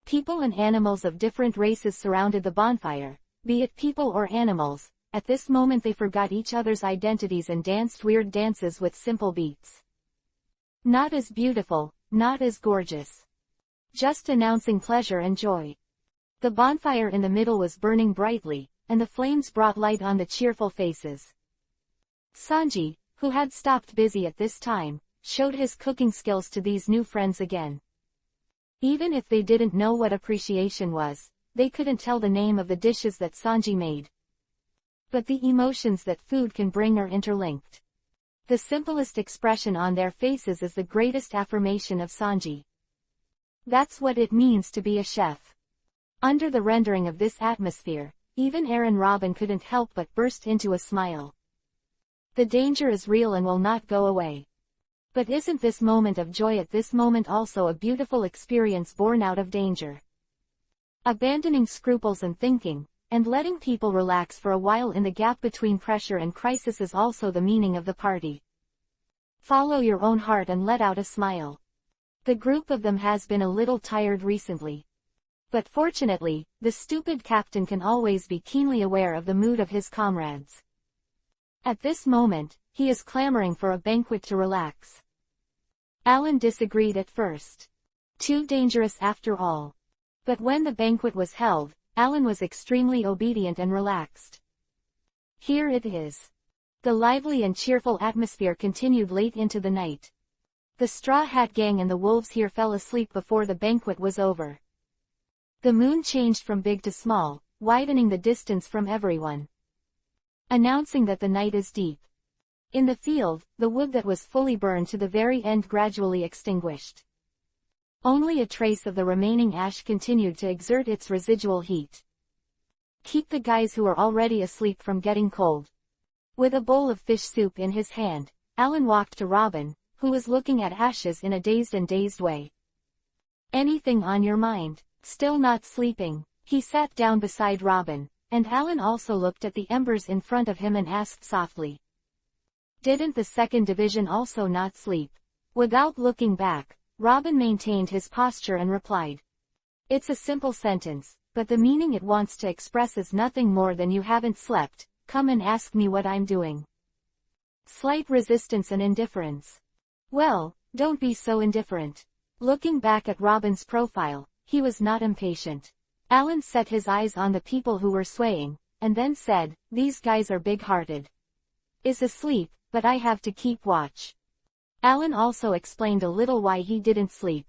People and animals of different races surrounded the bonfire, be it people or animals. At this moment they forgot each other's identities and danced weird dances with simple beats. Not as beautiful, not as gorgeous. Just announcing pleasure and joy. The bonfire in the middle was burning brightly, and the flames brought light on the cheerful faces. Sanji, who had stopped busy at this time, showed his cooking skills to these new friends again. Even if they didn't know what appreciation was, they couldn't tell the name of the dishes that Sanji made. But the emotions that food can bring are interlinked. The simplest expression on their faces is the greatest affirmation of Sanji. That's what it means to be a chef. Under the rendering of this atmosphere, even Aaron Robin couldn't help but burst into a smile. The danger is real and will not go away. But isn't this moment of joy at this moment also a beautiful experience born out of danger? Abandoning scruples and thinking, and letting people relax for a while in the gap between pressure and crisis is also the meaning of the party. Follow your own heart and let out a smile. The group of them has been a little tired recently. But fortunately, the stupid captain can always be keenly aware of the mood of his comrades. At this moment, he is clamoring for a banquet to relax. Alan disagreed at first. Too dangerous after all. But when the banquet was held, Alan was extremely obedient and relaxed. Here it is. The lively and cheerful atmosphere continued late into the night. The Straw Hat Gang and the wolves here fell asleep before the banquet was over. The moon changed from big to small, widening the distance from everyone, announcing that the night is deep. In the field, the wood that was fully burned to the very end gradually extinguished. Only a trace of the remaining ash continued to exert its residual heat. Keep the guys who are already asleep from getting cold. With a bowl of fish soup in his hand, Alan walked to Robin, who was looking at ashes in a dazed way. Anything on your mind? Still not sleeping? He sat down beside Robin, and Alan also looked at the embers in front of him and asked softly. Didn't the 2nd Division also not sleep? Without looking back, Robin maintained his posture and replied. It's a simple sentence, but the meaning it wants to express is nothing more than you haven't slept, come and ask me what I'm doing. Slight resistance and indifference. Well, don't be so indifferent. Looking back at Robin's profile, he was not impatient. Alan set his eyes on the people who were swaying, and then said, these guys are big-hearted. Is asleep, but I have to keep watch. Alan also explained a little why he didn't sleep.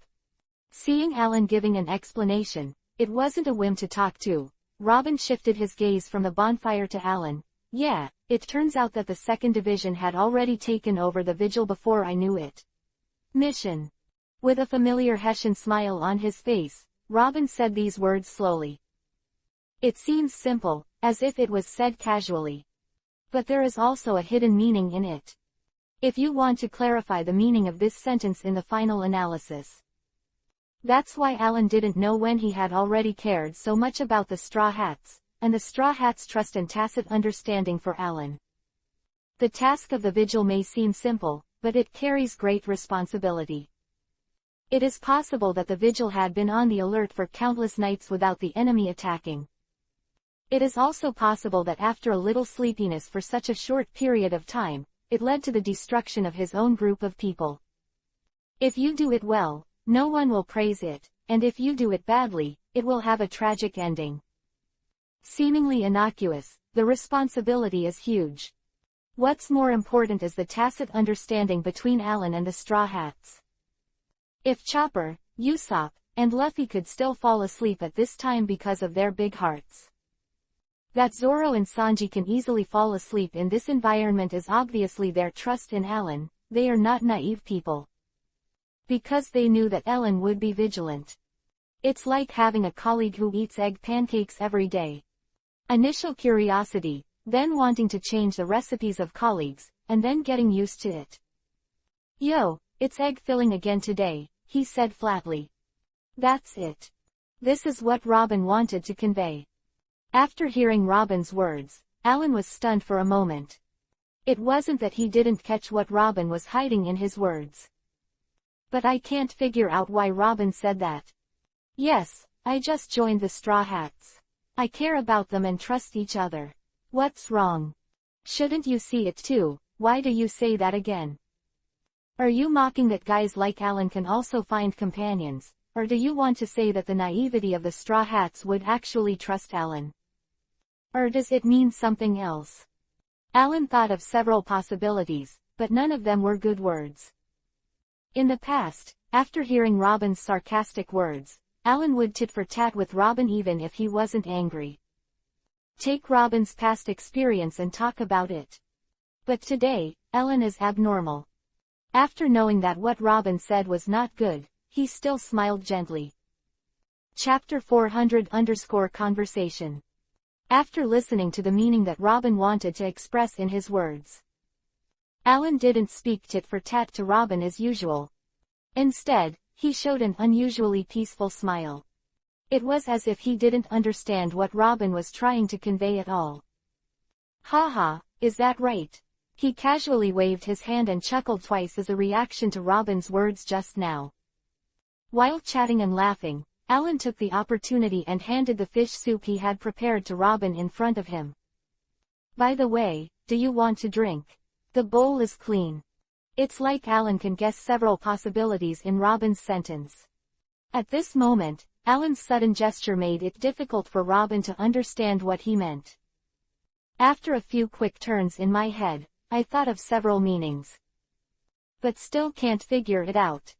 Seeing Alan giving an explanation, it wasn't a whim to talk to. Robin shifted his gaze from the bonfire to Alan. Yeah, it turns out that the 2nd Division had already taken over the vigil before I knew it. Mission. With a familiar Hessian smile on his face, Robin said these words slowly. It seems simple, as if it was said casually. But there is also a hidden meaning in it. If you want to clarify the meaning of this sentence in the final analysis. That's why Alan didn't know when he had already cared so much about the Straw Hats, and the Straw Hats' trust and tacit understanding for Alan. The task of the vigil may seem simple, but it carries great responsibility. It is possible that the vigil had been on the alert for countless nights without the enemy attacking. It is also possible that after a little sleepiness for such a short period of time, it led to the destruction of his own group of people. If you do it well, no one will praise it, and if you do it badly, it will have a tragic ending. Seemingly innocuous, the responsibility is huge. What's more important is the tacit understanding between Alan and the Straw Hats. If Chopper, Usopp, and Luffy could still fall asleep at this time because of their big hearts, that Zoro and Sanji can easily fall asleep in this environment is obviously their trust in Alan. They are not naive people. Because they knew that Alan would be vigilant. It's like having a colleague who eats egg pancakes every day. Initial curiosity, then wanting to change the recipes of colleagues, and then getting used to it. "Yo, it's egg filling again today," he said flatly. That's it. This is what Robin wanted to convey. After hearing Robin's words, Alan was stunned for a moment. It wasn't that he didn't catch what Robin was hiding in his words. But I can't figure out why Robin said that. Yes, I just joined the Straw Hats. I care about them and trust each other. What's wrong? Shouldn't you see it too? Why do you say that again? Are you mocking that guys like Alan can also find companions, or do you want to say that the naivety of the Straw Hats would actually trust Alan? Or does it mean something else? Alan thought of several possibilities, but none of them were good words. In the past, after hearing Robin's sarcastic words, Alan would tit for tat with Robin even if he wasn't angry. Take Robin's past experience and talk about it. But today, Alan is abnormal. After knowing that what Robin said was not good, he still smiled gently. Chapter 400_Conversation. After listening to the meaning that Robin wanted to express in his words, Alan didn't speak tit for tat to Robin as usual. Instead, he showed an unusually peaceful smile. It was as if he didn't understand what Robin was trying to convey at all. Haha, is that right? He casually waved his hand and chuckled twice as a reaction to Robin's words just now. While chatting and laughing, Alan took the opportunity and handed the fish soup he had prepared to Robin in front of him. By the way, do you want to drink? The bowl is clean. It's like Alan can guess several possibilities in Robin's sentence. At this moment, Alan's sudden gesture made it difficult for Robin to understand what he meant. After a few quick turns in my head, I thought of several meanings. But still can't figure it out.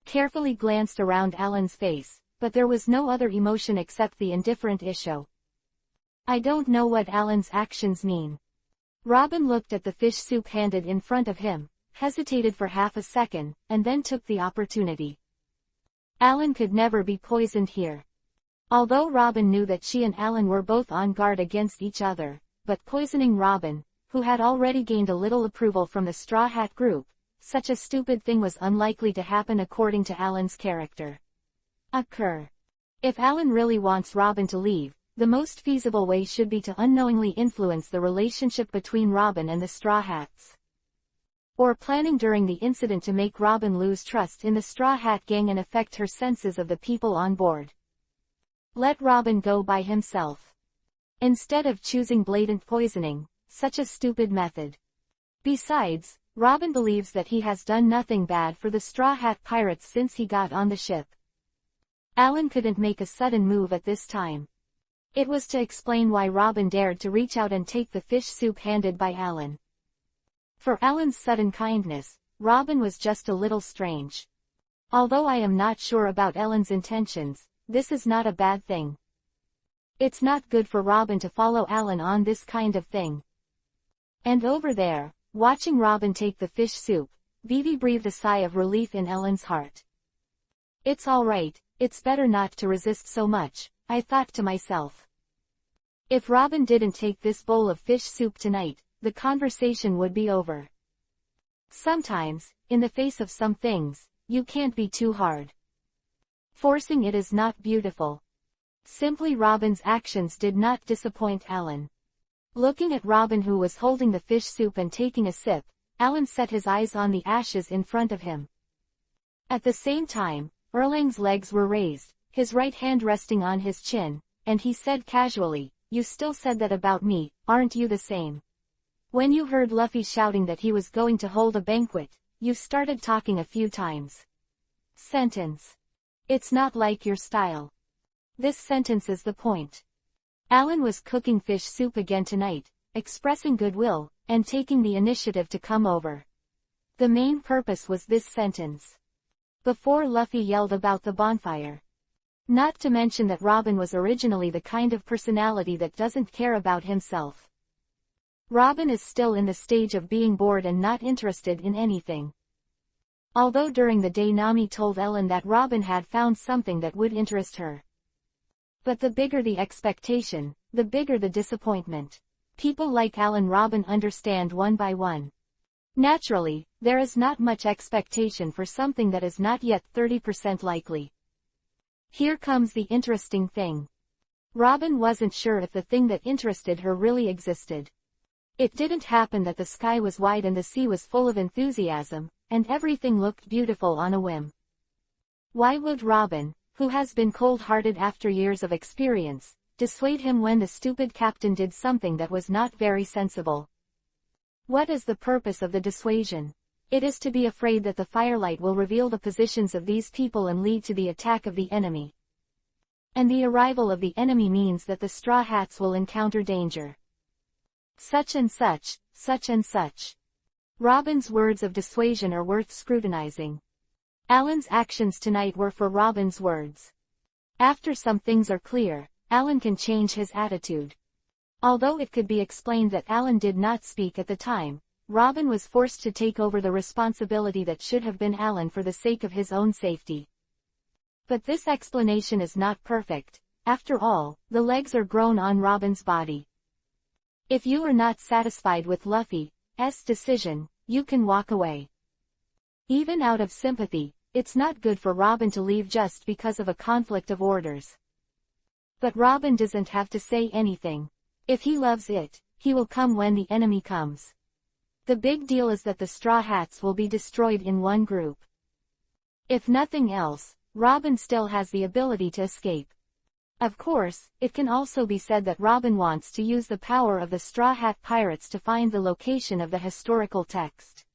Carefully glanced around Alan's face, but there was no other emotion except the indifferent issue. I don't know what Alan's actions mean. Robin looked at the fish soup handed in front of him, hesitated for half a second, and then took the opportunity. Alan could never be poisoned here. Although Robin knew that she and Alan were both on guard against each other, but poisoning Robin, who had already gained a little approval from the Straw Hat group, such a stupid thing was unlikely to happen according to Alan's character. If Alan really wants Robin to leave, the most feasible way should be to unknowingly influence the relationship between Robin and the Straw Hats. Or planning during the incident to make Robin lose trust in the Straw Hat gang and affect her senses of the people on board. Let Robin go by himself. Instead of choosing blatant poisoning, such a stupid method. Besides, Robin believes that he has done nothing bad for the Straw Hat pirates since he got on the ship. Alan couldn't make a sudden move at this time. It was to explain why Robin dared to reach out and take the fish soup handed by Alan. For Alan's sudden kindness, Robin was just a little strange. Although I am not sure about Alan's intentions, this is not a bad thing. It's not good for Robin to follow Alan on this kind of thing. And over there, watching Robin take the fish soup, Vivi breathed a sigh of relief in Alan's heart. It's alright, it's better not to resist so much, I thought to myself. If Robin didn't take this bowl of fish soup tonight, the conversation would be over. Sometimes, in the face of some things, you can't be too hard. Forcing it is not beautiful. Simply Robin's actions did not disappoint Alan. Looking at Robin who was holding the fish soup and taking a sip, Alan set his eyes on the ashes in front of him. At the same time, Erlang's legs were raised, his right hand resting on his chin, and he said casually, "You still said that about me, aren't you the same? When you heard Luffy shouting that he was going to hold a banquet, you started talking a few times." It's not like your style. This sentence is the point. Alan was cooking fish soup again tonight, expressing goodwill, and taking the initiative to come over. The main purpose was this sentence. Before Luffy yelled about the bonfire. Not to mention that Robin was originally the kind of personality that doesn't care about himself. Robin is still in the stage of being bored and not interested in anything. Although during the day Nami told Ellen that Robin had found something that would interest her. But the bigger the expectation, the bigger the disappointment. People like Alan Robin understand one by one. Naturally, there is not much expectation for something that is not yet 30% likely. Here comes the interesting thing. Robin wasn't sure if the thing that interested her really existed. It didn't happen that the sky was wide and the sea was full of enthusiasm, and everything looked beautiful on a whim. Why would Robin, who has been cold-hearted after years of experience, dissuade him when the stupid captain did something that was not very sensible? What is the purpose of the dissuasion? It is to be afraid that the firelight will reveal the positions of these people and lead to the attack of the enemy. And the arrival of the enemy means that the Straw Hats will encounter danger. Such and such, such and such. Robin's words of dissuasion are worth scrutinizing. Alan's actions tonight were for Robin's words. After some things are clear, Alan can change his attitude. Although it could be explained that Alan did not speak at the time, Robin was forced to take over the responsibility that should have been Alan for the sake of his own safety. But this explanation is not perfect. After all, the legs are grown on Robin's body. If you are not satisfied with Luffy's decision, you can walk away. Even out of sympathy, it's not good for Robin to leave just because of a conflict of orders. But Robin doesn't have to say anything. If he loves it, he will come when the enemy comes. The big deal is that the Straw Hats will be destroyed in one group. If nothing else, Robin still has the ability to escape. Of course, it can also be said that Robin wants to use the power of the Straw Hat Pirates to find the location of the historical text.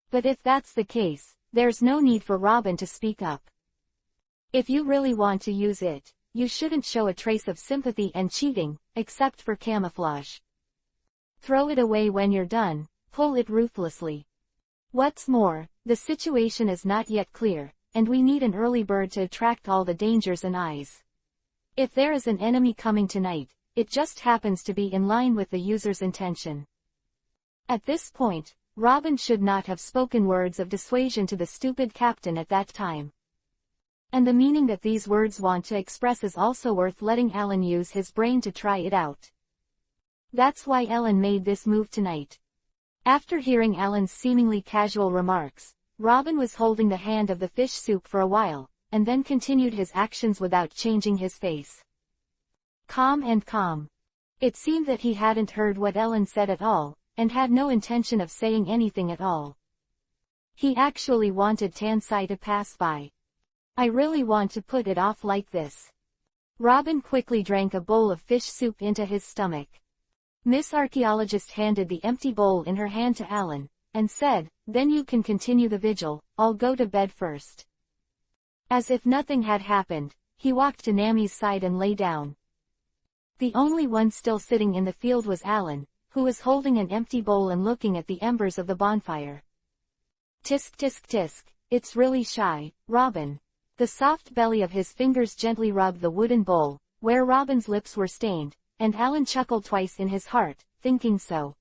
But if that's the case, there's no need for Robin to speak up. If you really want to use it, you shouldn't show a trace of sympathy and cheating, except for camouflage. Throw it away when you're done, pull it ruthlessly. What's more, the situation is not yet clear, and we need an early bird to attract all the dangers and eyes. If there is an enemy coming tonight, it just happens to be in line with the user's intention. At this point, Robin should not have spoken words of dissuasion to the stupid captain at that time. And the meaning that these words want to express is also worth letting Alan use his brain to try it out. That's why Ellen made this move tonight. After hearing Alan's seemingly casual remarks, Robin was holding the hand of the fish soup for a while, and then continued his actions without changing his face. Calm and calm. It seemed that he hadn't heard what Ellen said at all, and had no intention of saying anything at all. He actually wanted Tansai to pass by. I really want to put it off like this. Robin quickly drank a bowl of fish soup into his stomach. Miss Archaeologist handed the empty bowl in her hand to Alan, and said, "Then you can continue the vigil, I'll go to bed first." As if nothing had happened, he walked to Nami's side and lay down. The only one still sitting in the field was Alan, who was holding an empty bowl and looking at the embers of the bonfire. Tisk tisk tisk, it's really shy, Robin. The soft belly of his fingers gently rubbed the wooden bowl, where Robin's lips were stained, and Alan chuckled twice in his heart, thinking so.